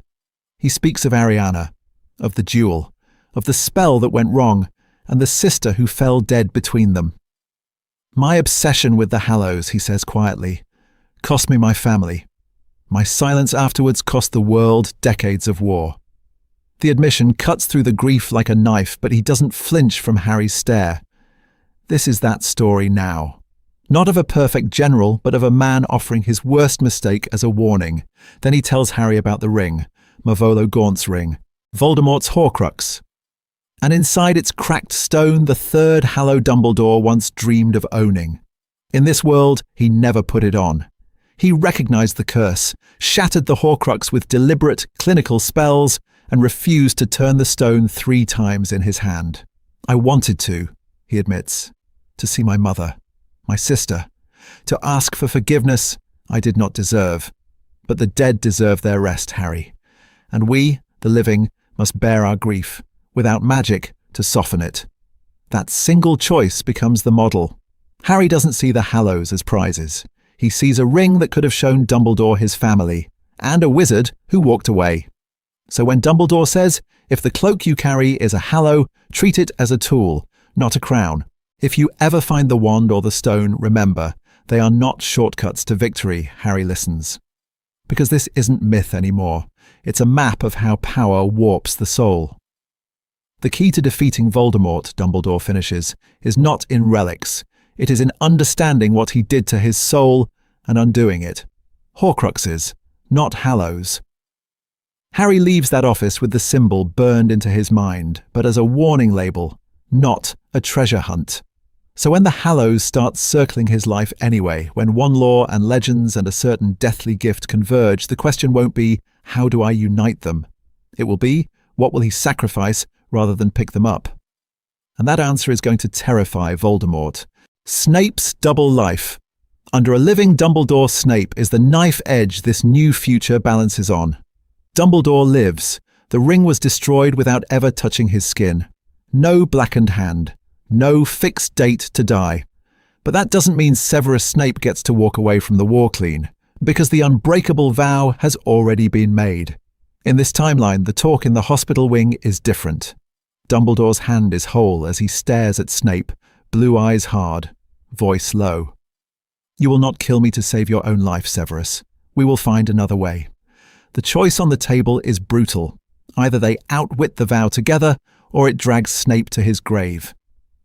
He speaks of Ariana, of the duel, of the spell that went wrong, and the sister who fell dead between them. "My obsession with the Hallows," he says quietly, "cost me my family. My silence afterwards cost the world decades of war." The admission cuts through the grief like a knife, but he doesn't flinch from Harry's stare. This is that story now. Not of a perfect general, but of a man offering his worst mistake as a warning. Then he tells Harry about the ring, Marvolo Gaunt's ring, Voldemort's Horcrux. And inside its cracked stone, the 3rd Hallow Dumbledore once dreamed of owning. In this world, he never put it on. He recognized the curse, shattered the Horcrux with deliberate, clinical spells, and refused to turn the stone 3 times in his hand. "I wanted to," he admits, "to see my mother, my sister, to ask for forgiveness I did not deserve. But the dead deserve their rest, Harry, and we, the living, must bear our grief, without magic to soften it." That single choice becomes the model. Harry doesn't see the Hallows as prizes. He sees a ring that could have shown Dumbledore his family, and a wizard who walked away. So when Dumbledore says, "If the cloak you carry is a Hallow, treat it as a tool, not a crown. If you ever find the wand or the stone, remember, they are not shortcuts to victory," Harry listens. Because this isn't myth anymore. It's a map of how power warps the soul. The key to defeating Voldemort, Dumbledore finishes, is not in relics. It is in understanding what he did to his soul and undoing it. Horcruxes, not Hallows. Harry leaves that office with the symbol burned into his mind, but as a warning label, not a treasure hunt. So when the Hallows start circling his life anyway, when one law and legends and a certain deathly gift converge, the question won't be, how do I unite them? It will be, what will he sacrifice rather than pick them up? And that answer is going to terrify Voldemort. Snape's double life. Under a living Dumbledore, Snape is the knife edge this new future balances on. Dumbledore lives. The ring was destroyed without ever touching his skin. No blackened hand. No fixed date to die. But that doesn't mean Severus Snape gets to walk away from the war clean, because the unbreakable vow has already been made. In this timeline, the talk in the hospital wing is different. Dumbledore's hand is whole as he stares at Snape, blue eyes hard, voice low. "You will not kill me to save your own life, Severus. We will find another way." The choice on the table is brutal. Either they outwit the vow together, or it drags Snape to his grave.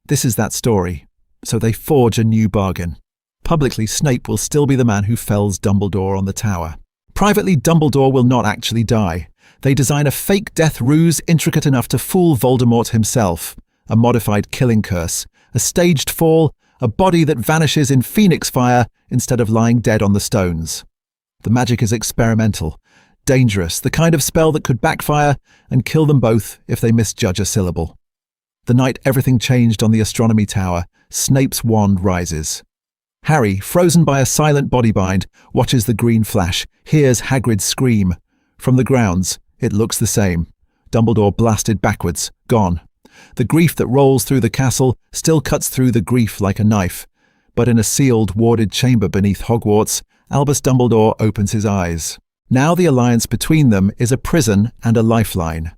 This is that story, so they forge a new bargain. Publicly, Snape will still be the man who fells Dumbledore on the tower. Privately, Dumbledore will not actually die. They design a fake death ruse intricate enough to fool Voldemort himself. A modified killing curse, a staged fall, a body that vanishes in phoenix fire instead of lying dead on the stones. The magic is experimental, dangerous, the kind of spell that could backfire and kill them both if they misjudge a syllable. The night everything changed on the Astronomy Tower, Snape's wand rises. Harry, frozen by a silent bodybind, watches the green flash, hears Hagrid scream. From the grounds, it looks the same. Dumbledore blasted backwards, gone. The grief that rolls through the castle still cuts through the grief like a knife. But in a sealed, warded chamber beneath Hogwarts, Albus Dumbledore opens his eyes. Now the alliance between them is a prison and a lifeline.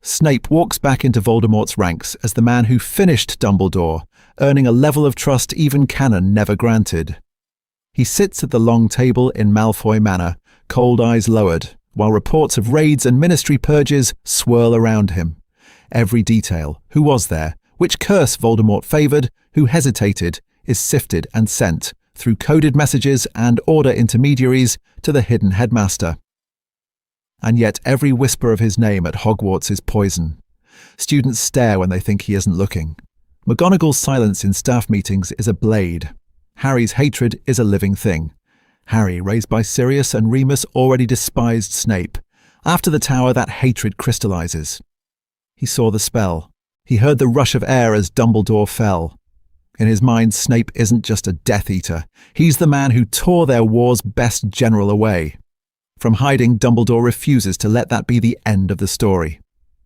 Snape walks back into Voldemort's ranks as the man who finished Dumbledore, earning a level of trust even canon never granted. He sits at the long table in Malfoy Manor, cold eyes lowered, while reports of raids and ministry purges swirl around him. Every detail, who was there, which curse Voldemort favoured, who hesitated, is sifted and sent, through coded messages and order intermediaries, to the hidden headmaster. And yet every whisper of his name at Hogwarts is poison. Students stare when they think he isn't looking. McGonagall's silence in staff meetings is a blade. Harry's hatred is a living thing. Harry, raised by Sirius and Remus, already despised Snape. After the tower, that hatred crystallizes. He saw the spell. He heard the rush of air as Dumbledore fell. In his mind, Snape isn't just a Death Eater. He's the man who tore their war's best general away. From hiding, Dumbledore refuses to let that be the end of the story.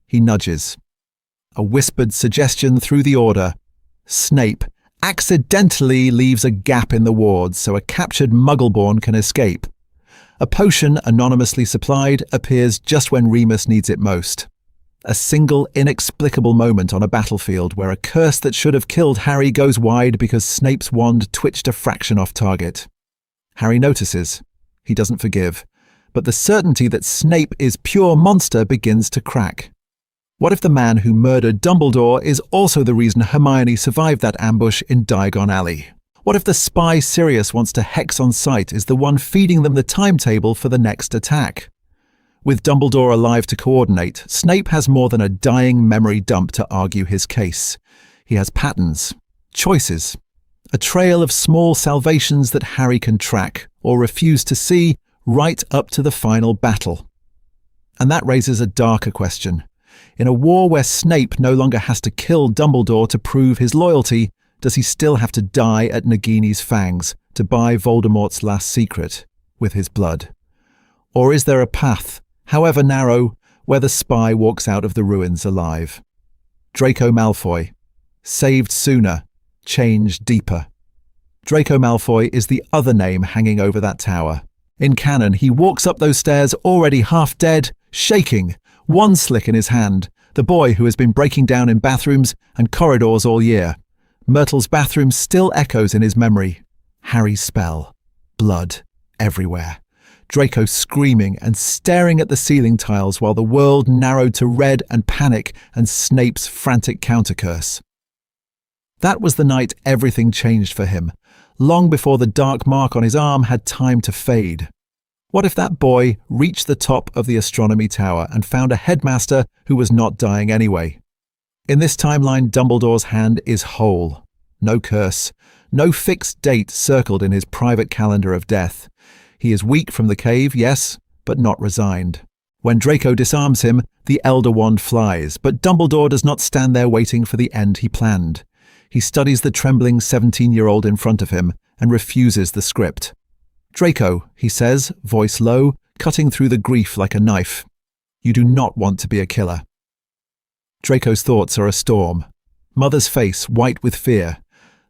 He nudges. A whispered suggestion through the order. Snape accidentally leaves a gap in the wards so a captured Muggleborn can escape. A potion anonymously supplied appears just when Remus needs it most. A single inexplicable moment on a battlefield where a curse that should have killed Harry goes wide because Snape's wand twitched a fraction off target. Harry notices. He doesn't forgive. But the certainty that Snape is pure monster begins to crack. What if the man who murdered Dumbledore is also the reason Hermione survived that ambush in Diagon Alley? What if the spy Sirius wants to hex on sight is the one feeding them the timetable for the next attack? With Dumbledore alive to coordinate, Snape has more than a dying memory dump to argue his case. He has patterns, choices, a trail of small salvations that Harry can track or refuse to see right up to the final battle. And that raises a darker question. In a war where Snape no longer has to kill Dumbledore to prove his loyalty, does he still have to die at Nagini's fangs to buy Voldemort's last secret with his blood? Or is there a path, however narrow, where the spy walks out of the ruins alive? Draco Malfoy. Saved sooner, changed deeper. Draco Malfoy is the other name hanging over that tower. In canon, he walks up those stairs already half dead, shaking, one slick in his hand, the boy who has been breaking down in bathrooms and corridors all year. Myrtle's bathroom still echoes in his memory. Harry's spell. Blood everywhere. Draco screaming and staring at the ceiling tiles while the world narrowed to red and panic and Snape's frantic countercurse. That was the night everything changed for him, long before the dark mark on his arm had time to fade. What if that boy reached the top of the Astronomy Tower and found a headmaster who was not dying anyway? In this timeline, Dumbledore's hand is whole. No curse, no fixed date circled in his private calendar of death. He is weak from the cave, yes, but not resigned. When Draco disarms him, the Elder Wand flies, but Dumbledore does not stand there waiting for the end he planned. He studies the trembling 17-year-old in front of him and refuses the script. "Draco," he says, voice low, cutting through the grief like a knife. "You do not want to be a killer." Draco's thoughts are a storm. Mother's face white with fear.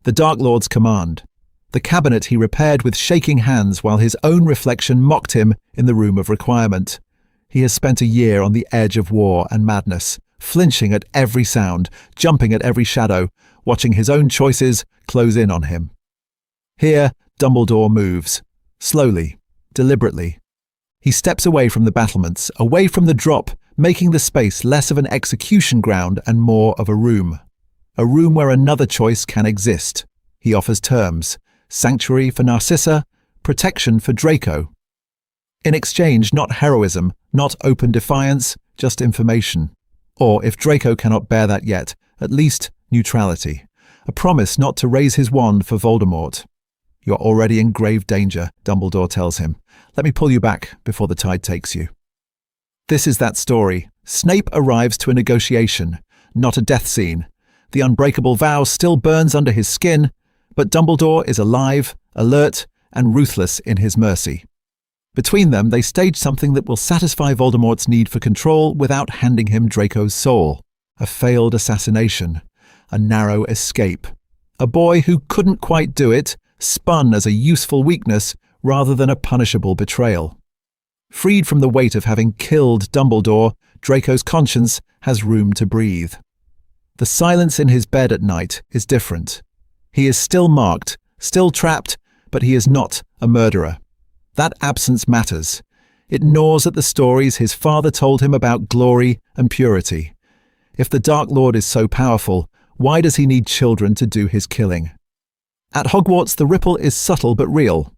The Dark Lord's command. The cabinet he repaired with shaking hands while his own reflection mocked him in the room of requirement. He has spent a year on the edge of war and madness, flinching at every sound, jumping at every shadow, watching his own choices close in on him. Here, Dumbledore moves. Slowly, deliberately. He steps away from the battlements, away from the drop, making the space less of an execution ground and more of a room. A room where another choice can exist. He offers terms. Sanctuary for Narcissa, protection for Draco. In exchange, not heroism, not open defiance, just information. Or, if Draco cannot bear that yet, at least neutrality. A promise not to raise his wand for Voldemort. "You're already in grave danger," Dumbledore tells him. "Let me pull you back before the tide takes you." This is that story. Snape arrives to a negotiation, not a death scene. The unbreakable vow still burns under his skin, but Dumbledore is alive, alert, and ruthless in his mercy. Between them, they stage something that will satisfy Voldemort's need for control without handing him Draco's soul. A failed assassination. A narrow escape. A boy who couldn't quite do it, spun as a useful weakness rather than a punishable betrayal. Freed from the weight of having killed Dumbledore, Draco's conscience has room to breathe. The silence in his bed at night is different. He is still marked, still trapped, but he is not a murderer. That absence matters. It gnaws at the stories his father told him about glory and purity. If the Dark Lord is so powerful, why does he need children to do his killing? At Hogwarts, the ripple is subtle but real.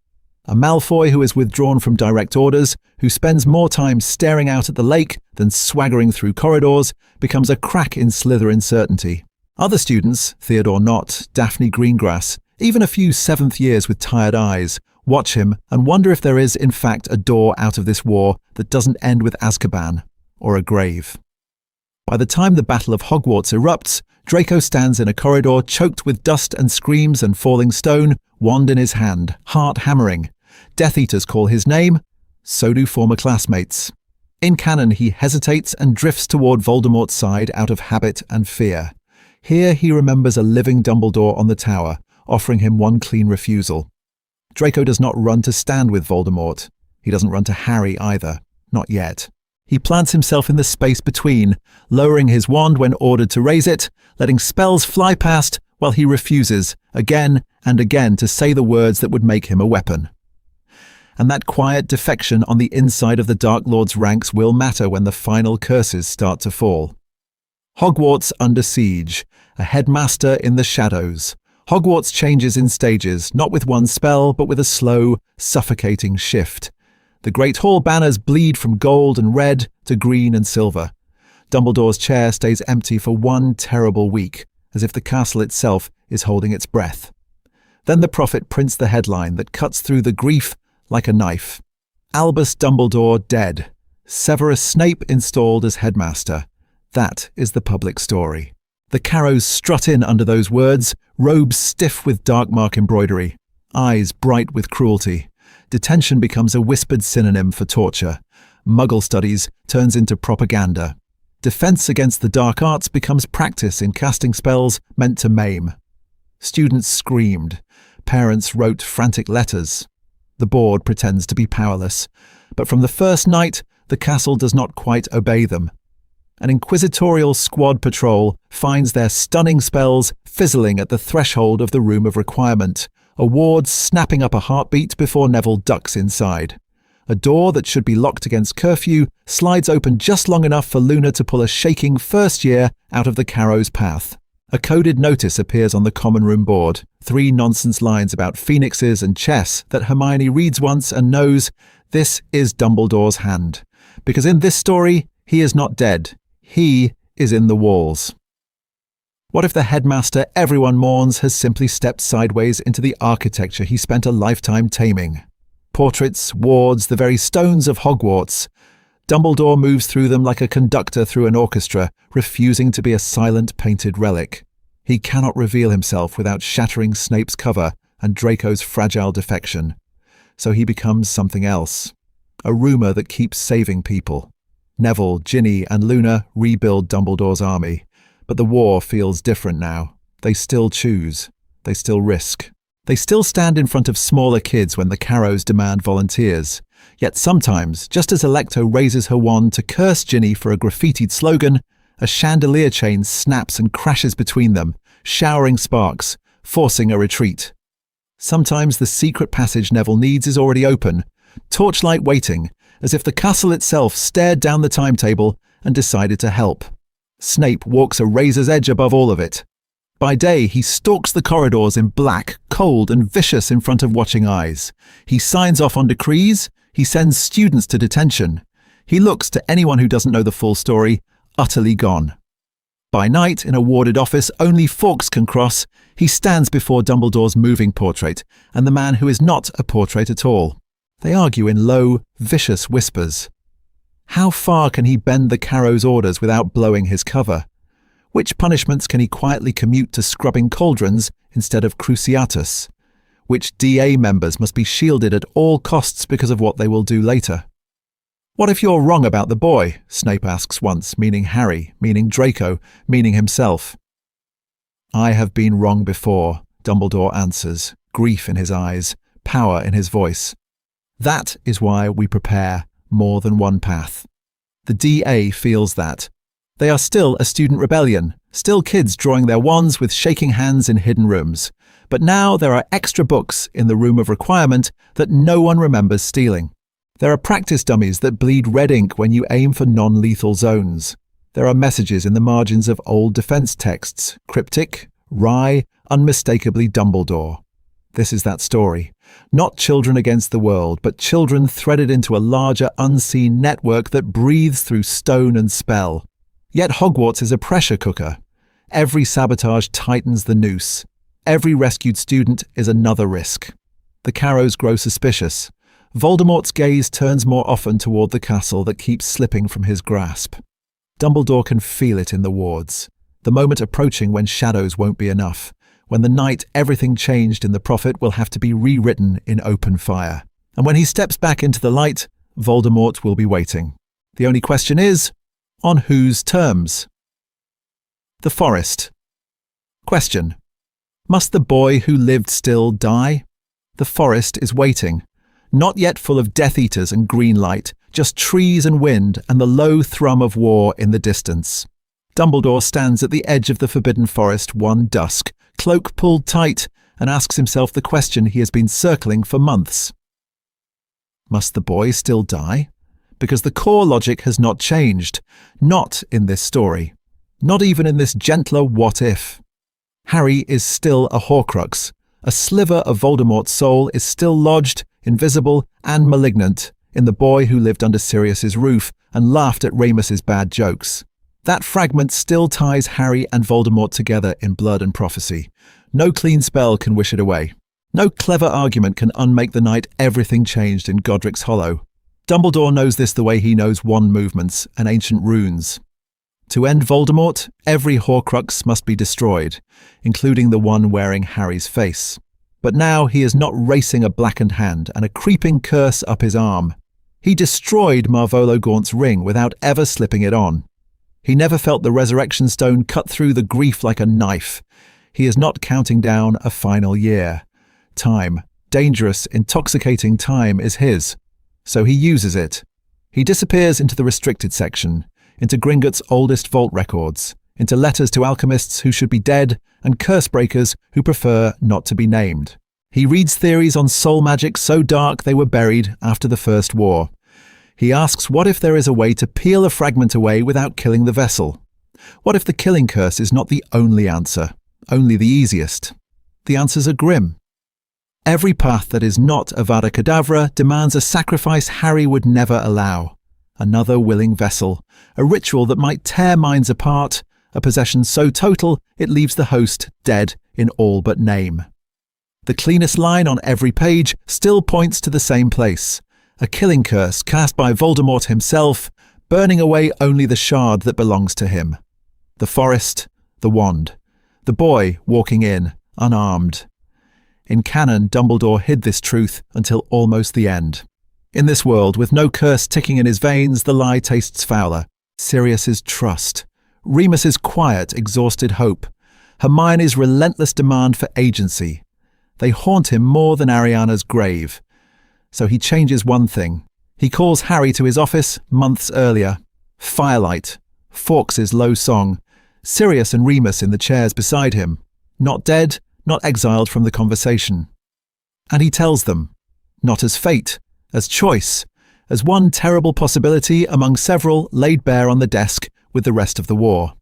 A Malfoy who is withdrawn from direct orders, who spends more time staring out at the lake than swaggering through corridors, becomes a crack in Slytherin's certainty. Other students, Theodore Nott, Daphne Greengrass, even a few seventh years with tired eyes, watch him and wonder if there is, in fact, a door out of this war that doesn't end with Azkaban or a grave. By the time the Battle of Hogwarts erupts, Draco stands in a corridor choked with dust and screams and falling stone, wand in his hand, heart hammering. Death Eaters call his name, so do former classmates. In canon, he hesitates and drifts toward Voldemort's side out of habit and fear. Here he remembers a living Dumbledore on the tower, offering him one clean refusal. Draco does not run to stand with Voldemort. He doesn't run to Harry either. Not yet. He plants himself in the space between, lowering his wand when ordered to raise it, letting spells fly past while he refuses, again and again, to say the words that would make him a weapon. And that quiet defection on the inside of the Dark Lord's ranks will matter when the final curses start to fall. Hogwarts under siege, a headmaster in the shadows. Hogwarts changes in stages, not with one spell, but with a slow, suffocating shift. The Great Hall banners bleed from gold and red to green and silver. Dumbledore's chair stays empty for one terrible week, as if the castle itself is holding its breath. Then the prophet prints the headline that cuts through the grief like a knife. Albus Dumbledore dead. Severus Snape installed as headmaster. That is the public story. The Carrows strut in under those words, robes stiff with dark mark embroidery, eyes bright with cruelty. Detention becomes a whispered synonym for torture. Muggle studies turns into propaganda. Defense against the dark arts becomes practice in casting spells meant to maim. Students screamed. Parents wrote frantic letters. The board pretends to be powerless. But from the first night, the castle does not quite obey them. An inquisitorial squad patrol finds their stunning spells fizzling at the threshold of the room of requirement, a ward snapping up a heartbeat before Neville ducks inside. A door that should be locked against curfew slides open just long enough for Luna to pull a shaking first year out of the Carrows' path. A coded notice appears on the common room board, 3 nonsense lines about phoenixes and chess that Hermione reads once and knows this is Dumbledore's hand. Because in this story, he is not dead. He is in the walls. What if the headmaster everyone mourns has simply stepped sideways into the architecture he spent a lifetime taming? Portraits, wards, the very stones of Hogwarts. Dumbledore moves through them like a conductor through an orchestra, refusing to be a silent painted relic. He cannot reveal himself without shattering Snape's cover and Draco's fragile defection. So he becomes something else. A rumour that keeps saving people. Neville, Ginny and Luna rebuild Dumbledore's army. But the war feels different now. They still choose. They still risk. They still stand in front of smaller kids when the Carrows demand volunteers. Yet sometimes, just as Electo raises her wand to curse Ginny for a graffitied slogan, a chandelier chain snaps and crashes between them, showering sparks, forcing a retreat. Sometimes the secret passage Neville needs is already open, torchlight waiting, as if the castle itself stared down the timetable and decided to help. Snape walks a razor's edge above all of it. By day, he stalks the corridors in black, cold and vicious in front of watching eyes. He signs off on decrees. He sends students to detention. He looks, to anyone who doesn't know the full story, utterly gone. By night, in a warded office only Fawkes can cross, he stands before Dumbledore's moving portrait and the man who is not a portrait at all. They argue in low, vicious whispers. How far can he bend the Carrows' orders without blowing his cover? Which punishments can he quietly commute to scrubbing cauldrons instead of Cruciatus? Which DA members must be shielded at all costs because of what they will do later? What if you're wrong about the boy? Snape asks once, meaning Harry, meaning Draco, meaning himself. I have been wrong before, Dumbledore answers, grief in his eyes, power in his voice. That is why we prepare more than one path. The DA feels that. They are still a student rebellion, still kids drawing their wands with shaking hands in hidden rooms. But now there are extra books in the room of requirement that no one remembers stealing. There are practice dummies that bleed red ink when you aim for non-lethal zones. There are messages in the margins of old defense texts, cryptic, wry, unmistakably Dumbledore. This is that story. Not children against the world, but children threaded into a larger unseen network that breathes through stone and spell. Yet Hogwarts is a pressure cooker. Every sabotage tightens the noose. Every rescued student is another risk. The Carrows grow suspicious. Voldemort's gaze turns more often toward the castle that keeps slipping from his grasp. Dumbledore can feel it in the wards. The moment approaching when shadows won't be enough. When the night everything changed in the Prophet will have to be rewritten in open fire. And when he steps back into the light, Voldemort will be waiting. The only question is, on whose terms? The Forest. Question. Must the boy who lived still die? The forest is waiting. Not yet full of Death Eaters and green light, just trees and wind and the low thrum of war in the distance. Dumbledore stands at the edge of the Forbidden Forest one dusk, cloak pulled tight, and asks himself the question he has been circling for months. Must the boy still die? Because the core logic has not changed. Not in this story. Not even in this gentler what-if. Harry is still a Horcrux. A sliver of Voldemort's soul is still lodged, invisible and malignant, in the boy who lived under Sirius's roof and laughed at Remus's bad jokes. That fragment still ties Harry and Voldemort together in blood and prophecy. No clean spell can wish it away. No clever argument can unmake the night everything changed in Godric's Hollow. Dumbledore knows this the way he knows wand movements and ancient runes. To end Voldemort, every Horcrux must be destroyed, including the one wearing Harry's face. But now he is not racing a blackened hand and a creeping curse up his arm. He destroyed Marvolo Gaunt's ring without ever slipping it on. He never felt the resurrection stone cut through the grief like a knife. He is not counting down a final year. Time, dangerous, intoxicating time, is his. So he uses it. He disappears into the restricted section, into Gringotts' oldest vault records, into letters to alchemists who should be dead and curse breakers who prefer not to be named. He reads theories on soul magic so dark they were buried after the First War. He asks what if there is a way to peel a fragment away without killing the vessel? What if the killing curse is not the only answer, only the easiest? The answers are grim. Every path that is not Avada Kedavra demands a sacrifice Harry would never allow. Another willing vessel, a ritual that might tear minds apart, a possession so total it leaves the host dead in all but name. The cleanest line on every page still points to the same place. A killing curse cast by Voldemort himself, burning away only the shard that belongs to him. The forest, the wand. The boy walking in, unarmed. In canon, Dumbledore hid this truth until almost the end. In this world, with no curse ticking in his veins, the lie tastes fouler. Sirius's trust. Remus's quiet, exhausted hope. Hermione's relentless demand for agency. They haunt him more than Ariana's grave. So he changes one thing. He calls Harry to his office months earlier. Firelight. Fawkes' low song. Sirius and Remus in the chairs beside him. Not dead, not exiled from the conversation. And he tells them, not as fate, as choice, as one terrible possibility among several laid bare on the desk with the rest of the war.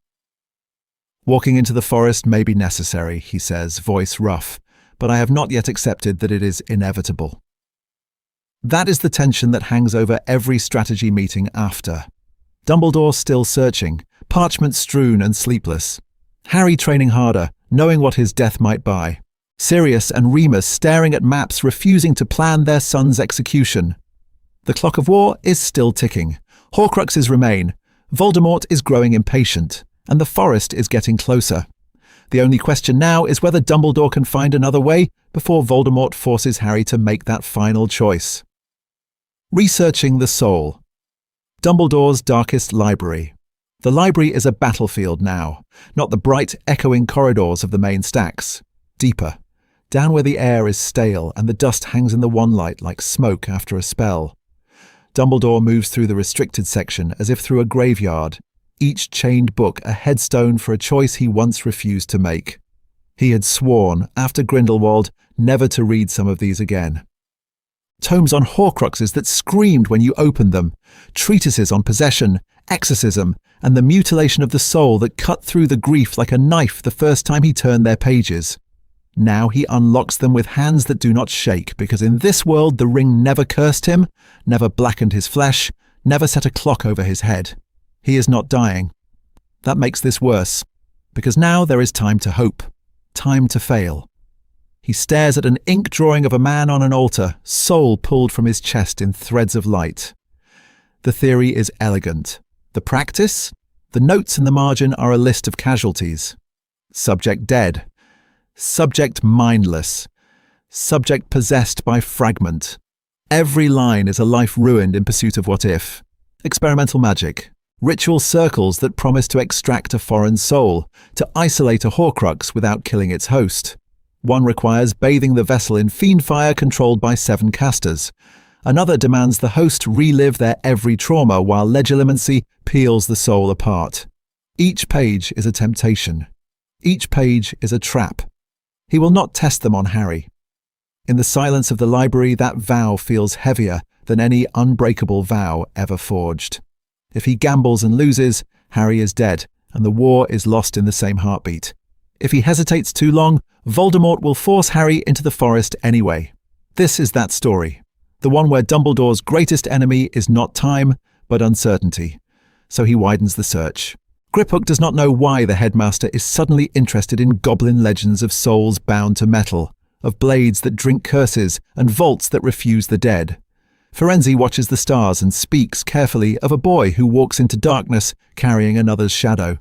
Walking into the forest may be necessary, he says, voice rough, but I have not yet accepted that it is inevitable. That is the tension that hangs over every strategy meeting after. Dumbledore still searching, parchment strewn and sleepless. Harry training harder, knowing what his death might buy. Sirius and Remus staring at maps, refusing to plan their son's execution. The clock of war is still ticking. Horcruxes remain. Voldemort is growing impatient, and the forest is getting closer. The only question now is whether Dumbledore can find another way before Voldemort forces Harry to make that final choice. Researching the soul. Dumbledore's darkest library. The library is a battlefield now, not the bright, echoing corridors of the main stacks. Deeper, down where the air is stale and the dust hangs in the one-light like smoke after a spell. Dumbledore moves through the restricted section as if through a graveyard, each chained book a headstone for a choice he once refused to make. He had sworn, after Grindelwald, never to read some of these again. Tomes on Horcruxes that screamed when you opened them, treatises on possession, exorcism, and the mutilation of the soul that cut through the grief like a knife the first time he turned their pages. Now he unlocks them with hands that do not shake, because in this world the ring never cursed him, never blackened his flesh, never set a clock over his head. He is not dying. That makes this worse, because now there is time to hope, time to fail. He stares at an ink drawing of a man on an altar, soul pulled from his chest in threads of light. The theory is elegant. The practice? The notes in the margin are a list of casualties. Subject dead. Subject mindless. Subject possessed by fragment. Every line is a life ruined in pursuit of what if. Experimental magic. Ritual circles that promise to extract a foreign soul, to isolate a Horcrux without killing its host. One requires bathing the vessel in fiend fire controlled by 7 casters. Another demands the host relive their every trauma while legilimency peels the soul apart. Each page is a temptation. Each page is a trap. He will not test them on Harry. In the silence of the library, that vow feels heavier than any unbreakable vow ever forged. If he gambles and loses, Harry is dead, and the war is lost in the same heartbeat. If he hesitates too long, Voldemort will force Harry into the forest anyway. This is that story. The one where Dumbledore's greatest enemy is not time, but uncertainty. So he widens the search. Griphook does not know why the headmaster is suddenly interested in goblin legends of souls bound to metal, of blades that drink curses and vaults that refuse the dead. Firenze watches the stars and speaks carefully of a boy who walks into darkness carrying another's shadow.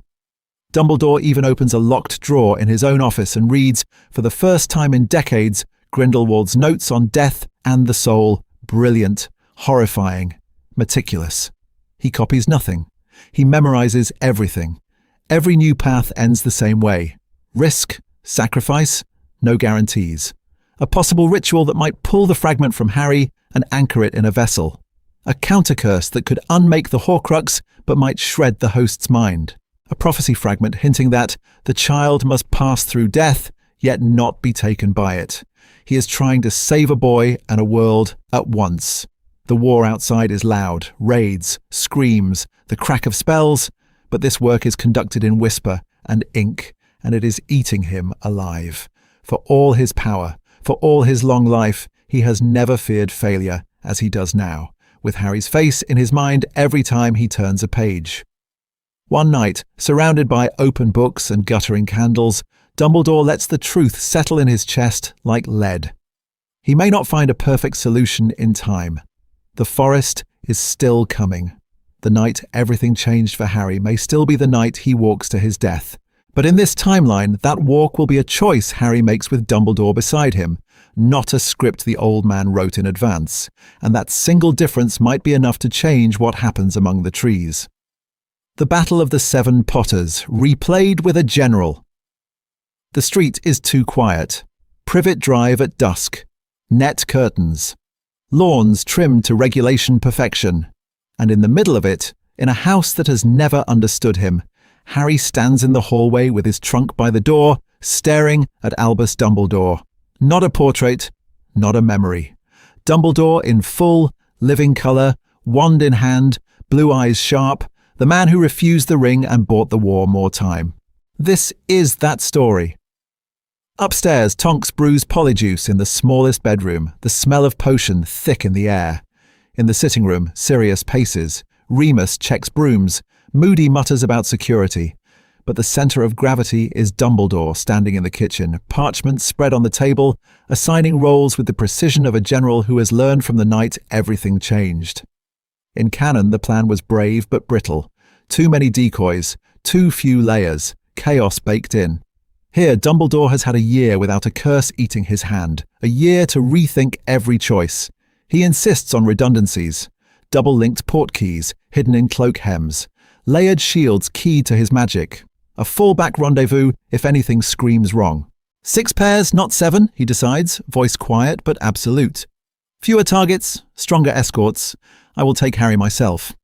Dumbledore even opens a locked drawer in his own office and reads, for the first time in decades, Grindelwald's notes on death and the soul. Brilliant, horrifying, meticulous. He copies nothing. He memorizes everything. Every new path ends the same way. Risk, sacrifice, no guarantees. A possible ritual that might pull the fragment from Harry and anchor it in a vessel. A counter-curse that could unmake the Horcrux but might shred the host's mind. A prophecy fragment hinting that the child must pass through death, yet not be taken by it. He is trying to save a boy and a world at once. The war outside is loud, raids, screams, the crack of spells, but this work is conducted in whisper and ink, and it is eating him alive. For all his power, for all his long life, he has never feared failure as he does now, with Harry's face in his mind every time he turns a page. One night, surrounded by open books and guttering candles, Dumbledore lets the truth settle in his chest like lead. He may not find a perfect solution in time. The forest is still coming. The night everything changed for Harry may still be the night he walks to his death. But in this timeline, that walk will be a choice Harry makes with Dumbledore beside him, not a script the old man wrote in advance, and that single difference might be enough to change what happens among the trees. The Battle of the Seven Potters, replayed with a general. The street is too quiet. Privet Drive at dusk. Net curtains. Lawns trimmed to regulation perfection. And in the middle of it, in a house that has never understood him, Harry stands in the hallway with his trunk by the door, staring at Albus Dumbledore. Not a portrait, not a memory. Dumbledore in full, living colour, wand in hand, blue eyes sharp, the man who refused the ring and bought the war more time. This is that story. Upstairs, Tonks brews polyjuice in the smallest bedroom, the smell of potion thick in the air. In the sitting room, Sirius paces. Remus checks brooms. Moody mutters about security. But the centre of gravity is Dumbledore standing in the kitchen, parchment spread on the table, assigning roles with the precision of a general who has learned from the night everything changed. In canon, the plan was brave but brittle. Too many decoys, too few layers, chaos baked in. Here, Dumbledore has had a year without a curse eating his hand, a year to rethink every choice. He insists on redundancies. Double-linked portkeys, hidden in cloak hems. Layered shields keyed to his magic. A fallback rendezvous if anything screams wrong. 6 pairs, not 7, he decides, voice quiet but absolute. Fewer targets, stronger escorts. I will take Harry myself.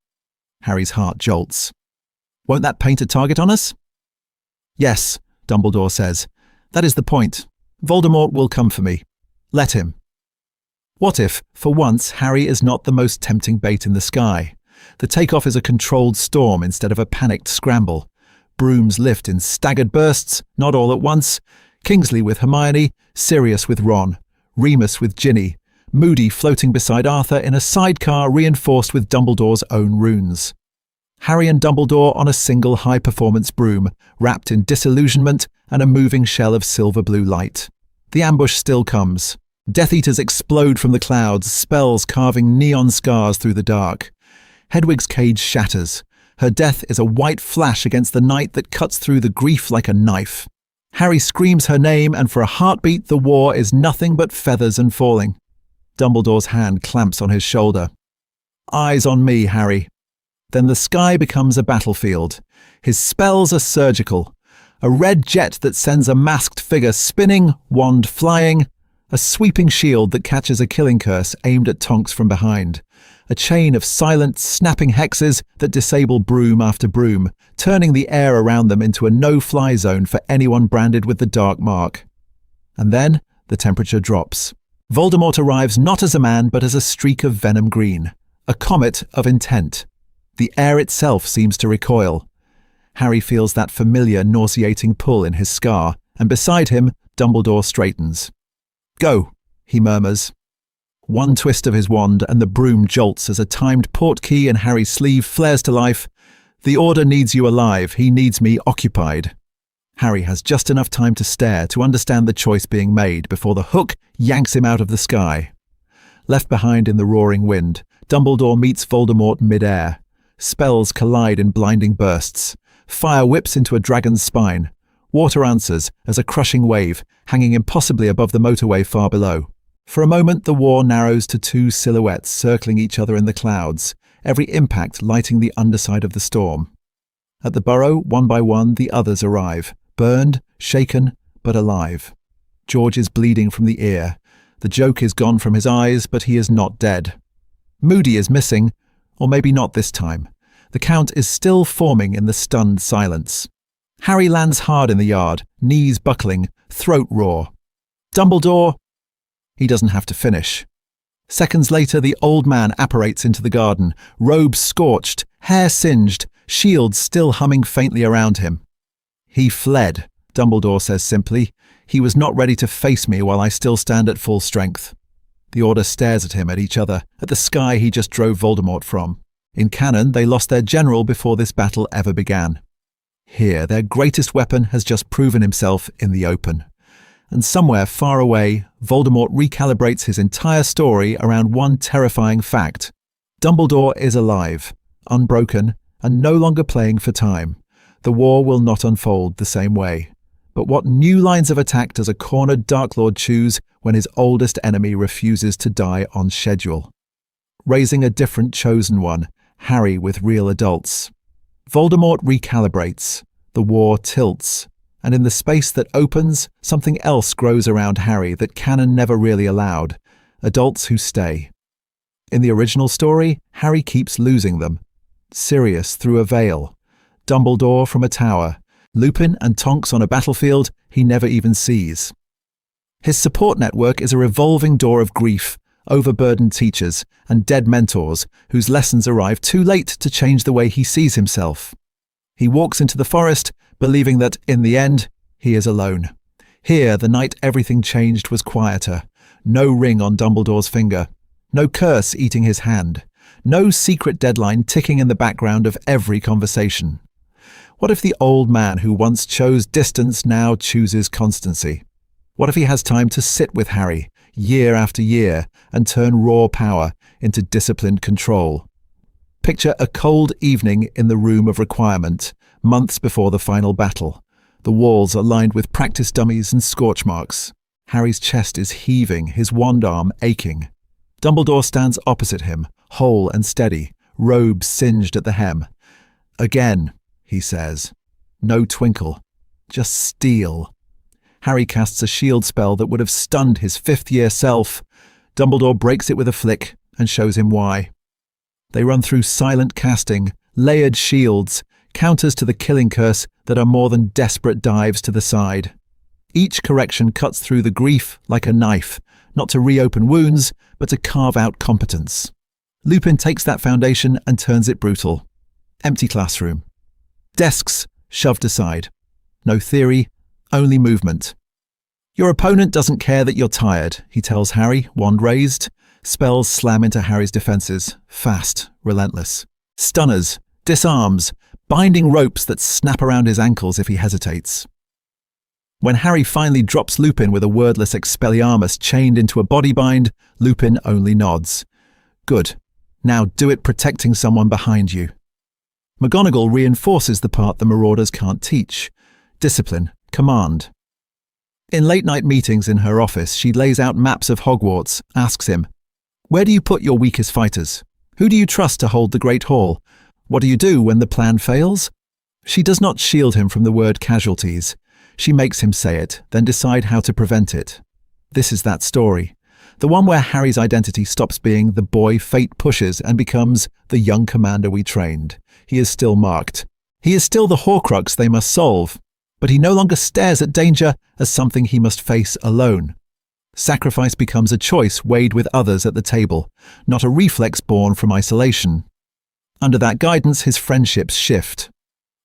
Harry's heart jolts. Won't that paint a target on us? Yes, Dumbledore says. That is the point. Voldemort will come for me. Let him. What if, for once, Harry is not the most tempting bait in the sky? The takeoff is a controlled storm instead of a panicked scramble. Brooms lift in staggered bursts, not all at once. Kingsley with Hermione, Sirius with Ron, Remus with Ginny, Moody floating beside Arthur in a sidecar reinforced with Dumbledore's own runes. Harry and Dumbledore on a single high-performance broom, wrapped in disillusionment and a moving shell of silver-blue light. The ambush still comes. Death Eaters explode from the clouds, spells carving neon scars through the dark. Hedwig's cage shatters. Her death is a white flash against the night that cuts through the grief like a knife. Harry screams her name, and for a heartbeat the war is nothing but feathers and falling. Dumbledore's hand clamps on his shoulder. Eyes on me, Harry. Then the sky becomes a battlefield. His spells are surgical. A red jet that sends a masked figure spinning, wand flying. A sweeping shield that catches a killing curse aimed at Tonks from behind. A chain of silent, snapping hexes that disable broom after broom, turning the air around them into a no-fly zone for anyone branded with the dark mark. And then the temperature drops. Voldemort arrives not as a man but as a streak of venom green. A comet of intent. The air itself seems to recoil. Harry feels that familiar, nauseating pull in his scar, and beside him, Dumbledore straightens. Go, he murmurs. One twist of his wand and the broom jolts as a timed portkey in Harry's sleeve flares to life. The Order needs you alive, he needs me occupied. Harry has just enough time to stare to understand the choice being made before the hook yanks him out of the sky. Left behind in the roaring wind, Dumbledore meets Voldemort mid-air. Spells collide in blinding bursts. Fire whips into a dragon's spine. Water answers as a crushing wave, hanging impossibly above the motorway far below. For a moment, the war narrows to two silhouettes circling each other in the clouds, every impact lighting the underside of the storm. At the burrow, one by one, the others arrive, burned, shaken, but alive. George is bleeding from the ear. The joke is gone from his eyes, but he is not dead. Moody is missing, or maybe not this time. The Count is still forming in the stunned silence. Harry lands hard in the yard, knees buckling, throat raw. Dumbledore! He doesn't have to finish. Seconds later, the old man apparates into the garden, robes scorched, hair singed, shields still humming faintly around him. He fled, Dumbledore says simply. He was not ready to face me while I still stand at full strength. The Order stares at him, at each other, at the sky he just drove Voldemort from. In canon, they lost their general before this battle ever began. Here, their greatest weapon has just proven himself in the open. And somewhere far away, Voldemort recalibrates his entire story around one terrifying fact. Dumbledore is alive, unbroken, and no longer playing for time. The war will not unfold the same way. But what new lines of attack does a cornered Dark Lord choose when his oldest enemy refuses to die on schedule? Raising a different chosen one, Harry with real adults. Voldemort recalibrates. The war tilts. And in the space that opens, something else grows around Harry that canon never really allowed. Adults who stay. In the original story, Harry keeps losing them. Sirius through a veil. Dumbledore from a tower. Lupin and Tonks on a battlefield he never even sees. His support network is a revolving door of grief, overburdened teachers, and dead mentors whose lessons arrive too late to change the way he sees himself. He walks into the forest, believing that, in the end, he is alone. Here, the night everything changed was quieter. No ring on Dumbledore's finger. No curse eating his hand. No secret deadline ticking in the background of every conversation. What if the old man who once chose distance now chooses constancy? What if he has time to sit with Harry, year after year, and turn raw power into disciplined control? Picture a cold evening in the room of requirement, months before the final battle. The walls are lined with practice dummies and scorch marks. Harry's chest is heaving, his wand arm aching. Dumbledore stands opposite him, whole and steady, robe singed at the hem. Again, he says. No twinkle, just steel. Harry casts a shield spell that would have stunned his fifth-year self. Dumbledore breaks it with a flick and shows him why. They run through silent casting, layered shields, counters to the killing curse that are more than desperate dives to the side. Each correction cuts through the grief like a knife, not to reopen wounds, but to carve out competence. Lupin takes that foundation and turns it brutal. Empty classroom. Desks shoved aside. No theory, only movement. Your opponent doesn't care that you're tired, he tells Harry, wand raised. Spells slam into Harry's defenses, fast, relentless. Stunners, disarms, binding ropes that snap around his ankles if he hesitates. When Harry finally drops Lupin with a wordless Expelliarmus chained into a body bind, Lupin only nods. Good. Now do it protecting someone behind you. McGonagall reinforces the part the Marauders can't teach. Discipline, command. In late-night meetings in her office, she lays out maps of Hogwarts, asks him, "Where do you put your weakest fighters? Who do you trust to hold the Great Hall? What do you do when the plan fails?" She does not shield him from the word casualties. She makes him say it, then decide how to prevent it. This is that story. The one where Harry's identity stops being the boy fate pushes and becomes the young commander we trained. He is still marked. He is still the Horcrux they must solve, but he no longer stares at danger as something he must face alone. Sacrifice becomes a choice weighed with others at the table, not a reflex born from isolation. Under that guidance, his friendships shift.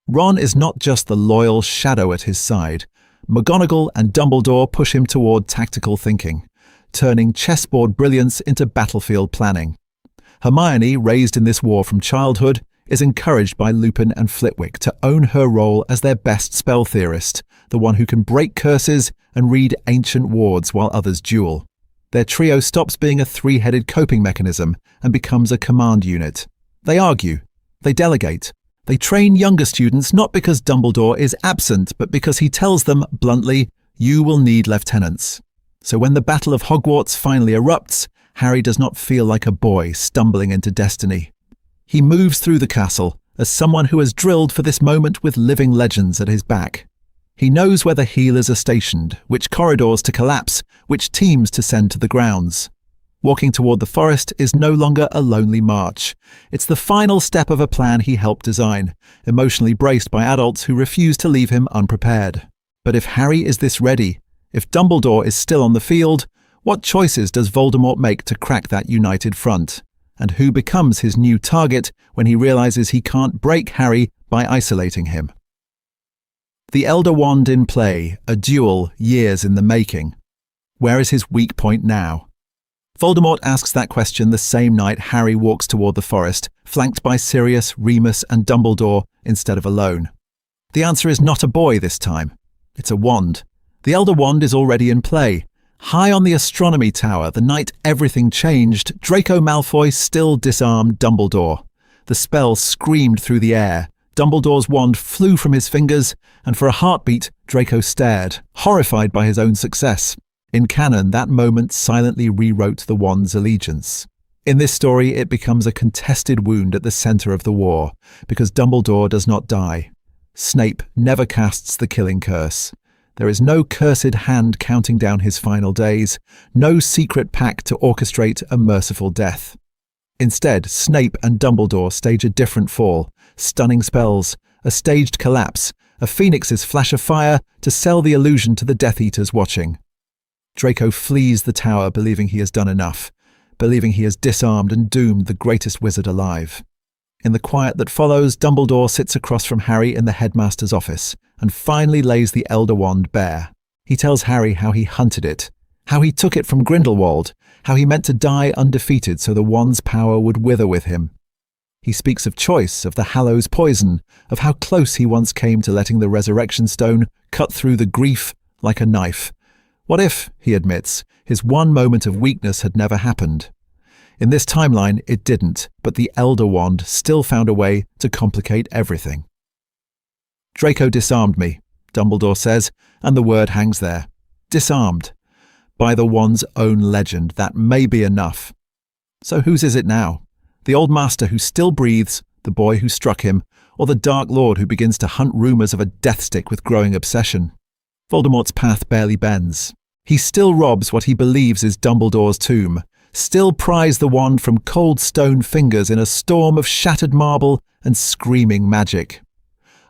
Ron is not just the loyal shadow at his side. McGonagall and Dumbledore push him toward tactical thinking, turning chessboard brilliance into battlefield planning. Hermione, raised in this war from childhood, is encouraged by Lupin and Flitwick to own her role as their best spell theorist, the one who can break curses and read ancient wards while others duel. Their trio stops being a three-headed coping mechanism and becomes a command unit. They argue. They delegate. They train younger students not because Dumbledore is absent, but because he tells them, bluntly, you will need lieutenants. So when the Battle of Hogwarts finally erupts, Harry does not feel like a boy stumbling into destiny. He moves through the castle as someone who has drilled for this moment with living legends at his back. He knows where the healers are stationed, which corridors to collapse, which teams to send to the grounds. Walking toward the forest is no longer a lonely march. It's the final step of a plan he helped design, emotionally braced by adults who refuse to leave him unprepared. But if Harry is this ready, if Dumbledore is still on the field, what choices does Voldemort make to crack that united front? And who becomes his new target when he realizes he can't break Harry by isolating him? The Elder Wand in play, a duel years in the making. Where is his weak point now? Voldemort asks that question the same night Harry walks toward the forest, flanked by Sirius, Remus, and Dumbledore instead of alone. The answer is not a boy this time. It's a wand. The Elder Wand is already in play. High on the Astronomy Tower, the night everything changed, Draco Malfoy still disarmed Dumbledore. The spell screamed through the air. Dumbledore's wand flew from his fingers, and for a heartbeat, Draco stared, horrified by his own success. In canon, that moment silently rewrote the wand's allegiance. In this story, it becomes a contested wound at the center of the war, because Dumbledore does not die. Snape never casts the killing curse. There is no cursed hand counting down his final days, no secret pact to orchestrate a merciful death. Instead, Snape and Dumbledore stage a different fall, stunning spells, a staged collapse, a phoenix's flash of fire to sell the illusion to the Death Eaters watching. Draco flees the tower believing he has done enough, believing he has disarmed and doomed the greatest wizard alive. In the quiet that follows, Dumbledore sits across from Harry in the headmaster's office and finally lays the Elder Wand bare. He tells Harry how he hunted it, how he took it from Grindelwald, how he meant to die undefeated so the wand's power would wither with him. He speaks of choice, of the Hallows poison, of how close he once came to letting the resurrection stone cut through the grief like a knife. What if, he admits, his one moment of weakness had never happened? In this timeline, it didn't, but the Elder Wand still found a way to complicate everything. Draco disarmed me, Dumbledore says, and the word hangs there. Disarmed. By the wand's own legend, that may be enough. So whose is it now? The old master who still breathes, the boy who struck him, or the Dark Lord who begins to hunt rumours of a death stick with growing obsession? Voldemort's path barely bends. He still robs what he believes is Dumbledore's tomb, still pries the wand from cold stone fingers in a storm of shattered marble and screaming magic.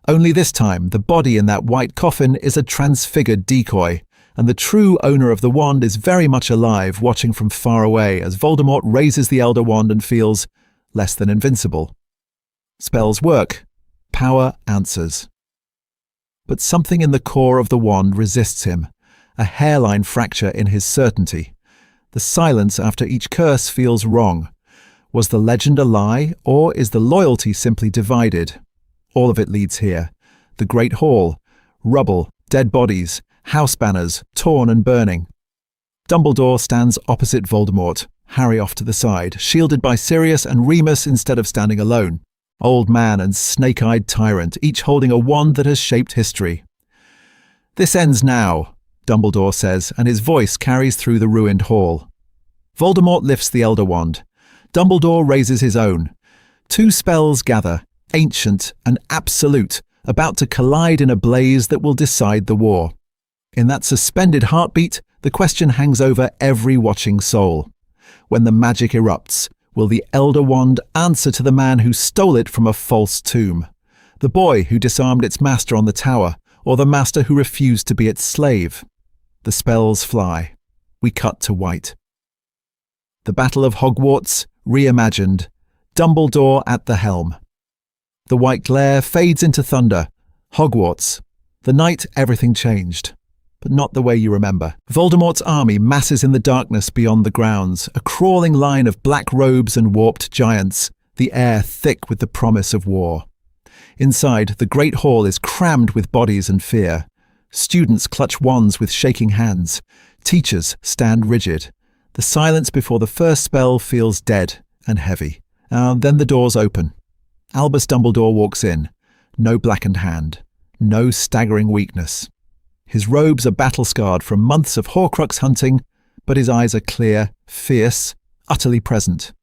Only this time, the body in that white coffin is a transfigured decoy, and the true owner of the wand is very much alive, watching from far away as Voldemort raises the Elder Wand and feels less than invincible. Spells work. Power answers. But something in the core of the wand resists him, a hairline fracture in his certainty. The silence after each curse feels wrong. Was the legend a lie, or is the loyalty simply divided? All of it leads here. The Great Hall. Rubble, dead bodies, house banners, torn and burning. Dumbledore stands opposite Voldemort, Harry off to the side, shielded by Sirius and Remus instead of standing alone. Old man and snake-eyed tyrant, each holding a wand that has shaped history. This ends now, Dumbledore says, and his voice carries through the ruined hall. Voldemort lifts the Elder Wand. Dumbledore raises his own. Two spells gather, ancient and absolute, about to collide in a blaze that will decide the war. In that suspended heartbeat, the question hangs over every watching soul. When the magic erupts, will the Elder Wand answer to the man who stole it from a false tomb? The boy who disarmed its master on the tower, or the master who refused to be its slave? The spells fly. We cut to white. The Battle of Hogwarts, reimagined. Dumbledore at the helm. The white glare fades into thunder. Hogwarts. The night everything changed. But not the way you remember. Voldemort's army masses in the darkness beyond the grounds, a crawling line of black robes and warped giants, the air thick with the promise of war. Inside, the Great Hall is crammed with bodies and fear. Students clutch wands with shaking hands. Teachers stand rigid. The silence before the first spell feels dead and heavy. Then the doors open. Albus Dumbledore walks in. No blackened hand. No staggering weakness. His robes are battle-scarred from months of Horcrux hunting, but his eyes are clear, fierce, utterly present.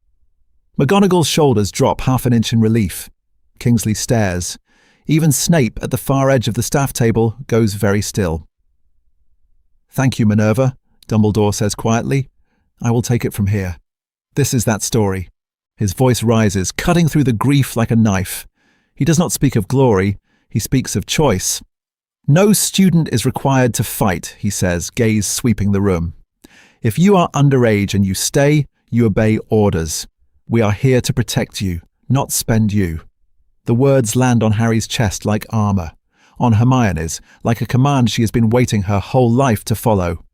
McGonagall's shoulders drop half an inch in relief. Kingsley stares. Even Snape, at the far edge of the staff table, goes very still. "Thank you, Minerva," Dumbledore says quietly. "I will take it from here. This is that story." His voice rises, cutting through the grief like a knife. He does not speak of glory, he speaks of choice. "No student is required to fight," he says, gaze sweeping the room. "If you are underage and you stay, you obey orders. We are here to protect you, not spend you." The words land on Harry's chest like armor, on Hermione's, like a command she has been waiting her whole life to follow.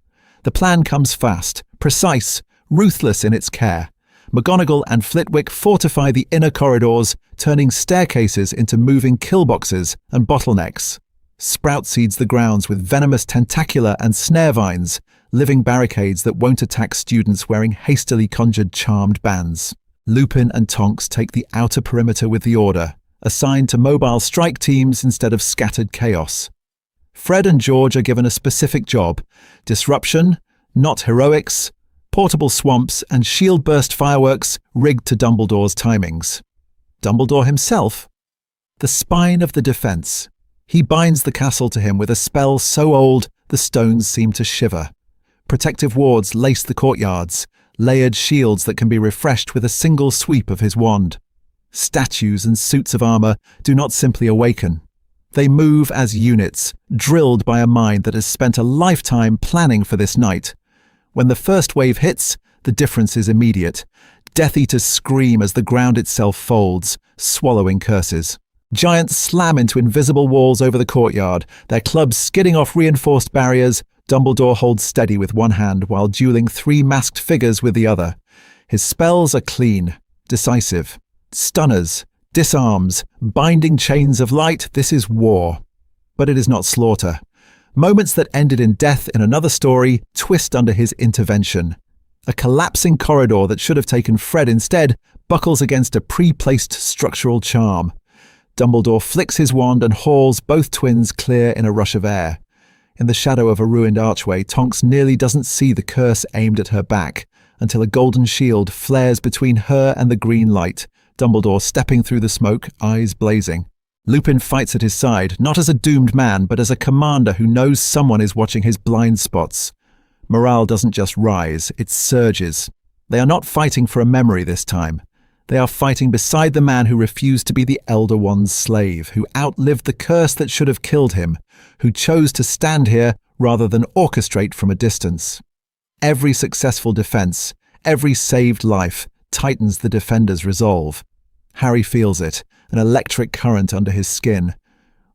The plan comes fast, precise, ruthless in its care. McGonagall and Flitwick fortify the inner corridors, turning staircases into moving killboxes and bottlenecks. Sprout seeds the grounds with venomous tentacular and snare vines, living barricades that won't attack students wearing hastily conjured charmed bands. Lupin and Tonks take the outer perimeter with the order, assigned to mobile strike teams instead of scattered chaos. Fred and George are given a specific job: disruption, not heroics, portable swamps and shield burst fireworks rigged to Dumbledore's timings. Dumbledore himself? The spine of the defense. He binds the castle to him with a spell so old the stones seem to shiver. Protective wards lace the courtyards, layered shields that can be refreshed with a single sweep of his wand. Statues and suits of armor do not simply awaken. They move as units, drilled by a mind that has spent a lifetime planning for this night. When the first wave hits, the difference is immediate. Death Eaters scream as the ground itself folds, swallowing curses. Giants slam into invisible walls over the courtyard, their clubs skidding off reinforced barriers. Dumbledore holds steady with one hand while dueling three masked figures with the other. His spells are clean, decisive. Stunners, disarms, binding chains of light. This is war. But it is not slaughter. Moments that ended in death in another story twist under his intervention. A collapsing corridor that should have taken Fred instead buckles against a pre-placed structural charm. Dumbledore flicks his wand and hauls both twins clear in a rush of air. In the shadow of a ruined archway, Tonks nearly doesn't see the curse aimed at her back until a golden shield flares between her and the green light, Dumbledore stepping through the smoke, eyes blazing. Lupin fights at his side, not as a doomed man, but as a commander who knows someone is watching his blind spots. Morale doesn't just rise, it surges. They are not fighting for a memory this time. They are fighting beside the man who refused to be the Elder One's slave, who outlived the curse that should have killed him, who chose to stand here rather than orchestrate from a distance. Every successful defense, every saved life, tightens the defender's resolve. Harry feels it, an electric current under his skin.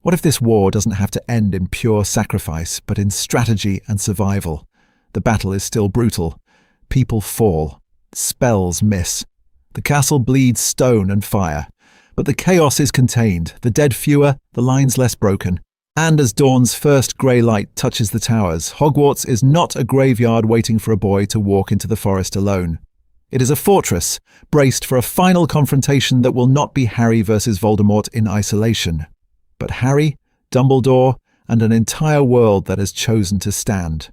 What if this war doesn't have to end in pure sacrifice, but in strategy and survival? The battle is still brutal. People fall. Spells miss. The castle bleeds stone and fire. But the chaos is contained, the dead fewer, the lines less broken. And as dawn's first grey light touches the towers, Hogwarts is not a graveyard waiting for a boy to walk into the forest alone. It is a fortress, braced for a final confrontation that will not be Harry versus Voldemort in isolation, but Harry, Dumbledore, and an entire world that has chosen to stand.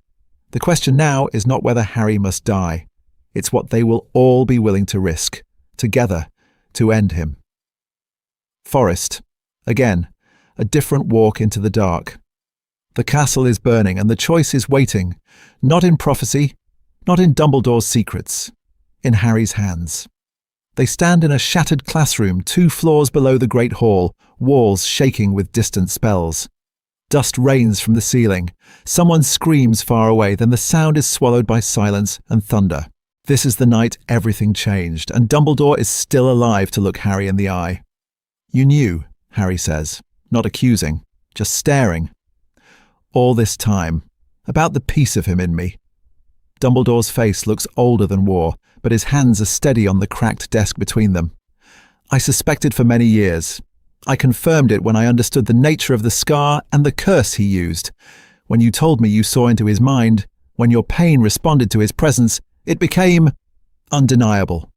The question now is not whether Harry must die. It's what they will all be willing to risk, together, to end him. Forest. Again, a different walk into the dark. The castle is burning and the choice is waiting, not in prophecy, not in Dumbledore's secrets, in Harry's hands. They stand in a shattered classroom 2 floors below the Great Hall, walls shaking with distant spells. Dust rains from the ceiling. Someone screams far away, then the sound is swallowed by silence and thunder. This is the night everything changed, and Dumbledore is still alive to look Harry in the eye. "You knew," Harry says, not accusing, just staring. "All this time, about the piece of him in me." Dumbledore's face looks older than war, but his hands are steady on the cracked desk between them. "I suspected for many years. I confirmed it when I understood the nature of the scar and the curse he used. When you told me you saw into his mind, when your pain responded to his presence, It became undeniable.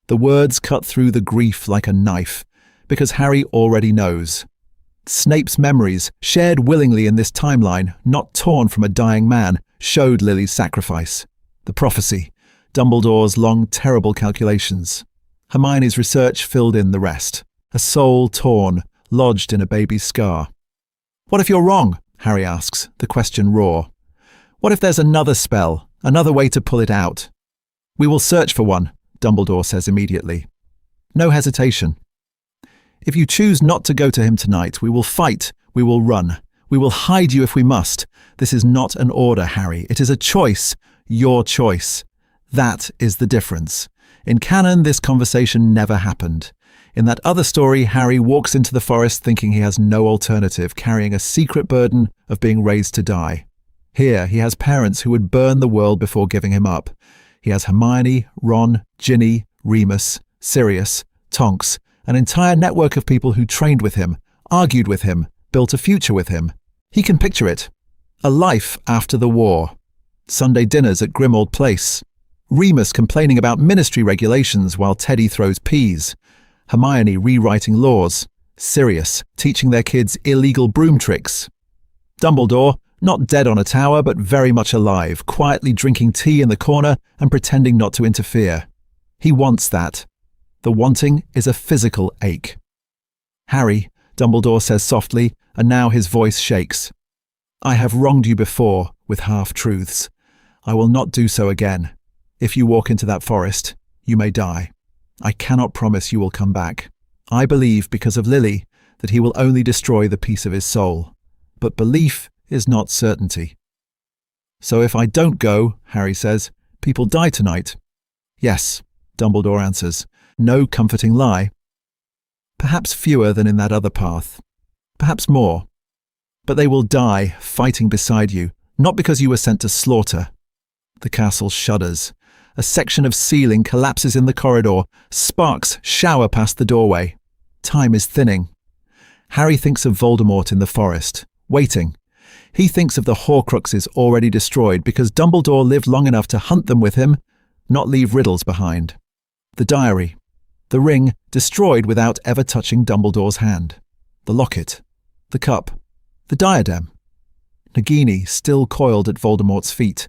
The words cut through the grief like a knife, because Harry already knows. Snape's memories, shared willingly in this timeline, not torn from a dying man, showed Lily's sacrifice. The prophecy, Dumbledore's long, terrible calculations. Hermione's research filled in the rest. A soul torn, lodged in a baby's scar. What if you're wrong? Harry asks, the question raw. What if there's another spell, another way to pull it out? We will search for one, Dumbledore says immediately. No hesitation. If you choose not to go to him tonight, we will fight, we will run, we will hide you if we must. This is not an order, Harry. It is a choice, your choice. That is the difference. In canon, this conversation never happened. In that other story, Harry walks into the forest thinking he has no alternative, carrying a secret burden of being raised to die. Here, he has parents who would burn the world before giving him up. He has Hermione, Ron, Ginny, Remus, Sirius, Tonks, an entire network of people who trained with him, argued with him, built a future with him. He can picture it. A life after the war. Sunday dinners at Grimmauld Place. Remus complaining about ministry regulations while Teddy throws peas. Hermione rewriting laws. Sirius teaching their kids illegal broom tricks. Dumbledore, not dead on a tower but very much alive, quietly drinking tea in the corner and pretending not to interfere. He wants that. The wanting is a physical ache. Harry, Dumbledore says softly, and now his voice shakes. I have wronged you before with half-truths. I will not do so again. If you walk into that forest, you may die. I cannot promise you will come back. I believe, because of Lily, that he will only destroy the piece of his soul. But belief is not certainty. So if I don't go, Harry says, people die tonight. Yes, Dumbledore answers. No comforting lie. Perhaps fewer than in that other path. Perhaps more. But they will die fighting beside you, not because you were sent to slaughter. The castle shudders. A section of ceiling collapses in the corridor. Sparks shower past the doorway. Time is thinning. Harry thinks of Voldemort in the forest, waiting. He thinks of the Horcruxes already destroyed because Dumbledore lived long enough to hunt them with him, not leave riddles behind. The diary. The ring destroyed without ever touching Dumbledore's hand. The locket. The cup. The diadem. Nagini still coiled at Voldemort's feet.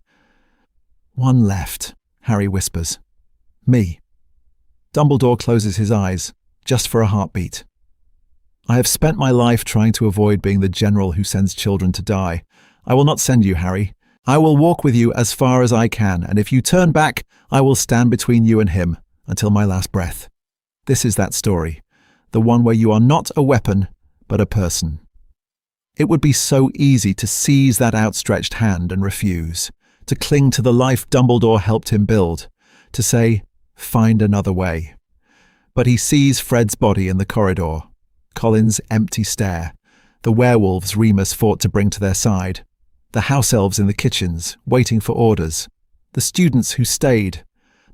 One left, Harry whispers. Me. Dumbledore closes his eyes, just for a heartbeat. I have spent my life trying to avoid being the general who sends children to die. I will not send you, Harry. I will walk with you as far as I can, and if you turn back, I will stand between you and him until my last breath. This is that story, the one where you are not a weapon, but a person. It would be so easy to seize that outstretched hand and refuse, to cling to the life Dumbledore helped him build, to say, find another way. But he sees Fred's body in the corridor, Colin's empty stare, the werewolves Remus fought to bring to their side, the house elves in the kitchens, waiting for orders, the students who stayed,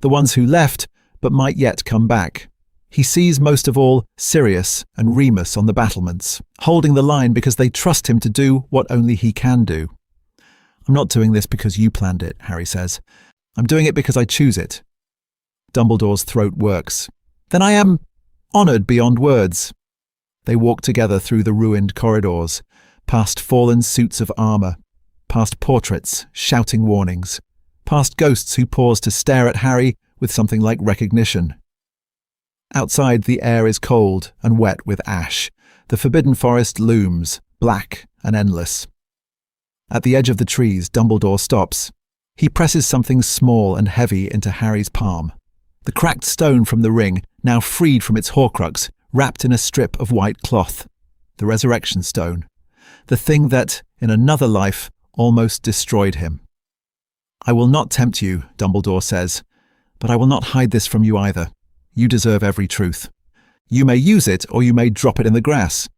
the ones who left but might yet come back. He sees most of all Sirius and Remus on the battlements, holding the line because they trust him to do what only he can do. I'm not doing this because you planned it, Harry says. I'm doing it because I choose it. Dumbledore's throat works. Then I am honoured beyond words. They walk together through the ruined corridors, past fallen suits of armour, past portraits shouting warnings, past ghosts who pause to stare at Harry with something like recognition. Outside, the air is cold and wet with ash. The forbidden forest looms, black and endless. At the edge of the trees, Dumbledore stops. He presses something small and heavy into Harry's palm. The cracked stone from the ring, now freed from its Horcrux, wrapped in a strip of white cloth. The resurrection stone. The thing that, in another life, almost destroyed him. I will not tempt you, Dumbledore says, but I will not hide this from you either. You deserve every truth. You may use it or you may drop it in the grass.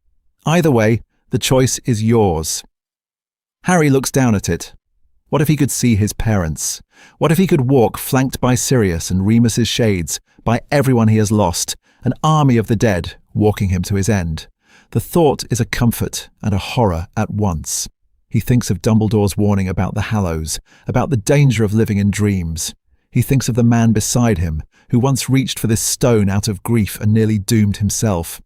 Either way, the choice is yours. Harry looks down at it. What if he could see his parents? What if he could walk flanked by Sirius and Remus's shades, by everyone he has lost, an army of the dead walking him to his end? The thought is a comfort and a horror at once. He thinks of Dumbledore's warning about the Hallows, about the danger of living in dreams. He thinks of the man beside him, who once reached for this stone out of grief and nearly doomed himself.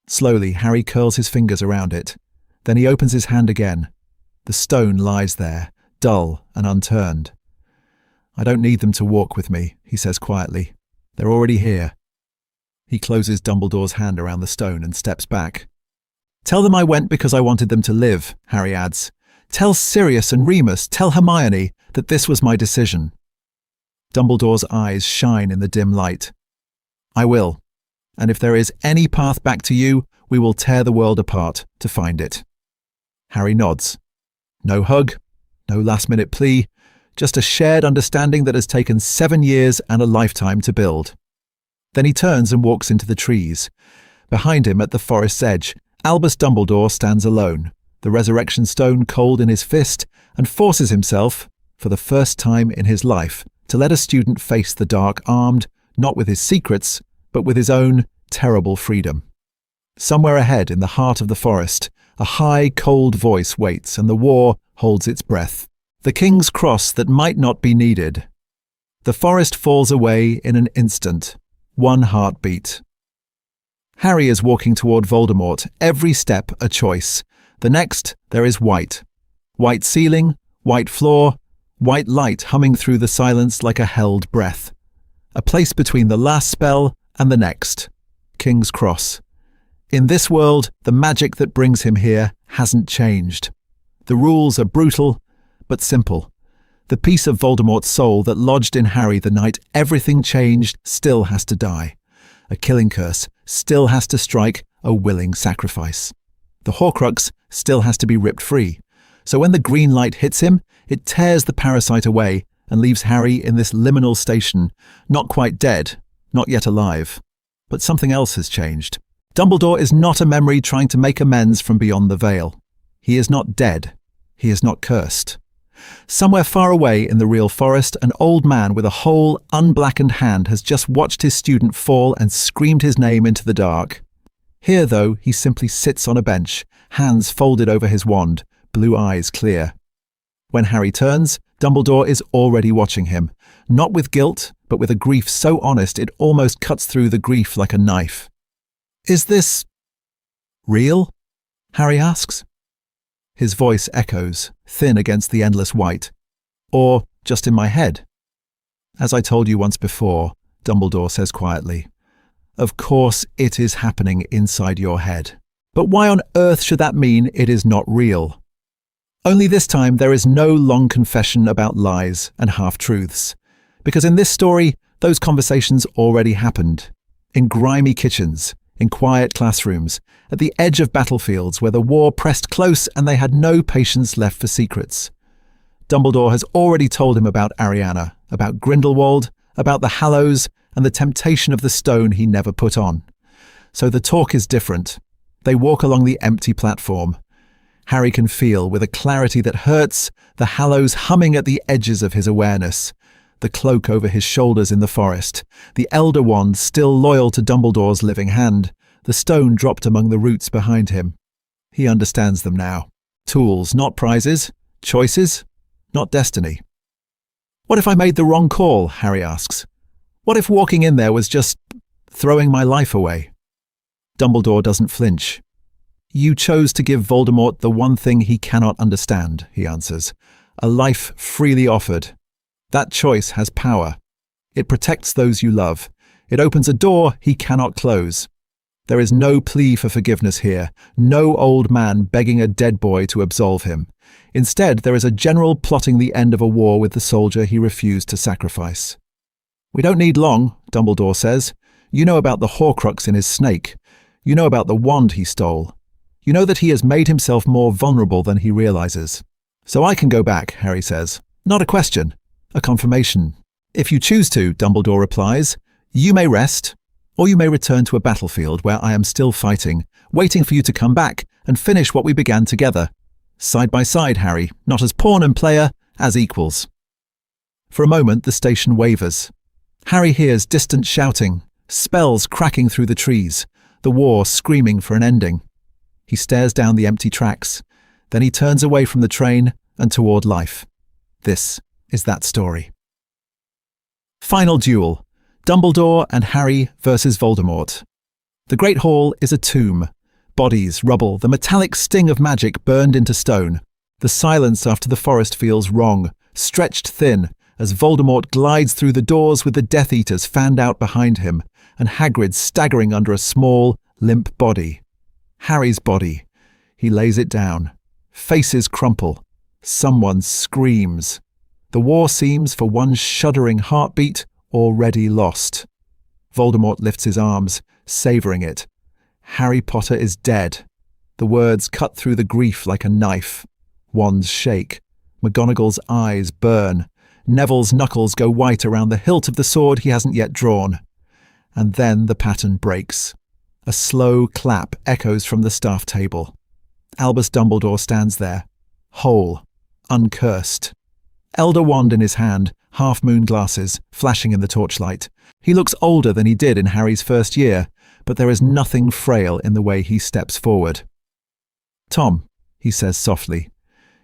Slowly, Harry curls his fingers around it. Then he opens his hand again. The stone lies there, dull and unturned. "I don't need them to walk with me," he says quietly. "They're already here." He closes Dumbledore's hand around the stone and steps back. "Tell them I went because I wanted them to live," Harry adds. "Tell Sirius and Remus, tell Hermione that this was my decision." Dumbledore's eyes shine in the dim light. "I will. And if there is any path back to you, we will tear the world apart to find it." Harry nods. No hug, no last-minute plea, just a shared understanding that has taken 7 years and a lifetime to build. Then he turns and walks into the trees. Behind him at the forest's edge, Albus Dumbledore stands alone, the resurrection stone cold in his fist, and forces himself, for the first time in his life, to let a student face the dark armed, not with his secrets, but with his own terrible freedom. Somewhere ahead in the heart of the forest, a high, cold voice waits, and the war holds its breath. The king's cross that might not be needed. The forest falls away in an instant, one heartbeat. Harry is walking toward Voldemort, every step a choice. The next, there is white. White ceiling, white floor, white light humming through the silence like a held breath. A place between the last spell and the next. King's Cross. In this world, the magic that brings him here hasn't changed. The rules are brutal, but simple. The piece of Voldemort's soul that lodged in Harry the night everything changed still has to die. A killing curse still has to strike a willing sacrifice. The Horcrux still has to be ripped free. So when the green light hits him, it tears the parasite away and leaves Harry in this liminal station, not quite dead, not yet alive. But something else has changed. Dumbledore is not a memory trying to make amends from beyond the veil. He is not dead. He is not cursed. Somewhere far away in the real forest, an old man with a whole, unblackened hand has just watched his student fall and screamed his name into the dark. Here, though, he simply sits on a bench, hands folded over his wand, blue eyes clear. When Harry turns, Dumbledore is already watching him, not with guilt, but with a grief so honest it almost cuts through the grief like a knife. "Is this real?" Harry asks. His voice echoes, thin against the endless white. "Or just in my head?" "As I told you once before," Dumbledore says quietly, "of course it is happening inside your head. But why on earth should that mean it is not real?" Only this time there is no long confession about lies and half-truths. Because in this story, those conversations already happened. In grimy kitchens, in quiet classrooms, at the edge of battlefields where the war pressed close and they had no patience left for secrets. Dumbledore has already told him about Ariana, about Grindelwald, about the Hallows, and the temptation of the stone he never put on. So the talk is different. They walk along the empty platform. Harry can feel, with a clarity that hurts, the Hallows humming at the edges of his awareness, the cloak over his shoulders in the forest, the Elder Wand still loyal to Dumbledore's living hand, the stone dropped among the roots behind him. He understands them now. Tools, not prizes. Choices, not destiny. "What if I made the wrong call?" Harry asks. "What if walking in there was just throwing my life away?" Dumbledore doesn't flinch. "You chose to give Voldemort the one thing he cannot understand," he answers. "A life freely offered. That choice has power. It protects those you love. It opens a door he cannot close. There is no plea for forgiveness here, no old man begging a dead boy to absolve him. Instead, there is a general plotting the end of a war with the soldier he refused to sacrifice." "We don't need long," Dumbledore says. "You know about the Horcrux in his snake. You know about the wand he stole. You know that he has made himself more vulnerable than he realizes. So I can go back," Harry says. "Not a question, a confirmation." "If you choose to," Dumbledore replies, "you may rest, or you may return to a battlefield where I am still fighting, waiting for you to come back and finish what we began together. Side by side, Harry, not as pawn and player, as equals." For a moment, the station wavers. Harry hears distant shouting, spells cracking through the trees, the war screaming for an ending. He stares down the empty tracks. Then he turns away from the train and toward life. This is that story. Final duel. Dumbledore and Harry versus Voldemort. The Great Hall is a tomb. Bodies, rubble, the metallic sting of magic burned into stone. The silence after the forest feels wrong, stretched thin, as Voldemort glides through the doors with the Death Eaters fanned out behind him, and Hagrid staggering under a small, limp body. Harry's body. He lays it down. Faces crumple. Someone screams. The war seems, for one shuddering heartbeat, already lost. Voldemort lifts his arms, savouring it. Harry Potter is dead. The words cut through the grief like a knife. Wands shake. McGonagall's eyes burn. Neville's knuckles go white around the hilt of the sword he hasn't yet drawn. And then the pattern breaks. A slow clap echoes from the staff table. Albus Dumbledore stands there, whole, uncursed. Elder wand in his hand, half-moon glasses, flashing in the torchlight. He looks older than he did in Harry's first year, but there is nothing frail in the way he steps forward. "Tom," he says softly,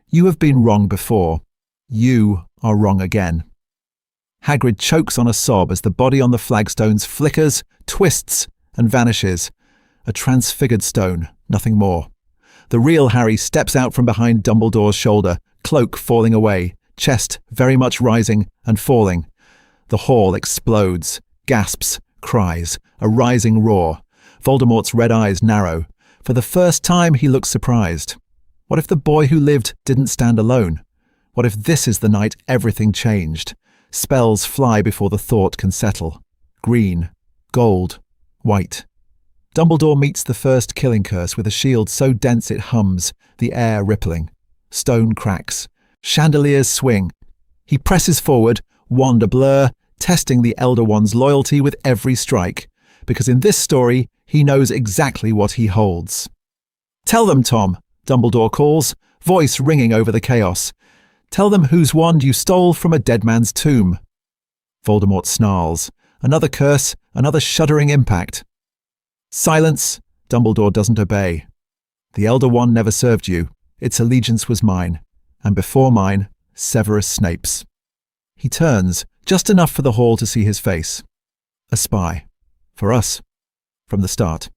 "you have been wrong before. You are wrong again." Hagrid chokes on a sob as the body on the flagstones flickers, twists, and vanishes. A transfigured stone, nothing more. The real Harry steps out from behind Dumbledore's shoulder, cloak falling away, chest very much rising and falling. The hall explodes, gasps, cries, a rising roar. Voldemort's red eyes narrow. For the first time he looks surprised. What if the boy who lived didn't stand alone? What if this is the night everything changed? Spells fly before the thought can settle. Green, gold, white. Dumbledore meets the first killing curse with a shield so dense it hums, the air rippling. Stone cracks. Chandeliers swing. He presses forward, wand a blur, testing the Elder Wand's loyalty with every strike, because in this story he knows exactly what he holds. "Tell them, Tom," Dumbledore calls, voice ringing over the chaos. "Tell them whose wand you stole from a dead man's tomb." Voldemort snarls. Another curse, another shuddering impact. "Silence!" Dumbledore doesn't obey. "The Elder Wand never served you. Its allegiance was mine. And before mine, Severus Snape's." He turns, just enough for the hall to see his face. A spy. For us. From the start.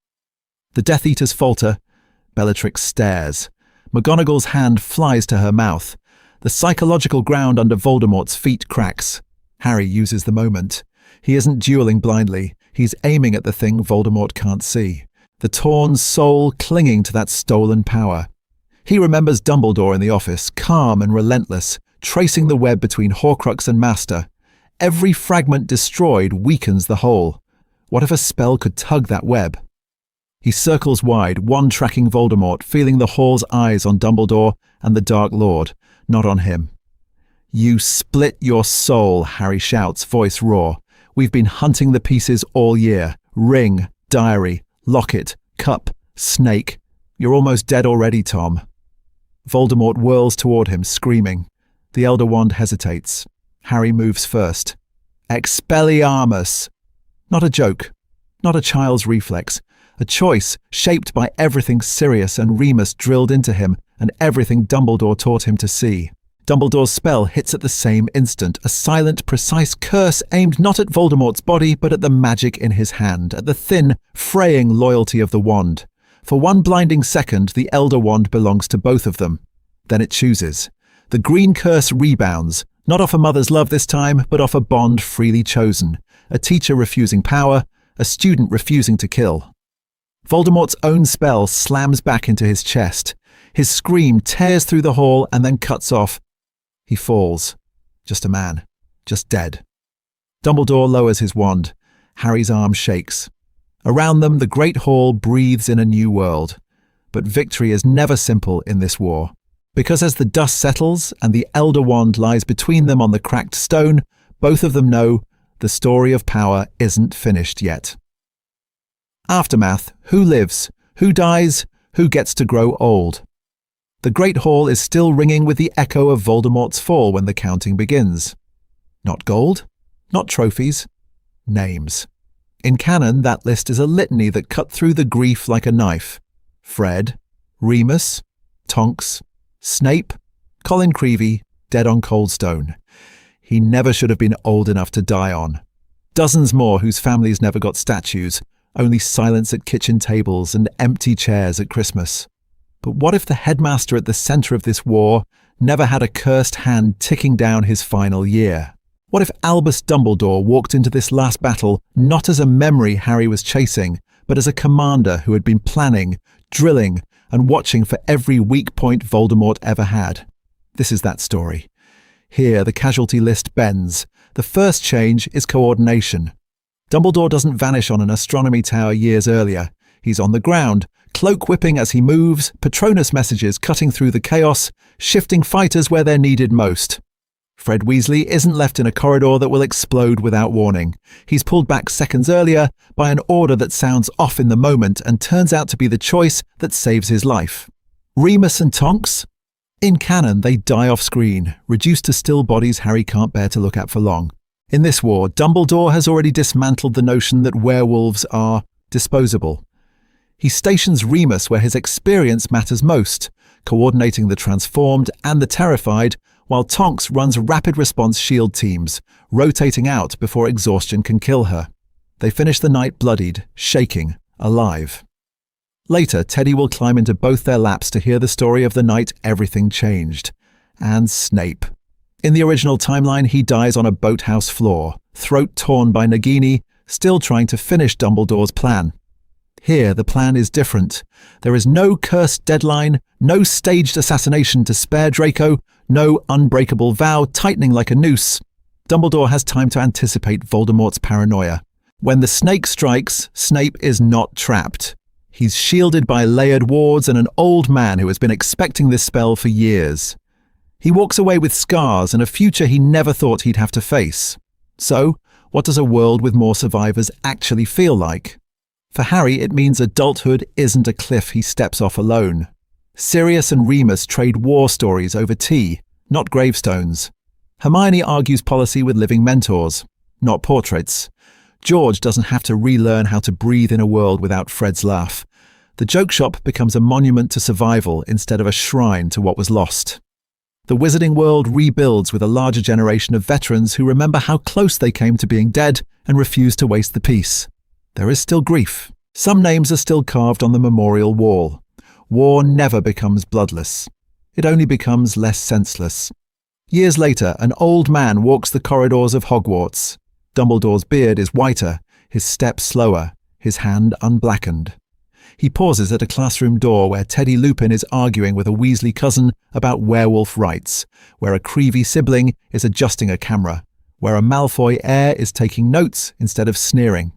The Death Eaters falter. Bellatrix stares. McGonagall's hand flies to her mouth. The psychological ground under Voldemort's feet cracks. Harry uses the moment. He isn't dueling blindly. He's aiming at the thing Voldemort can't see. The torn soul clinging to that stolen power. He remembers Dumbledore in the office, calm and relentless, tracing the web between Horcrux and Master. Every fragment destroyed weakens the whole. What if a spell could tug that web? He circles wide, one-tracking Voldemort, feeling the hall's eyes on Dumbledore and the Dark Lord, not on him. "You split your soul," Harry shouts, voice raw. "We've been hunting the pieces all year. Ring, diary, locket, cup, snake. You're almost dead already, Tom." Voldemort whirls toward him, screaming. The Elder Wand hesitates. Harry moves first. Expelliarmus! Not a joke. Not a child's reflex. A choice shaped by everything Sirius and Remus drilled into him and everything Dumbledore taught him to see. Dumbledore's spell hits at the same instant, a silent, precise curse aimed not at Voldemort's body but at the magic in his hand, at the thin, fraying loyalty of the wand. For one blinding second, the Elder Wand belongs to both of them. Then it chooses. The green curse rebounds, not off a mother's love this time, but off a bond freely chosen. A teacher refusing power, a student refusing to kill. Voldemort's own spell slams back into his chest. His scream tears through the hall and then cuts off. He falls. Just a man. Just dead. Dumbledore lowers his wand. Harry's arm shakes. Around them, the Great Hall breathes in a new world. But victory is never simple in this war. Because as the dust settles and the Elder Wand lies between them on the cracked stone, both of them know the story of power isn't finished yet. Aftermath. Who lives? Who dies? Who gets to grow old? The Great Hall is still ringing with the echo of Voldemort's fall when the counting begins. Not gold, not trophies, names. In canon, that list is a litany that cut through the grief like a knife. Fred, Remus, Tonks, Snape, Colin Creevey, dead on Coldstone. he never should have been old enough to die on. Dozens more whose families never got statues, only silence at kitchen tables and empty chairs at Christmas. But what if the headmaster at the center of this war never had a cursed hand ticking down his final year? What if Albus Dumbledore walked into this last battle not as a memory Harry was chasing, but as a commander who had been planning, drilling, and watching for every weak point Voldemort ever had? This is that story. Here, the casualty list bends. The first change is coordination. Dumbledore doesn't vanish on an astronomy tower years earlier. He's on the ground, cloak whipping as he moves, Patronus messages cutting through the chaos, shifting fighters where they're needed most. Fred Weasley isn't left in a corridor that will explode without warning. He's pulled back seconds earlier by an order that sounds off in the moment and turns out to be the choice that saves his life. Remus and Tonks? In canon, they die off screen, reduced to still bodies Harry can't bear to look at for long. In this war, Dumbledore has already dismantled the notion that werewolves are disposable. He stations Remus where his experience matters most, coordinating the transformed and the terrified, while Tonks runs rapid response shield teams, rotating out before exhaustion can kill her. They finish the night bloodied, shaking, alive. Later, Teddy will climb into both their laps to hear the story of the night everything changed. And Snape. In the original timeline, he dies on a boathouse floor, throat torn by Nagini, still trying to finish Dumbledore's plan. Here, the plan is different. There is no cursed deadline, no staged assassination to spare Draco, no unbreakable vow tightening like a noose. Dumbledore has time to anticipate Voldemort's paranoia. When the snake strikes, Snape is not trapped. He's shielded by layered wards and an old man who has been expecting this spell for years. He walks away with scars and a future he never thought he'd have to face. So, what does a world with more survivors actually feel like? For Harry, it means adulthood isn't a cliff he steps off alone. Sirius and Remus trade war stories over tea, not gravestones. Hermione argues policy with living mentors, not portraits. George doesn't have to relearn how to breathe in a world without Fred's laugh. The joke shop becomes a monument to survival instead of a shrine to what was lost. The wizarding world rebuilds with a larger generation of veterans who remember how close they came to being dead and refuse to waste the peace. There is still grief. Some names are still carved on the memorial wall. War never becomes bloodless. It only becomes less senseless. Years later, an old man walks the corridors of Hogwarts. Dumbledore's beard is whiter, his step slower, his hand unblackened. He pauses at a classroom door where Teddy Lupin is arguing with a Weasley cousin about werewolf rights, where a Creevy sibling is adjusting a camera, where a Malfoy heir is taking notes instead of sneering.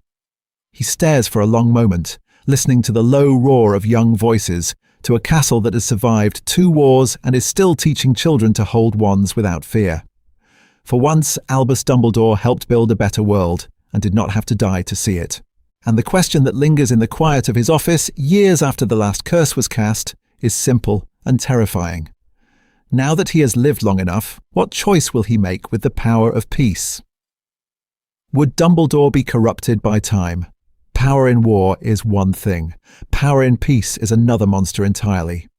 He stares for a long moment, listening to the low roar of young voices, to a castle that has survived 2 wars and is still teaching children to hold wands without fear. For once, Albus Dumbledore helped build a better world, and did not have to die to see it. And the question that lingers in the quiet of his office, years after the last curse was cast, is simple and terrifying. Now that he has lived long enough, what choice will he make with the power of peace? Would Dumbledore be corrupted by time? Power in war is one thing. Power in peace is another monster entirely.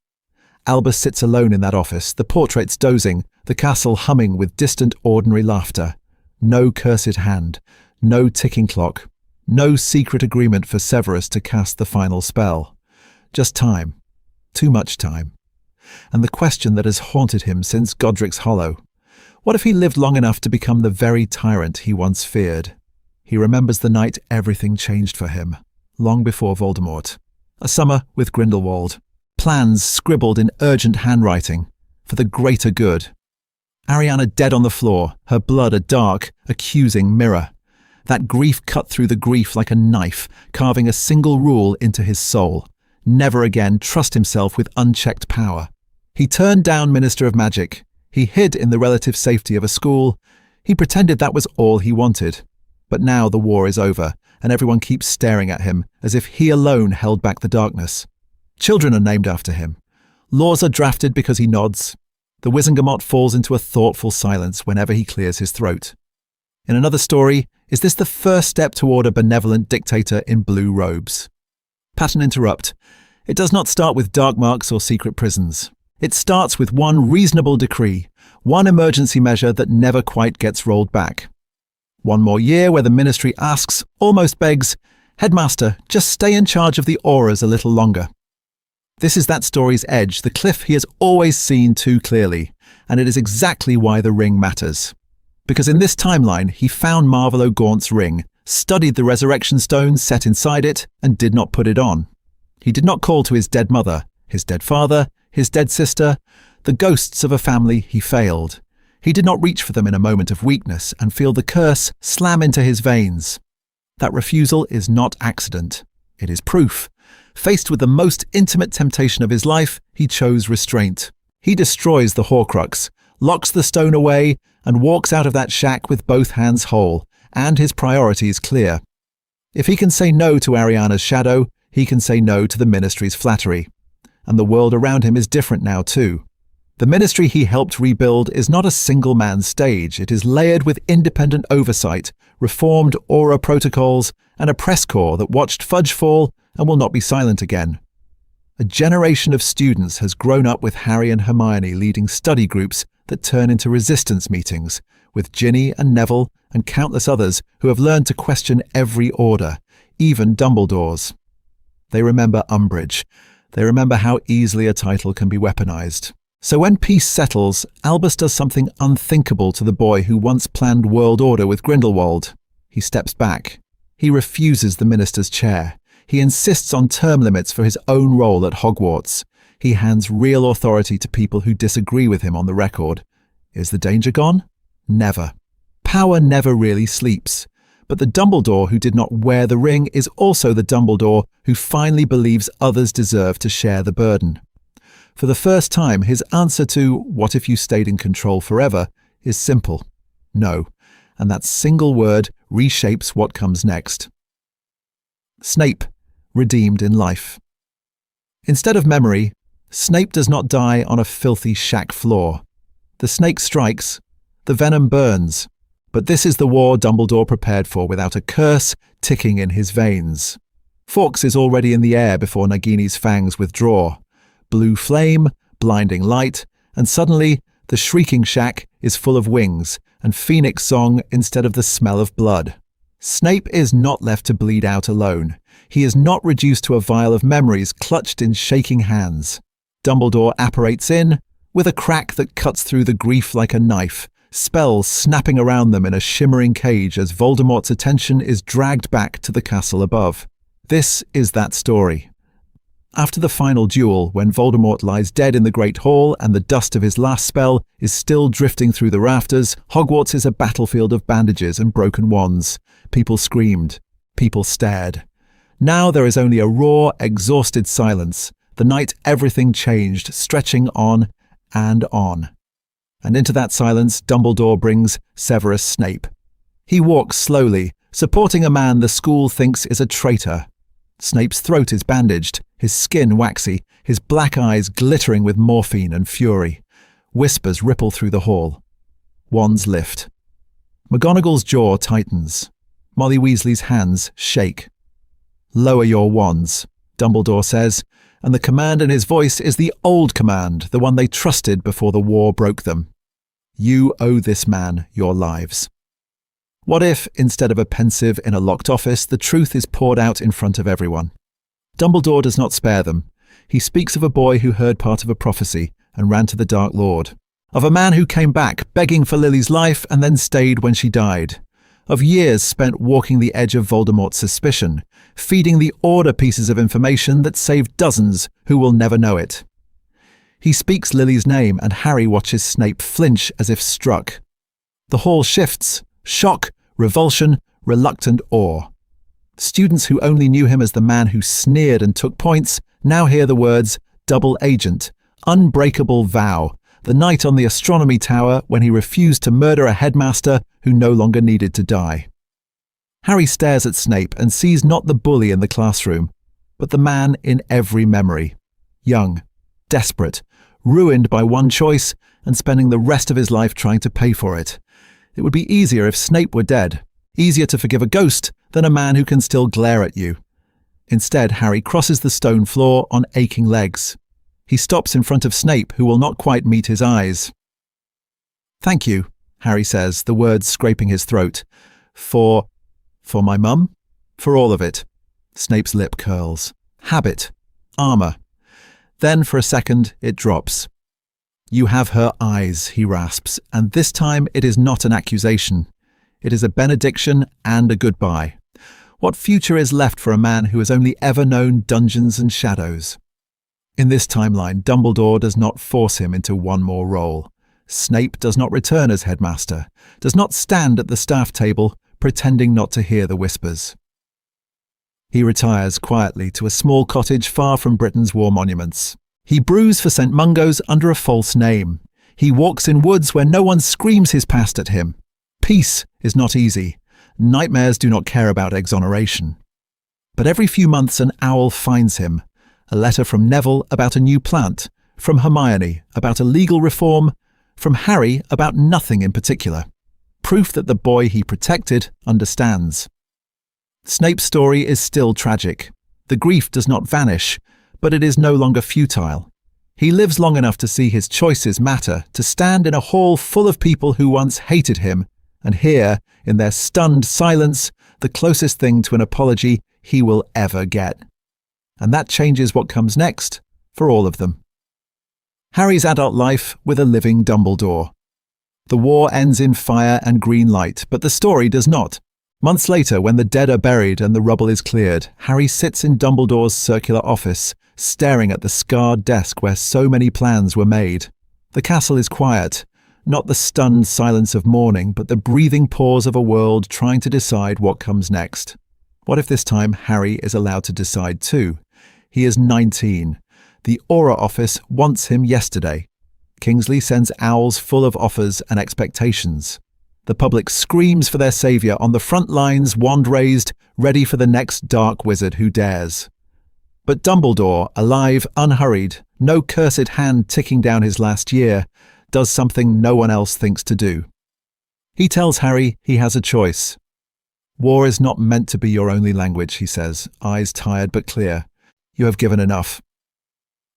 Albus sits alone in that office, the portraits dozing, the castle humming with distant ordinary laughter. No cursed hand, no ticking clock, no secret agreement for Severus to cast the final spell. Just time. Too much time. And the question that has haunted him since Godric's Hollow. What if he lived long enough to become the very tyrant he once feared? He remembers the night everything changed for him, long before Voldemort. A summer with Grindelwald. Plans scribbled in urgent handwriting, for the greater good. Ariana dead on the floor, her blood a dark, accusing mirror. That grief cut through the grief like a knife, carving a single rule into his soul. Never again trust himself with unchecked power. He turned down Minister of Magic. He hid in the relative safety of a school. He pretended that was all he wanted. But now the war is over, and everyone keeps staring at him, as if he alone held back the darkness. Children are named after him. Laws are drafted because he nods. The Wizengamot falls into a thoughtful silence whenever he clears his throat. In another story, is this the first step toward a benevolent dictator in blue robes? Pattern interrupt. It does not start with dark marks or secret prisons. It starts with one reasonable decree, One emergency measure that never quite gets rolled back. One more year where the ministry asks, almost begs, "Headmaster, just stay in charge of the auras a little longer." This is that story's edge, the cliff he has always seen too clearly, and it is exactly why the ring matters. Because in this timeline, he found Marvolo Gaunt's ring, studied the resurrection stone set inside it, and did not put it on. He did not call to his dead mother, his dead father, his dead sister, the ghosts of a family he failed. He did not reach for them in a moment of weakness and feel the curse slam into his veins. That refusal is not accident. It is proof. Faced with the most intimate temptation of his life, he chose restraint. He destroys the Horcrux, locks the stone away, and walks out of that shack with both hands whole, and his priorities clear. If he can say no to Ariana's shadow, he can say no to the ministry's flattery. And the world around him is different now too. The ministry he helped rebuild is not a single man's stage. It is layered with independent oversight, reformed aura protocols, and a press corps that watched Fudge fall and will not be silent again. A generation of students has grown up with Harry and Hermione leading study groups that turn into resistance meetings, with Ginny and Neville and countless others who have learned to question every order, even Dumbledore's. They remember Umbridge. They remember how easily a title can be weaponized. So when peace settles, Albus does something unthinkable to the boy who once planned world order with Grindelwald. He steps back. He refuses the minister's chair. He insists on term limits for his own role at Hogwarts. He hands real authority to people who disagree with him on the record. Is the danger gone? Never. Power never really sleeps. But the Dumbledore who did not wear the ring is also the Dumbledore who finally believes others deserve to share the burden. For the first time, his answer to "what if you stayed in control forever" is simple. No. And that single word reshapes what comes next. Snape, redeemed in life. Instead of memory, Snape does not die on a filthy shack floor. The snake strikes, the venom burns. But this is the war Dumbledore prepared for without a curse ticking in his veins. Fawkes is already in the air before Nagini's fangs withdraw. Blue flame, blinding light, and suddenly the shrieking shack is full of wings and phoenix song instead of the smell of blood. Snape is not left to bleed out alone. He is not reduced to a vial of memories clutched in shaking hands. Dumbledore apparates in, with a crack that cuts through the grief like a knife, spells snapping around them in a shimmering cage as Voldemort's attention is dragged back to the castle above. This is that story. After the final duel, when Voldemort lies dead in the Great Hall and the dust of his last spell is still drifting through the rafters, Hogwarts is a battlefield of bandages and broken wands. People screamed. People stared. Now there is only a raw, exhausted silence. The night everything changed, stretching on and on. And into that silence, Dumbledore brings Severus Snape. He walks slowly, supporting a man the school thinks is a traitor. Snape's throat is bandaged, his skin waxy, his black eyes glittering with morphine and fury. Whispers ripple through the hall. Wands lift. McGonagall's jaw tightens. Molly Weasley's hands shake. "Lower your wands," Dumbledore says, and the command in his voice is the old command, the one they trusted before the war broke them. You owe this man your lives. What if, instead of a pensive in a locked office, the truth is poured out in front of everyone? Dumbledore does not spare them. He speaks of a boy who heard part of a prophecy and ran to the Dark Lord. Of a man who came back, begging for Lily's life and then stayed when she died. Of years spent walking the edge of Voldemort's suspicion, feeding the Order pieces of information that saved dozens who will never know it. He speaks Lily's name and Harry watches Snape flinch as if struck. The hall shifts. Shock, revulsion, reluctant awe. Students who only knew him as the man who sneered and took points now hear the words double agent, unbreakable vow, the night on the Astronomy Tower when he refused to murder a headmaster who no longer needed to die. Harry stares at Snape and sees not the bully in the classroom, but the man in every memory. Young, desperate, ruined by one choice and spending the rest of his life trying to pay for it. It would be easier if Snape were dead, easier to forgive a ghost than a man who can still glare at you. Instead, Harry crosses the stone floor on aching legs. He stops in front of Snape, who will not quite meet his eyes. "Thank you," Harry says, the words scraping his throat. For my mum? For all of it." Snape's lip curls. "Habit. Armor." Then, for a second, it drops. "You have her eyes," he rasps, and this time it is not an accusation. It is a benediction and a goodbye. What future is left for a man who has only ever known dungeons and shadows? In this timeline, Dumbledore does not force him into one more role. Snape does not return as headmaster, does not stand at the staff table pretending not to hear the whispers. He retires quietly to a small cottage far from Britain's war monuments. He brews for St. Mungo's under a false name. He walks in woods where no one screams his past at him. Peace is not easy. Nightmares do not care about exoneration. But every few months an owl finds him. A letter from Neville about a new plant, from Hermione about a legal reform, from Harry about nothing in particular. Proof that the boy he protected understands. Snape's story is still tragic. The grief does not vanish, but it is no longer futile. He lives long enough to see his choices matter, to stand in a hall full of people who once hated him, and hear, in their stunned silence, the closest thing to an apology he will ever get. And that changes what comes next for all of them. Harry's adult life with a living Dumbledore. The war ends in fire and green light, but the story does not. Months later, when the dead are buried and the rubble is cleared, Harry sits in Dumbledore's circular office, staring at the scarred desk where so many plans were made. The castle is quiet, not the stunned silence of mourning, but the breathing pause of a world trying to decide what comes next. What if this time Harry is allowed to decide too? He is 19. The Aura office wants him yesterday. Kingsley sends owls full of offers and expectations. The public screams for their saviour on the front lines, wand raised, ready for the next dark wizard who dares. But Dumbledore, alive, unhurried, no cursed hand ticking down his last year, does something no one else thinks to do. He tells Harry he has a choice. "War is not meant to be your only language," he says, eyes tired but clear. "You have given enough."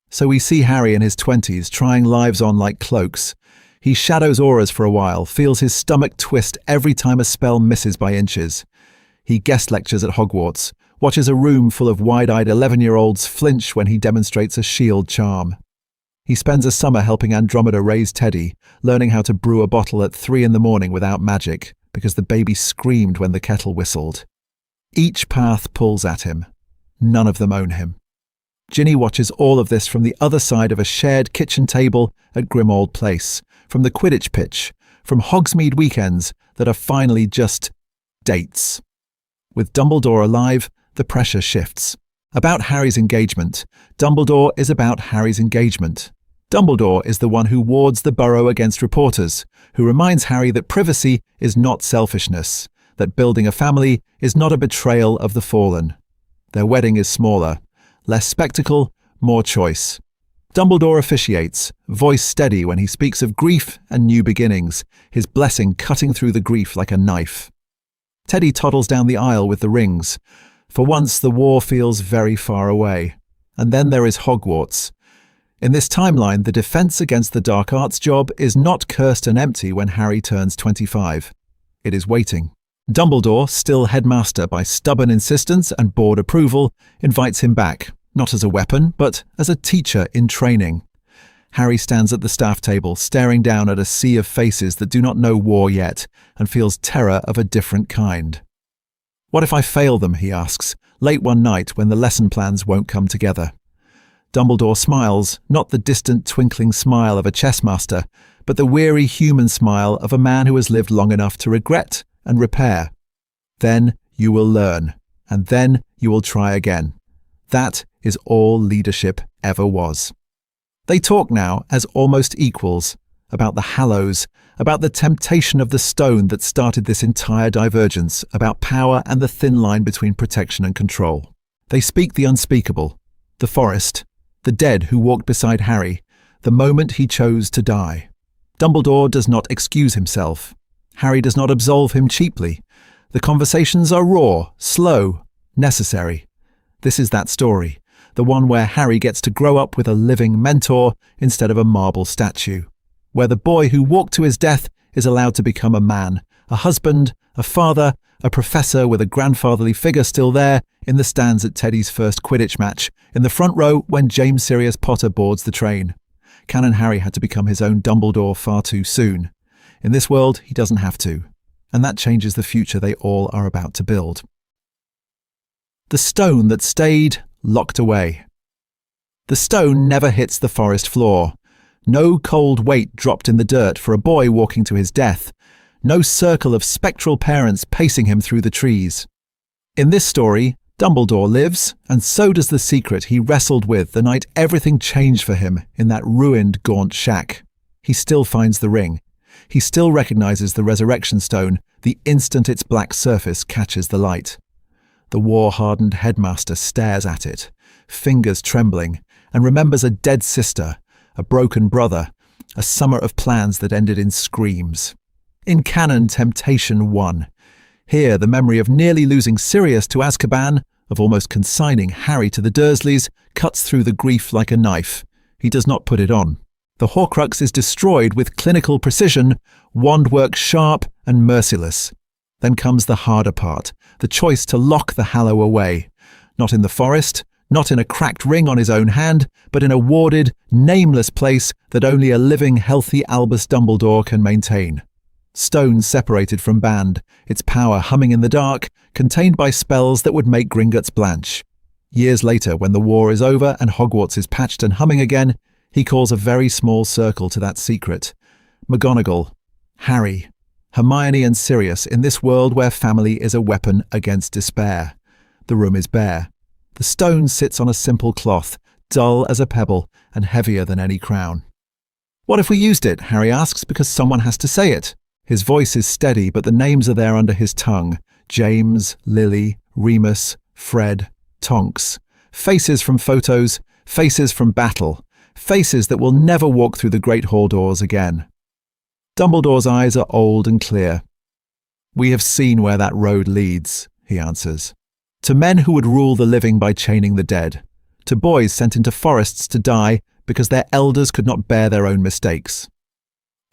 So we see Harry in his 20s trying lives on like cloaks. He shadows auras for a while, feels his stomach twist every time a spell misses by inches. He guest lectures at Hogwarts, watches a room full of wide-eyed 11-year-olds flinch when he demonstrates a shield charm. He spends a summer helping Andromeda raise Teddy, learning how to brew a bottle at 3 a.m. without magic, because the baby screamed when the kettle whistled. Each path pulls at him. None of them own him. Ginny watches all of this from the other side of a shared kitchen table at Grimmauld Place, from the Quidditch pitch, from Hogsmeade weekends that are finally just dates. With Dumbledore alive, the pressure shifts. About Harry's engagement, Dumbledore is about Harry's engagement. Dumbledore is the one who wards the Burrow against reporters, who reminds Harry that privacy is not selfishness, that building a family is not a betrayal of the fallen. Their wedding is smaller, less spectacle, more choice. Dumbledore officiates, voice steady when he speaks of grief and new beginnings, his blessing cutting through the grief like a knife. Teddy toddles down the aisle with the rings. For once, the war feels very far away. And then there is Hogwarts. In this timeline, the defense against the dark arts job is not cursed and empty when Harry turns 25. It is waiting. Dumbledore, still headmaster by stubborn insistence and board approval, invites him back, not as a weapon, but as a teacher in training. Harry stands at the staff table, staring down at a sea of faces that do not know war yet, and feels terror of a different kind. "What if I fail them?" he asks, late one night when the lesson plans won't come together. Dumbledore smiles, not the distant twinkling smile of a chess master, but the weary human smile of a man who has lived long enough to regret and repair. "Then you will learn, and then you will try again." That is all leadership ever was. They talk now as almost equals, about the Hallows, about the temptation of the stone that started this entire divergence, about power and the thin line between protection and control. They speak the unspeakable, the forest, the dead who walked beside Harry, the moment he chose to die. Dumbledore does not excuse himself. Harry does not absolve him cheaply. The conversations are raw, slow, necessary. This is that story, the one where Harry gets to grow up with a living mentor instead of a marble statue, where the boy who walked to his death is allowed to become a man, a husband, a father, a professor with a grandfatherly figure still there in the stands at Teddy's first Quidditch match, in the front row when James Sirius Potter boards the train. Canon Harry had to become his own Dumbledore far too soon. In this world, he doesn't have to. And that changes the future they all are about to build. The stone that stayed locked away. The stone never hits the forest floor. No cold weight dropped in the dirt for a boy walking to his death. No circle of spectral parents pacing him through the trees. In this story, Dumbledore lives, and so does the secret he wrestled with the night everything changed for him in that ruined Gaunt shack. He still finds the ring. He still recognizes the resurrection stone the instant its black surface catches the light. The war-hardened headmaster stares at it, fingers trembling, and remembers a dead sister, a broken brother, a summer of plans that ended in screams. In canon, temptation won. Here, the memory of nearly losing Sirius to Azkaban, of almost consigning Harry to the Dursleys, cuts through the grief like a knife. He does not put it on. The Horcrux is destroyed with clinical precision, wand work sharp and merciless. Then comes the harder part, the choice to lock the Hallow away. Not in the forest, not in a cracked ring on his own hand, but in a warded, nameless place that only a living, healthy Albus Dumbledore can maintain. Stone separated from band, its power humming in the dark, contained by spells that would make Gringotts blanch. Years later, when the war is over and Hogwarts is patched and humming again, he calls a very small circle to that secret. McGonagall, Harry, Hermione and Sirius in this world where family is a weapon against despair. The room is bare. The stone sits on a simple cloth, dull as a pebble and heavier than any crown. What if we used it? Harry asks, because someone has to say it. His voice is steady, but the names are there under his tongue. James, Lily, Remus, Fred, Tonks. Faces from photos, faces from battle. Faces that will never walk through the great hall doors again. Dumbledore's eyes are old and clear. We have seen where that road leads, he answers. To men who would rule the living by chaining the dead. To boys sent into forests to die because their elders could not bear their own mistakes.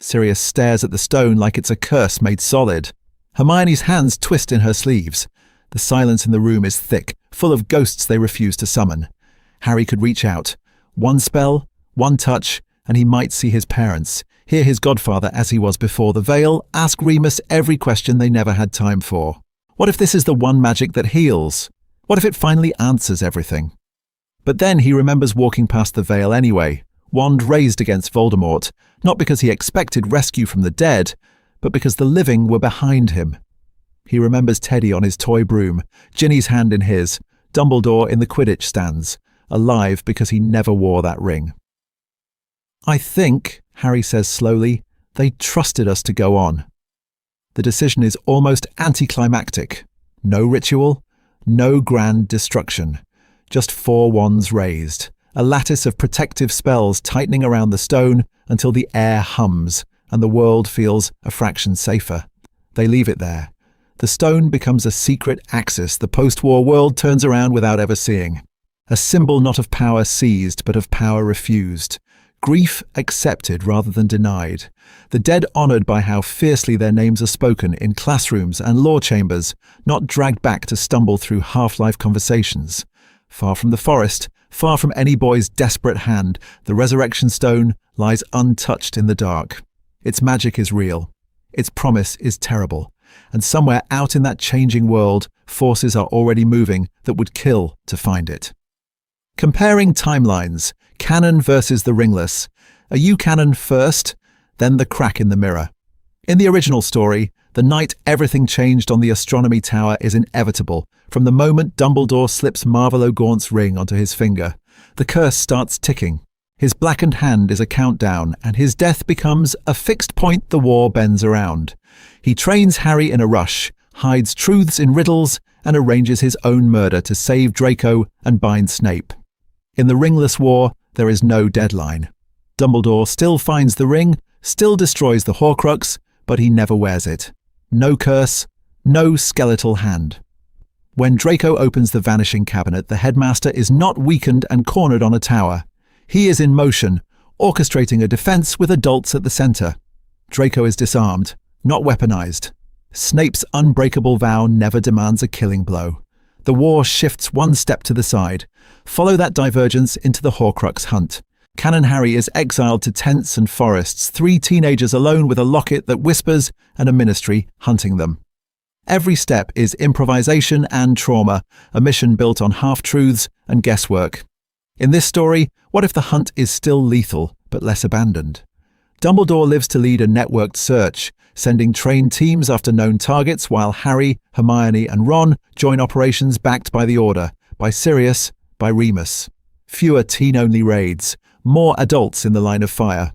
Sirius stares at the stone like it's a curse made solid. Hermione's hands twist in her sleeves. The silence in the room is thick, full of ghosts they refuse to summon. Harry could reach out. One spell, one touch, and he might see his parents, hear his godfather as he was before the veil, ask Remus every question they never had time for. What if this is the one magic that heals? What if it finally answers everything? But then he remembers walking past the veil anyway, wand raised against Voldemort, not because he expected rescue from the dead, but because the living were behind him. He remembers Teddy on his toy broom, Ginny's hand in his, Dumbledore in the Quidditch stands, alive because he never wore that ring. I think, Harry says slowly, they trusted us to go on. The decision is almost anticlimactic. No ritual, no grand destruction, just 4 wands raised, a lattice of protective spells tightening around the stone until the air hums and the world feels a fraction safer. They leave it there. The stone becomes a secret axis the post-war world turns around without ever seeing. A symbol not of power seized, but of power refused. Grief accepted rather than denied. The dead honoured by how fiercely their names are spoken in classrooms and law chambers, not dragged back to stumble through half-life conversations. Far from the forest, far from any boy's desperate hand, the resurrection stone lies untouched in the dark. Its magic is real. Its promise is terrible. And somewhere out in that changing world, forces are already moving that would kill to find it. Comparing timelines, canon versus the ringless. A U-canon first, then the crack in the mirror. In the original story, the night everything changed on the Astronomy Tower is inevitable. From the moment Dumbledore slips Marvolo Gaunt's ring onto his finger, the curse starts ticking. His blackened hand is a countdown, and his death becomes a fixed point the war bends around. He trains Harry in a rush, hides truths in riddles, and arranges his own murder to save Draco and bind Snape. In the ringless war, there is no deadline. Dumbledore still finds the ring, still destroys the Horcrux, but he never wears it. No curse, no skeletal hand. When Draco opens the vanishing cabinet, the headmaster is not weakened and cornered on a tower. He is in motion, orchestrating a defense with adults at the center. Draco is disarmed, not weaponized. Snape's unbreakable vow never demands a killing blow. The war shifts one step to the side. Follow that divergence into the Horcrux hunt. Canon Harry is exiled to tents and forests, 3 teenagers alone with a locket that whispers and a ministry hunting them. Every step is improvisation and trauma, a mission built on half-truths and guesswork. In this story, what if the hunt is still lethal, but less abandoned? Dumbledore lives to lead a networked search, sending trained teams after known targets while Harry, Hermione and Ron join operations backed by the Order, by Sirius, by Remus. Fewer teen-only raids, more adults in the line of fire.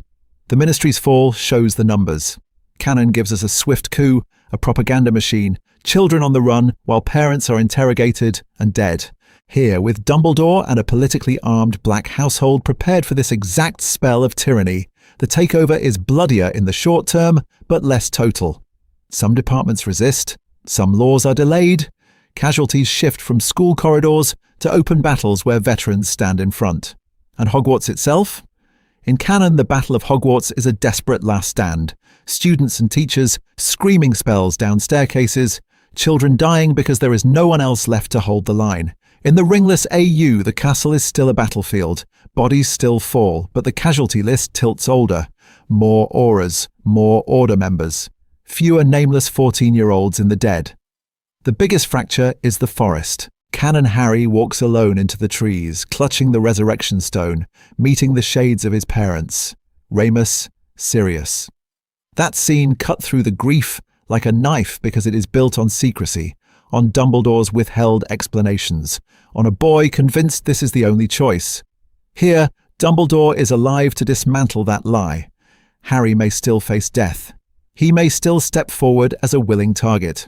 The Ministry's fall shows the numbers. Canon gives us a swift coup, a propaganda machine, children on the run while parents are interrogated and dead. Here, with Dumbledore and a politically armed black household prepared for this exact spell of tyranny, the takeover is bloodier in the short term, but less total. Some departments resist, some laws are delayed, casualties shift from school corridors to open battles where veterans stand in front. And Hogwarts itself? In canon, the Battle of Hogwarts is a desperate last stand. Students and teachers screaming spells down staircases, children dying because there is no one else left to hold the line. In the ringless AU, the castle is still a battlefield. Bodies still fall, but the casualty list tilts older. More auras, more Order members. Fewer nameless 14-year-olds in the dead. The biggest fracture is the forest. Canon Harry walks alone into the trees, clutching the resurrection stone, meeting the shades of his parents, Remus, Sirius. That scene cut through the grief like a knife because it is built on secrecy, on Dumbledore's withheld explanations, on a boy convinced this is the only choice. Here, Dumbledore is alive to dismantle that lie. Harry may still face death. He may still step forward as a willing target.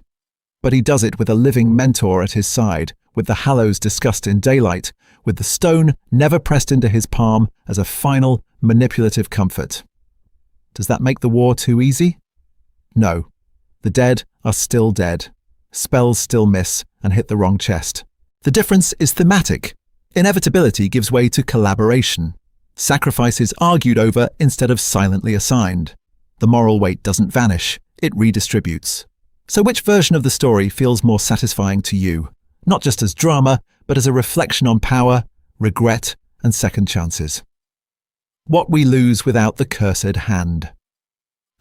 But he does it with a living mentor at his side, with the Hallows discussed in daylight, with the stone never pressed into his palm as a final, manipulative comfort. Does that make the war too easy? No. The dead are still dead. Spells still miss and hit the wrong chest. The difference is thematic. Inevitability gives way to collaboration. Sacrifice is argued over instead of silently assigned. The moral weight doesn't vanish, it redistributes. So which version of the story feels more satisfying to you? Not just as drama, but as a reflection on power, regret, and second chances. What we lose without the cursed hand.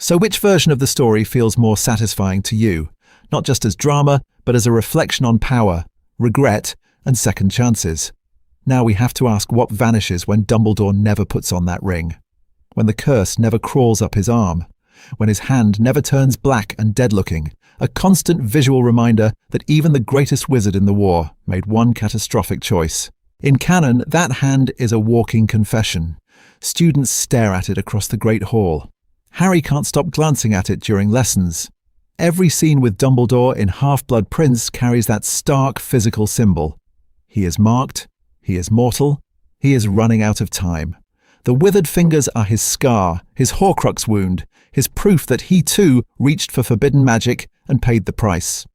So which version of the story feels more satisfying to you? Not just as drama, but as a reflection on power, regret, and second chances. Now we have to ask what vanishes when Dumbledore never puts on that ring. When the curse never crawls up his arm. When his hand never turns black and dead-looking. A constant visual reminder that even the greatest wizard in the war made one catastrophic choice. In canon, that hand is a walking confession. Students stare at it across the Great Hall. Harry can't stop glancing at it during lessons. Every scene with Dumbledore in Half-Blood Prince carries that stark physical symbol. He is marked, he is mortal, he is running out of time. The withered fingers are his scar, his Horcrux wound, his proof that he too reached for forbidden magic and paid the price.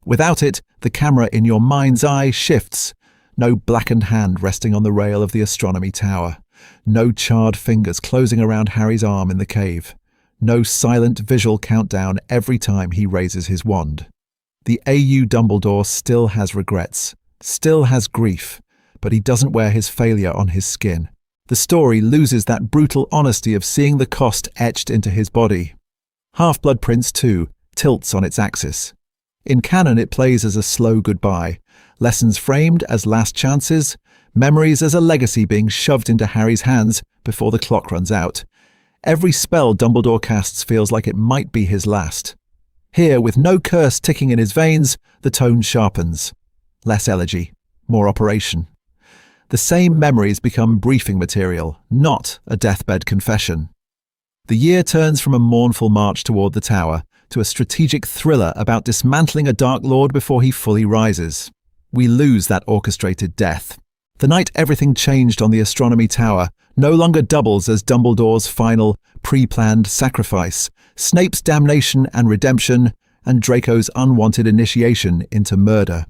Without it, the camera in your mind's eye shifts. No blackened hand resting on the rail of the Astronomy Tower. No charred fingers closing around Harry's arm in the cave. No silent visual countdown every time he raises his wand. The AU Dumbledore still has regrets, still has grief, but he doesn't wear his failure on his skin. The story loses that brutal honesty of seeing the cost etched into his body. Half-Blood Prince 2 tilts on its axis. In canon, it plays as a slow goodbye, lessons framed as last chances, memories as a legacy being shoved into Harry's hands before the clock runs out. Every spell Dumbledore casts feels like it might be his last. Here, with no curse ticking in his veins, the tone sharpens. Less elegy, more operation. The same memories become briefing material, not a deathbed confession. The year turns from a mournful march toward the tower to a strategic thriller about dismantling a Dark Lord before he fully rises. We lose that orchestrated death. The night everything changed on the Astronomy Tower no longer doubles as Dumbledore's final, pre-planned sacrifice, Snape's damnation and redemption, and Draco's unwanted initiation into murder.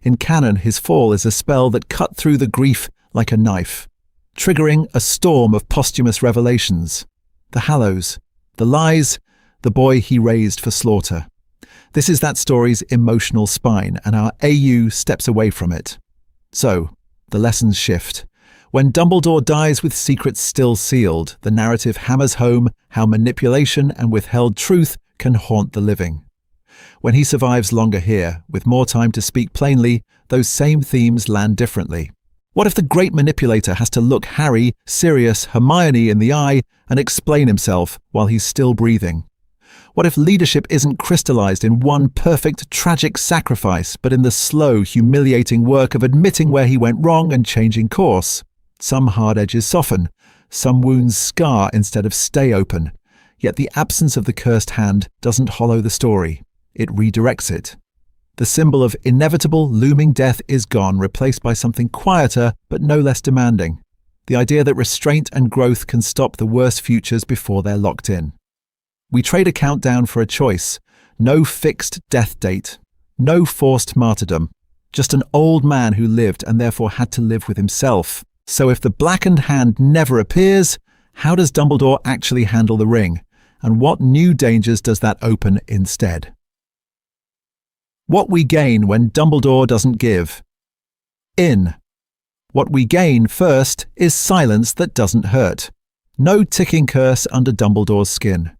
In canon, his fall is a spell that cut through the grief like a knife, triggering a storm of posthumous revelations. The Hallows, the lies, the boy he raised for slaughter. This is that story's emotional spine, and our AU steps away from it. So, the lessons shift. When Dumbledore dies with secrets still sealed, the narrative hammers home how manipulation and withheld truth can haunt the living. When he survives longer here, with more time to speak plainly, those same themes land differently. What if the great manipulator has to look Harry, Sirius, Hermione in the eye and explain himself while he's still breathing? What if leadership isn't crystallized in one perfect, tragic sacrifice, but in the slow, humiliating work of admitting where he went wrong and changing course? Some hard edges soften, some wounds scar instead of stay open. Yet the absence of the cursed hand doesn't hollow the story. It redirects it. The symbol of inevitable, looming death is gone, replaced by something quieter but no less demanding. The idea that restraint and growth can stop the worst futures before they're locked in. We trade a countdown for a choice. No fixed death date. No forced martyrdom. Just an old man who lived and therefore had to live with himself. So if the blackened hand never appears, how does Dumbledore actually handle the ring? And what new dangers does that open instead? What we gain when Dumbledore doesn't give. In. What we gain first is silence that doesn't hurt. No ticking curse under Dumbledore's skin.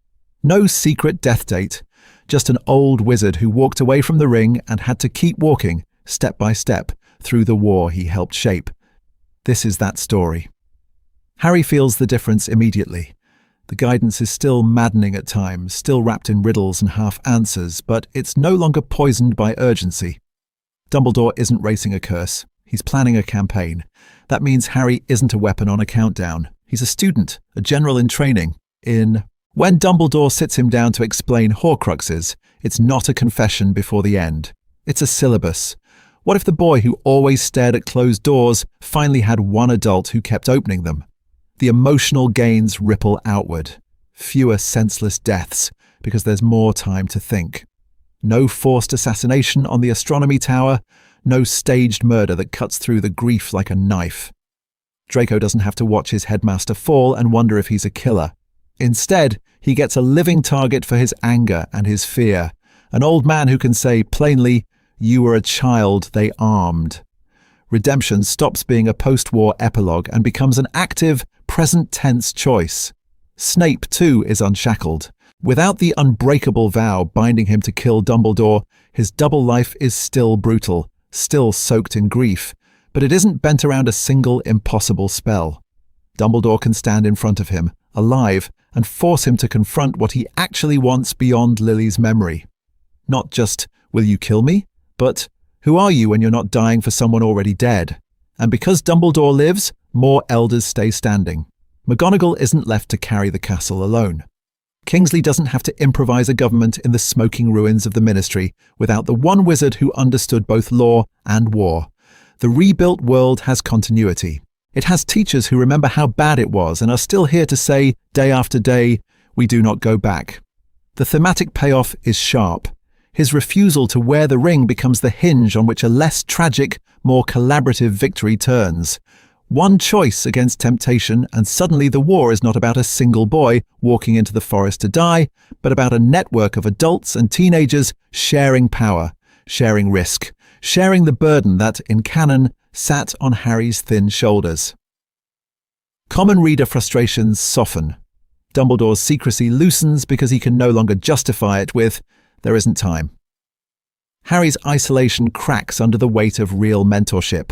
No secret death date. Just an old wizard who walked away from the ring and had to keep walking, step by step, through the war he helped shape. This is that story. Harry feels the difference immediately. The guidance is still maddening at times, still wrapped in riddles and half-answers, but it's no longer poisoned by urgency. Dumbledore isn't racing a curse. He's planning a campaign. That means Harry isn't a weapon on a countdown. He's a student, a general in training. When Dumbledore sits him down to explain Horcruxes, it's not a confession before the end. It's a syllabus. What if the boy who always stared at closed doors finally had one adult who kept opening them? The emotional gains ripple outward. Fewer senseless deaths, because there's more time to think. No forced assassination on the Astronomy Tower, no staged murder that cuts through the grief like a knife. Draco doesn't have to watch his headmaster fall and wonder if he's a killer. Instead, he gets a living target for his anger and his fear. An old man who can say plainly, "You were a child they armed." Redemption stops being a post-war epilogue and becomes an active, present-tense choice. Snape, too, is unshackled. Without the unbreakable vow binding him to kill Dumbledore, his double life is still brutal, still soaked in grief, but it isn't bent around a single impossible spell. Dumbledore can stand in front of him, alive, and force him to confront what he actually wants beyond Lily's memory. Not just, "Will you kill me?" but "Who are you when you're not dying for someone already dead?" And because Dumbledore lives, more elders stay standing. McGonagall isn't left to carry the castle alone. Kingsley doesn't have to improvise a government in the smoking ruins of the Ministry without the one wizard who understood both law and war. The rebuilt world has continuity. It has teachers who remember how bad it was and are still here to say, day after day, "We do not go back." The thematic payoff is sharp. His refusal to wear the ring becomes the hinge on which a less tragic, more collaborative victory turns. One choice against temptation, and suddenly the war is not about a single boy walking into the forest to die, but about a network of adults and teenagers sharing power, sharing risk, sharing the burden that, in canon, sat on Harry's thin shoulders. Common reader frustrations soften. Dumbledore's secrecy loosens because he can no longer justify it with, "There isn't time." Harry's isolation cracks under the weight of real mentorship.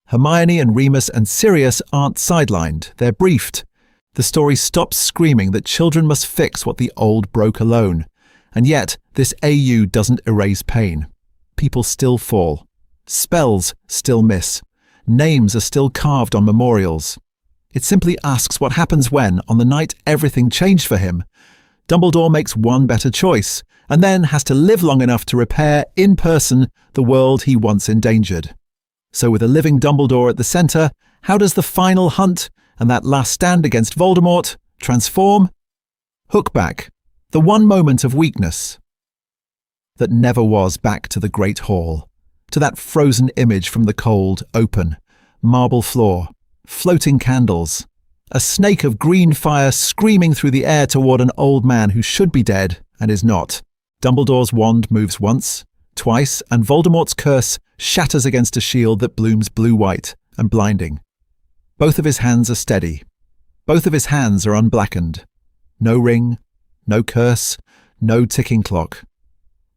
Hermione and Remus and Sirius aren't sidelined, they're briefed. The story stops screaming that children must fix what the old broke alone. And yet, this AU doesn't erase pain. People still fall. Spells still miss. Names are still carved on memorials. It simply asks what happens when, on the night everything changed for him, Dumbledore makes one better choice, and then has to live long enough to repair, in person, the world he once endangered. So with a living Dumbledore at the centre, how does the final hunt, and that last stand against Voldemort, transform? Hook back, the one moment of weakness that never was, back to the Great Hall, to that frozen image from the cold, open, marble floor, floating candles, a snake of green fire screaming through the air toward an old man who should be dead and is not. Dumbledore's wand moves once, twice, and Voldemort's curse shatters against a shield that blooms blue-white and blinding. Both of his hands are steady. Both of his hands are unblackened. No ring, no curse, no ticking clock.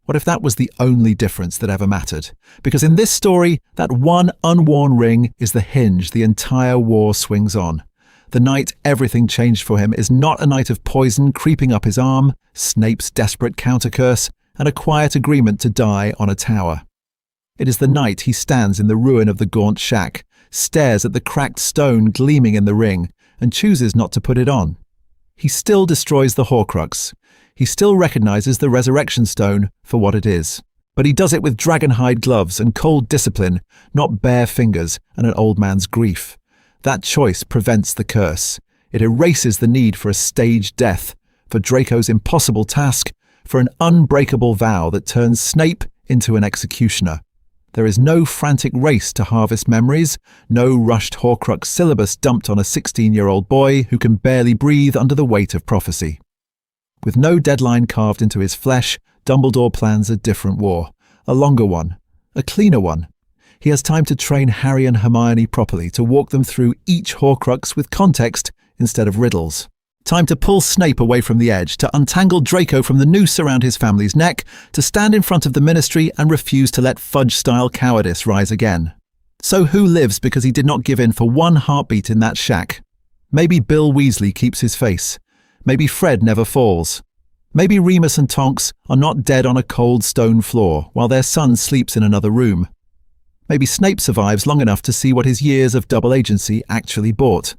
What if that was the only difference that ever mattered? Because in this story, that one unworn ring is the hinge the entire war swings on. The night everything changed for him is not a night of poison creeping up his arm, Snape's desperate counter-curse, and a quiet agreement to die on a tower. It is the night he stands in the ruin of the Gaunt shack, stares at the cracked stone gleaming in the ring, and chooses not to put it on. He still destroys the Horcrux. He still recognizes the Resurrection Stone for what it is. But he does it with dragonhide gloves and cold discipline, not bare fingers and an old man's grief. That choice prevents the curse. It erases the need for a staged death, for Draco's impossible task, for an unbreakable vow that turns Snape into an executioner. There is no frantic race to harvest memories, no rushed Horcrux syllabus dumped on a 16-year-old boy who can barely breathe under the weight of prophecy. With no deadline carved into his flesh, Dumbledore plans a different war, a longer one, a cleaner one. He has time to train Harry and Hermione properly, to walk them through each Horcrux with context instead of riddles. Time to pull Snape away from the edge, to untangle Draco from the noose around his family's neck, to stand in front of the Ministry and refuse to let fudge-style cowardice rise again. So who lives because he did not give in for one heartbeat in that shack? Maybe Bill Weasley keeps his face. Maybe Fred never falls. Maybe Remus and Tonks are not dead on a cold stone floor while their son sleeps in another room. Maybe Snape survives long enough to see what his years of double agency actually bought.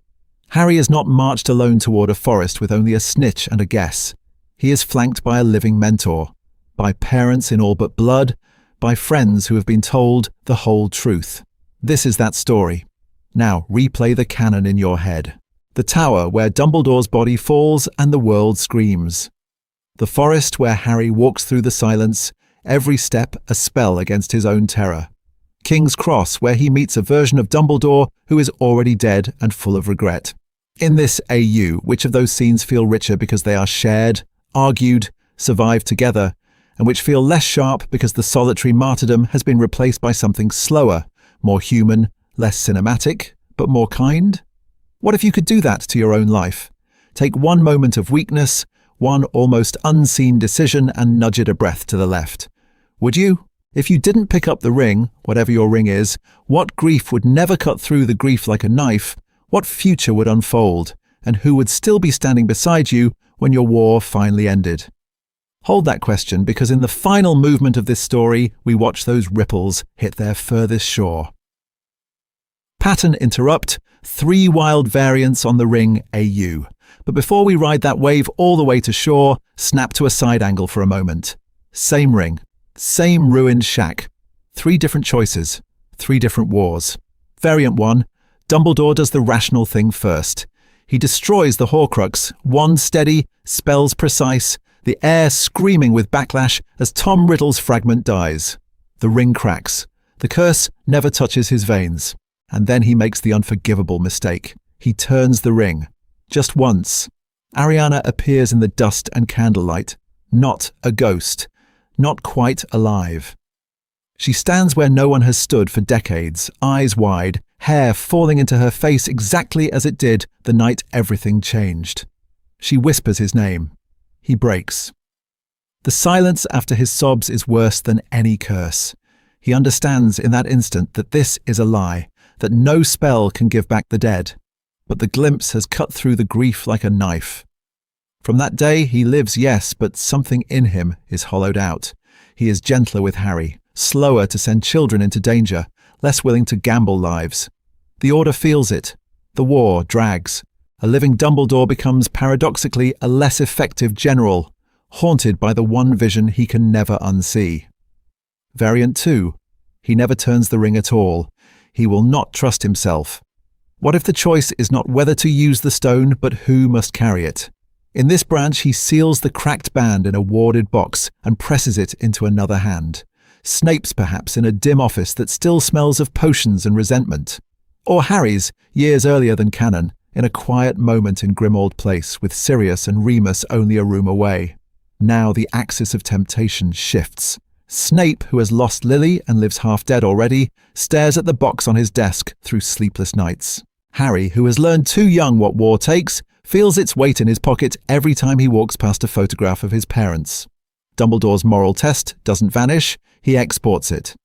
Harry is not marched alone toward a forest with only a snitch and a guess. He is flanked by a living mentor, by parents in all but blood, by friends who have been told the whole truth. This is that story. Now replay the canon in your head. The tower where Dumbledore's body falls and the world screams. The forest where Harry walks through the silence, every step a spell against his own terror. King's Cross, where he meets a version of Dumbledore who is already dead and full of regret. In this AU, which of those scenes feel richer because they are shared, argued, survived together, and which feel less sharp because the solitary martyrdom has been replaced by something slower, more human, less cinematic, but more kind? What if you could do that to your own life? Take one moment of weakness, one almost unseen decision, and nudge it a breath to the left. Would you? If you didn't pick up the ring, whatever your ring is, what grief would never cut through the grief like a knife? What future would unfold? And who would still be standing beside you when your war finally ended? Hold that question, because in the final movement of this story, we watch those ripples hit their furthest shore. Pattern interrupt, 3 wild variants on the ring AU. But before we ride that wave all the way to shore, snap to a side angle for a moment. Same ring, same ruined shack. 3 different choices, 3 different wars. Variant 1, Dumbledore does the rational thing first. He destroys the Horcrux, wand steady, spells precise, the air screaming with backlash as Tom Riddle's fragment dies. The ring cracks. The curse never touches his veins. And then he makes the unforgivable mistake. He turns the ring. Just once. Ariana appears in the dust and candlelight. Not a ghost. Not quite alive. She stands where no one has stood for decades, eyes wide, hair falling into her face exactly as it did the night everything changed. She whispers his name. He breaks. The silence after his sobs is worse than any curse. He understands in that instant that this is a lie, that no spell can give back the dead. But the glimpse has cut through the grief like a knife. From that day he lives, yes, but something in him is hollowed out. He is gentler with Harry, slower to send children into danger, less willing to gamble lives. The Order feels it. The war drags. A living Dumbledore becomes paradoxically a less effective general, haunted by the one vision he can never unsee. Variant 2. He never turns the ring at all. He will not trust himself. What if the choice is not whether to use the stone, but who must carry it? In this branch, he seals the cracked band in a warded box and presses it into another hand. Snape's perhaps in a dim office that still smells of potions and resentment. Or Harry's, years earlier than canon, in a quiet moment in Grimmauld Place with Sirius and Remus only a room away. Now the axis of temptation shifts. Snape, who has lost Lily and lives half dead already, stares at the box on his desk through sleepless nights. Harry, who has learned too young what war takes, feels its weight in his pocket every time he walks past a photograph of his parents. Dumbledore's moral test doesn't vanish, he exports it.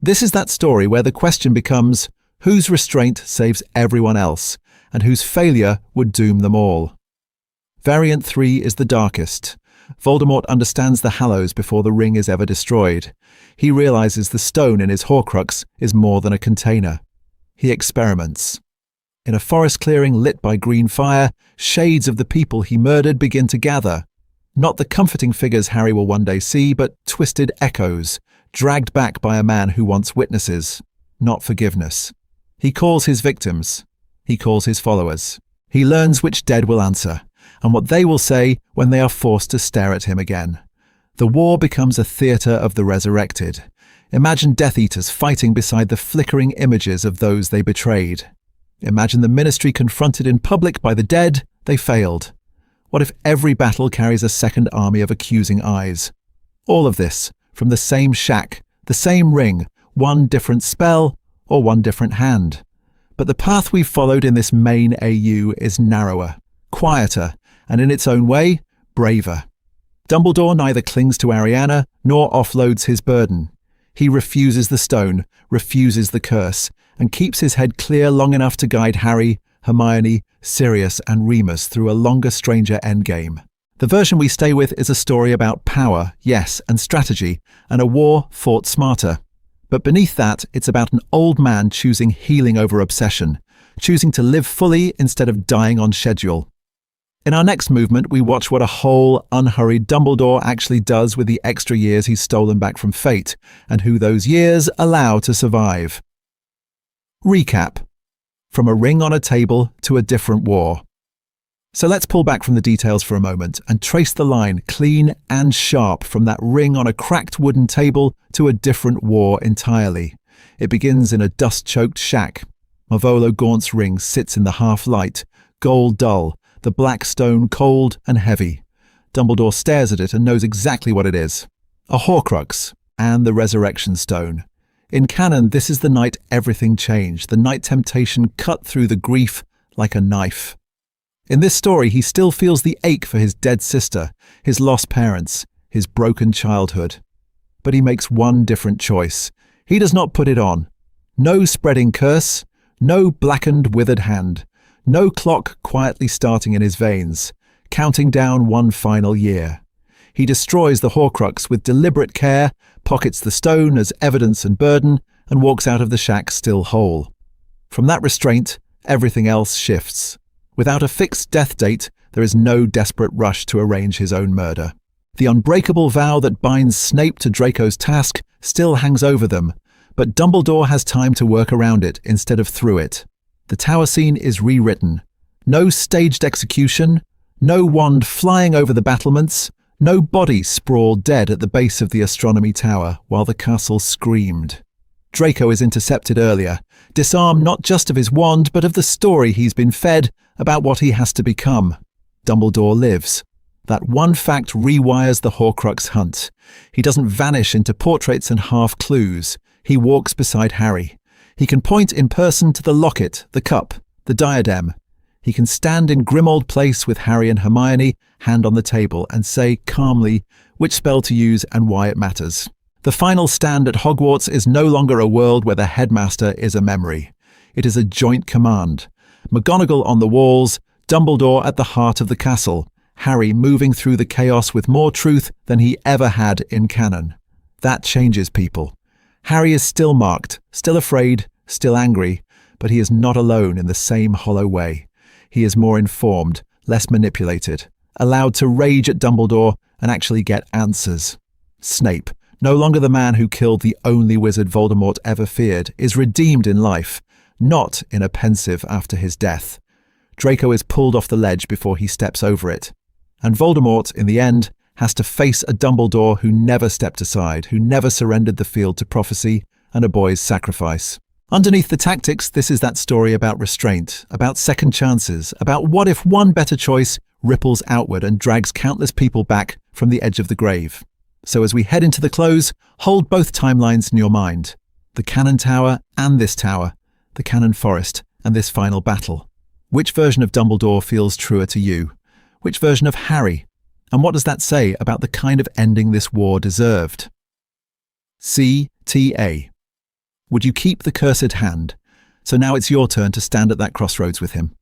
This is that story where the question becomes, whose restraint saves everyone else, and whose failure would doom them all? Variant 3 is the darkest. Voldemort understands the Hallows before the ring is ever destroyed. He realizes the stone in his Horcrux is more than a container. He experiments. In a forest clearing lit by green fire, shades of the people he murdered begin to gather. Not the comforting figures Harry will one day see, but twisted echoes, dragged back by a man who wants witnesses, not forgiveness. He calls his victims. He calls his followers. He learns which dead will answer, and what they will say when they are forced to stare at him again. The war becomes a theatre of the resurrected. Imagine Death Eaters fighting beside the flickering images of those they betrayed. Imagine the Ministry confronted in public by the dead they failed. What if every battle carries a second army of accusing eyes? All of this from the same shack, the same ring, one different spell or one different hand. But the path we've followed in this main AU is narrower, quieter, and in its own way, braver. Dumbledore neither clings to Ariana nor offloads his burden. He refuses the stone, refuses the curse, and keeps his head clear long enough to guide Harry, Hermione, Sirius, and Remus through a longer, stranger endgame. The version we stay with is a story about power, yes, and strategy, and a war fought smarter. But beneath that, it's about an old man choosing healing over obsession, choosing to live fully instead of dying on schedule. In our next movement, we watch what a whole, unhurried Dumbledore actually does with the extra years he's stolen back from fate, and who those years allow to survive. Recap. From a ring on a table to a different war. So let's pull back from the details for a moment and trace the line clean and sharp from that ring on a cracked wooden table to a different war entirely. It begins in a dust-choked shack. Marvolo Gaunt's ring sits in the half-light, gold dull, the black stone cold and heavy. Dumbledore stares at it and knows exactly what it is. A Horcrux and the Resurrection Stone. In canon, this is the night everything changed, the night temptation cut through the grief like a knife. In this story, he still feels the ache for his dead sister, his lost parents, his broken childhood. But he makes one different choice. He does not put it on. No spreading curse, no blackened, withered hand. No clock quietly starting in his veins, counting down one final year. He destroys the Horcrux with deliberate care, pockets the stone as evidence and burden, and walks out of the shack still whole. From that restraint, everything else shifts. Without a fixed death date, there is no desperate rush to arrange his own murder. The unbreakable vow that binds Snape to Draco's task still hangs over them, but Dumbledore has time to work around it instead of through it. The tower scene is rewritten. No staged execution, no wand flying over the battlements, no body sprawled dead at the base of the Astronomy Tower while the castle screamed. Draco is intercepted earlier, disarmed not just of his wand but of the story he's been fed about what he has to become. Dumbledore lives. That one fact rewires the Horcrux hunt. He doesn't vanish into portraits and half-clues. He walks beside Harry. He can point in person to the locket, the cup, the diadem. He can stand in Grimmauld Place with Harry and Hermione, hand on the table, and say calmly which spell to use and why it matters. The final stand at Hogwarts is no longer a world where the headmaster is a memory. It is a joint command. McGonagall on the walls, Dumbledore at the heart of the castle, Harry moving through the chaos with more truth than he ever had in canon. That changes people. Harry is still marked, still afraid, still angry, but he is not alone in the same hollow way. He is more informed, less manipulated, allowed to rage at Dumbledore and actually get answers. Snape, no longer the man who killed the only wizard Voldemort ever feared, is redeemed in life, not in a pensive after his death. Draco is pulled off the ledge before he steps over it. And Voldemort, in the end, has to face a Dumbledore who never stepped aside, who never surrendered the field to prophecy and a boy's sacrifice. Underneath the tactics, this is that story about restraint, about second chances, about what if one better choice ripples outward and drags countless people back from the edge of the grave. So as we head into the close, hold both timelines in your mind. The Cannon Tower and this tower, the Cannon Forest and this final battle. Which version of Dumbledore feels truer to you? Which version of Harry? And what does that say about the kind of ending this war deserved? CTA. Would you keep the cursed hand? So now it's your turn to stand at that crossroads with him.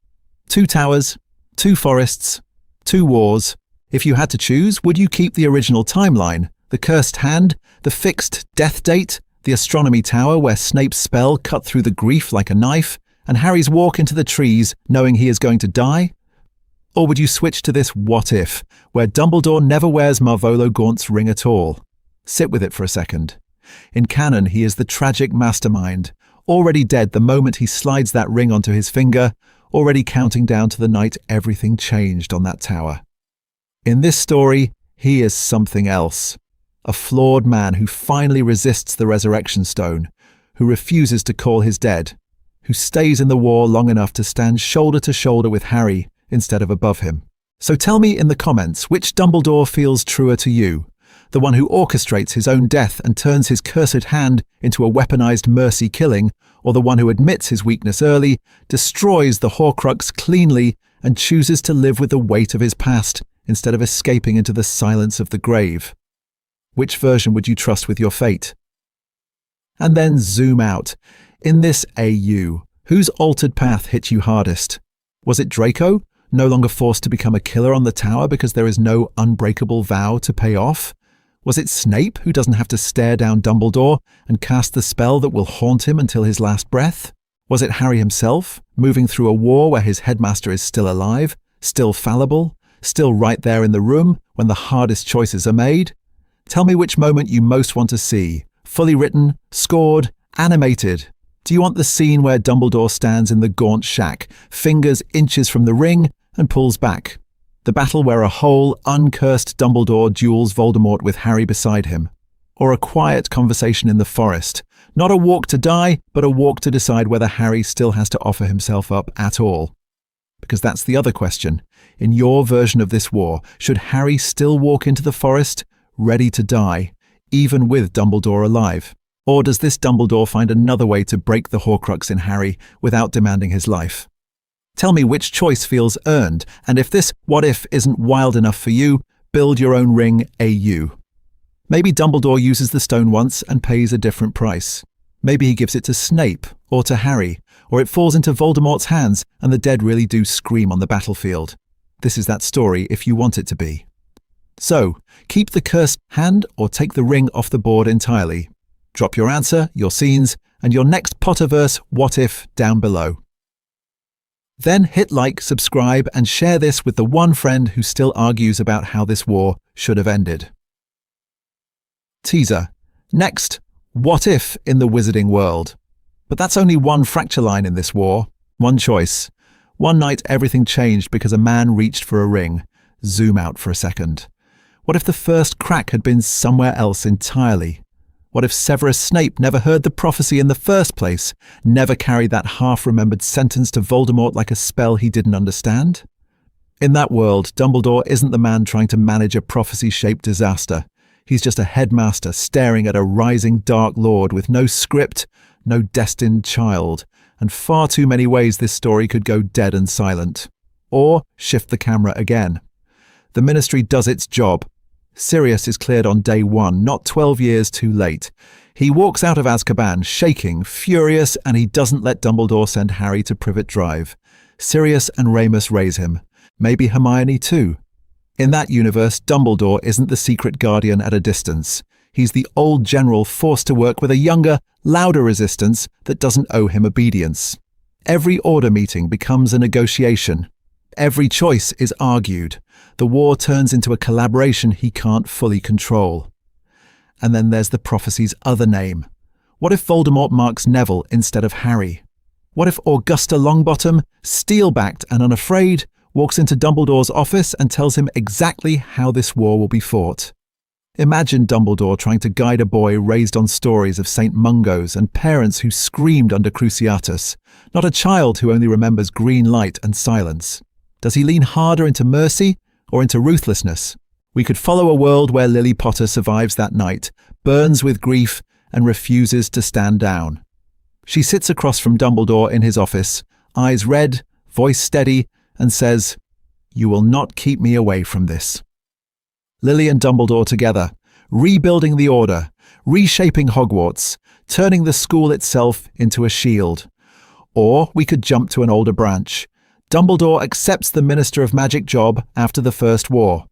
2 towers, 2 forests, 2 wars. If you had to choose, would you keep the original timeline, the cursed hand, the fixed death date, the Astronomy Tower where Snape's spell cut through the grief like a knife, and Harry's walk into the trees knowing he is going to die? Or would you switch to this what if, where Dumbledore never wears Marvolo Gaunt's ring at all? Sit with it for a second. In canon, he is the tragic mastermind, already dead the moment he slides that ring onto his finger, already counting down to the night everything changed on that tower. In this story, he is something else. A flawed man who finally resists the resurrection stone, who refuses to call his dead, who stays in the war long enough to stand shoulder to shoulder with Harry instead of above him. So tell me in the comments which Dumbledore feels truer to you, the one who orchestrates his own death and turns his cursed hand into a weaponized mercy killing, or the one who admits his weakness early, destroys the Horcrux cleanly, and chooses to live with the weight of his past instead of escaping into the silence of the grave. Which version would you trust with your fate? And then zoom out. In this AU, whose altered path hit you hardest? Was it Draco, no longer forced to become a killer on the tower because there is no unbreakable vow to pay off? Was it Snape, who doesn't have to stare down Dumbledore and cast the spell that will haunt him until his last breath? Was it Harry himself, moving through a war where his headmaster is still alive, still fallible, still right there in the room when the hardest choices are made? Tell me which moment you most want to see, fully written, scored, animated. Do you want the scene where Dumbledore stands in the Gaunt shack, fingers inches from the ring, and pulls back? The battle where a whole, uncursed Dumbledore duels Voldemort with Harry beside him? Or a quiet conversation in the forest? Not a walk to die, but a walk to decide whether Harry still has to offer himself up at all. Because that's the other question. In your version of this war, should Harry still walk into the forest, ready to die, even with Dumbledore alive? Or does this Dumbledore find another way to break the Horcrux in Harry without demanding his life? Tell me which choice feels earned, and if this what if isn't wild enough for you, build your own ring AU. Maybe Dumbledore uses the stone once and pays a different price. Maybe he gives it to Snape or to Harry, or it falls into Voldemort's hands and the dead really do scream on the battlefield. This is that story if you want it to be. So, keep the cursed hand or take the ring off the board entirely. Drop your answer, your scenes, and your next Potterverse what if down below. Then hit like, subscribe, and share this with the one friend who still argues about how this war should have ended. Teaser. Next, what if in the wizarding world? But that's only one fracture line in this war. One choice. One night everything changed because a man reached for a ring. Zoom out for a second. What if the first crack had been somewhere else entirely? What if Severus Snape never heard the prophecy in the first place, never carried that half-remembered sentence to Voldemort like a spell he didn't understand? In that world, Dumbledore isn't the man trying to manage a prophecy-shaped disaster. He's just a headmaster staring at a rising Dark Lord with no script, no destined child, and far too many ways this story could go dead and silent. Or shift the camera again. The Ministry does its job. Sirius is cleared on day 1, not 12 years too late. He walks out of Azkaban, shaking, furious, and he doesn't let Dumbledore send Harry to Privet Drive. Sirius and Remus raise him. Maybe Hermione too. In that universe, Dumbledore isn't the secret guardian at a distance. He's the old general forced to work with a younger, louder resistance that doesn't owe him obedience. Every order meeting becomes a negotiation. Every choice is argued. The war turns into a collaboration he can't fully control. And then there's the prophecy's other name. What if Voldemort marks Neville instead of Harry? What if Augusta Longbottom, steel-backed and unafraid, walks into Dumbledore's office and tells him exactly how this war will be fought? Imagine Dumbledore trying to guide a boy raised on stories of St. Mungo's and parents who screamed under Cruciatus, not a child who only remembers green light and silence. Does he lean harder into mercy or into ruthlessness? We could follow a world where Lily Potter survives that night, burns with grief, and refuses to stand down. She sits across from Dumbledore in his office, eyes red, voice steady, and says, "You will not keep me away from this." Lily and Dumbledore together, rebuilding the Order, reshaping Hogwarts, turning the school itself into a shield. Or we could jump to an older branch. Dumbledore accepts the Minister of Magic job after the First War.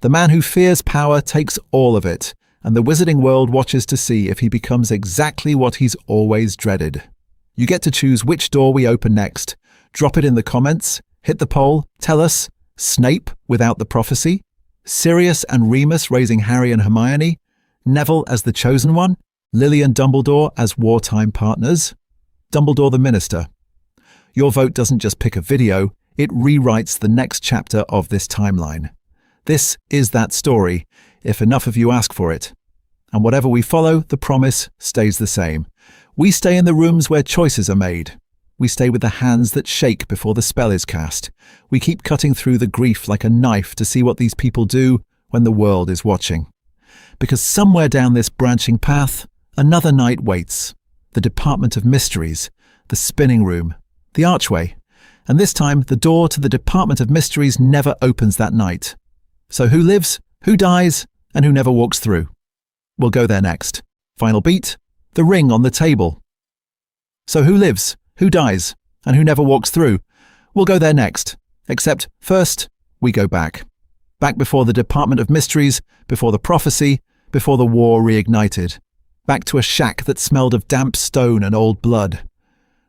The man who fears power takes all of it, and the wizarding world watches to see if he becomes exactly what he's always dreaded. You get to choose which door we open next. Drop it in the comments, hit the poll, tell us, Snape without the prophecy, Sirius and Remus raising Harry and Hermione, Neville as the chosen one, Lily and Dumbledore as wartime partners, Dumbledore the Minister. Your vote doesn't just pick a video, it rewrites the next chapter of this timeline. This is that story, if enough of you ask for it. And whatever we follow, the promise stays the same. We stay in the rooms where choices are made. We stay with the hands that shake before the spell is cast. We keep cutting through the grief like a knife to see what these people do when the world is watching. Because somewhere down this branching path, another night waits. The Department of Mysteries, the spinning room, the archway. And this time, the door to the Department of Mysteries never opens that night. So who lives, who dies, and who never walks through? We'll go there next. Final beat, the ring on the table. So who lives, who dies, and who never walks through? We'll go there next. Except first, we go back. Back before the Department of Mysteries, before the prophecy, before the war reignited. Back to a shack that smelled of damp stone and old blood.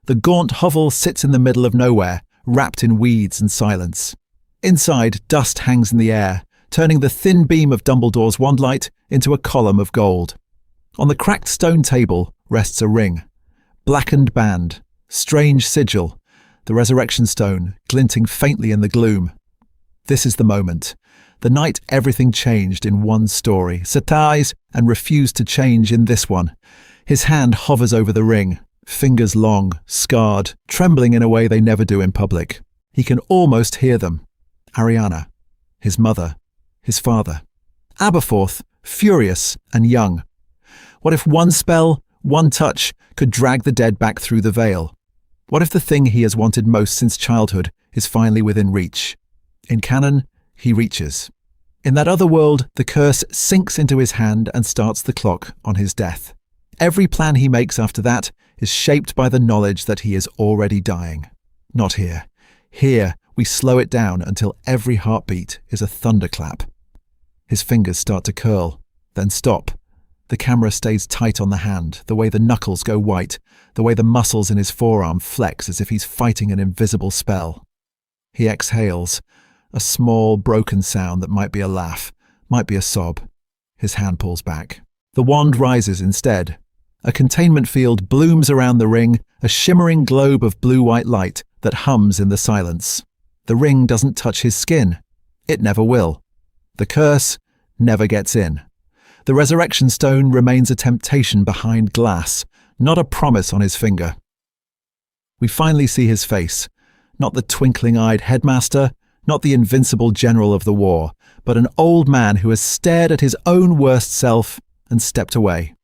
The gaunt hovel sits in the middle of nowhere, wrapped in weeds and silence. Inside, dust hangs in the air, turning the thin beam of Dumbledore's wandlight into a column of gold. On the cracked stone table rests a ring. Blackened band, strange sigil, the resurrection stone glinting faintly in the gloom. This is the moment. The night everything changed in one story, surprised and refused to change in this one. His hand hovers over the ring, fingers long, scarred, trembling in a way they never do in public. He can almost hear them. Ariana, his mother, his father. Aberforth, furious and young. What if one spell, one touch, could drag the dead back through the veil? What if the thing he has wanted most since childhood is finally within reach? In canon, he reaches. In that other world, the curse sinks into his hand and starts the clock on his death. Every plan he makes after that is shaped by the knowledge that he is already dying. Not here. Here, we slow it down until every heartbeat is a thunderclap. His fingers start to curl, then stop. The camera stays tight on the hand, the way the knuckles go white, the way the muscles in his forearm flex as if he's fighting an invisible spell. He exhales, a small, broken sound that might be a laugh, might be a sob. His hand pulls back. The wand rises instead. A containment field blooms around the ring, a shimmering globe of blue-white light that hums in the silence. The ring doesn't touch his skin. It never will. The curse never gets in. The resurrection stone remains a temptation behind glass, not a promise on his finger. We finally see his face, not the twinkling-eyed headmaster, not the invincible general of the war, but an old man who has stared at his own worst self and stepped away.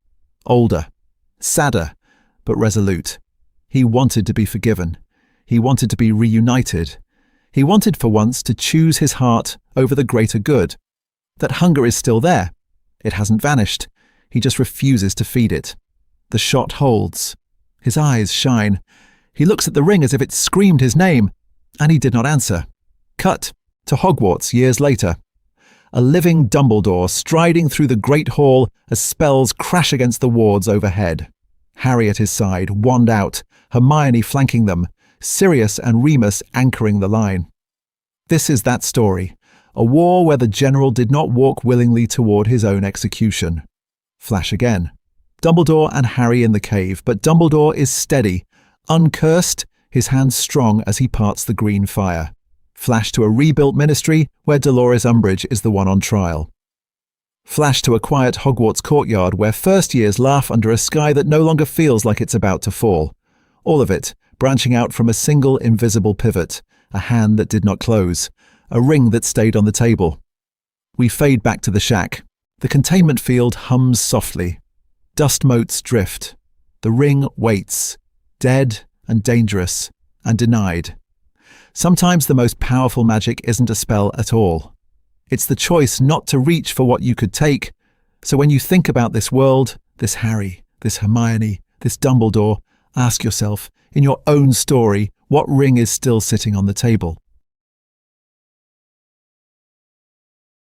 Older, sadder, but resolute. He wanted to be forgiven. He wanted to be reunited. He wanted for once to choose his heart over the greater good. That hunger is still there. It hasn't vanished. He just refuses to feed it. The shot holds. His eyes shine. He looks at the ring as if it screamed his name, and he did not answer. Cut to Hogwarts years later. A living Dumbledore striding through the great hall as spells crash against the wards overhead. Harry at his side, wand out, Hermione flanking them, Sirius and Remus anchoring the line. This is that story, a war where the general did not walk willingly toward his own execution. Flash again. Dumbledore and Harry in the cave, but Dumbledore is steady, uncursed, his hands strong as he parts the green fire. Flash to a rebuilt ministry where Dolores Umbridge is the one on trial. Flash to a quiet Hogwarts courtyard where first years laugh under a sky that no longer feels like it's about to fall. All of it branching out from a single invisible pivot, a hand that did not close, a ring that stayed on the table. We fade back to the shack. The containment field hums softly. Dust motes drift. The ring waits, dead and dangerous and denied. Sometimes the most powerful magic isn't a spell at all. It's the choice not to reach for what you could take. So when you think about this world, this Harry, this Hermione, this Dumbledore, ask yourself, in your own story, what ring is still sitting on the table?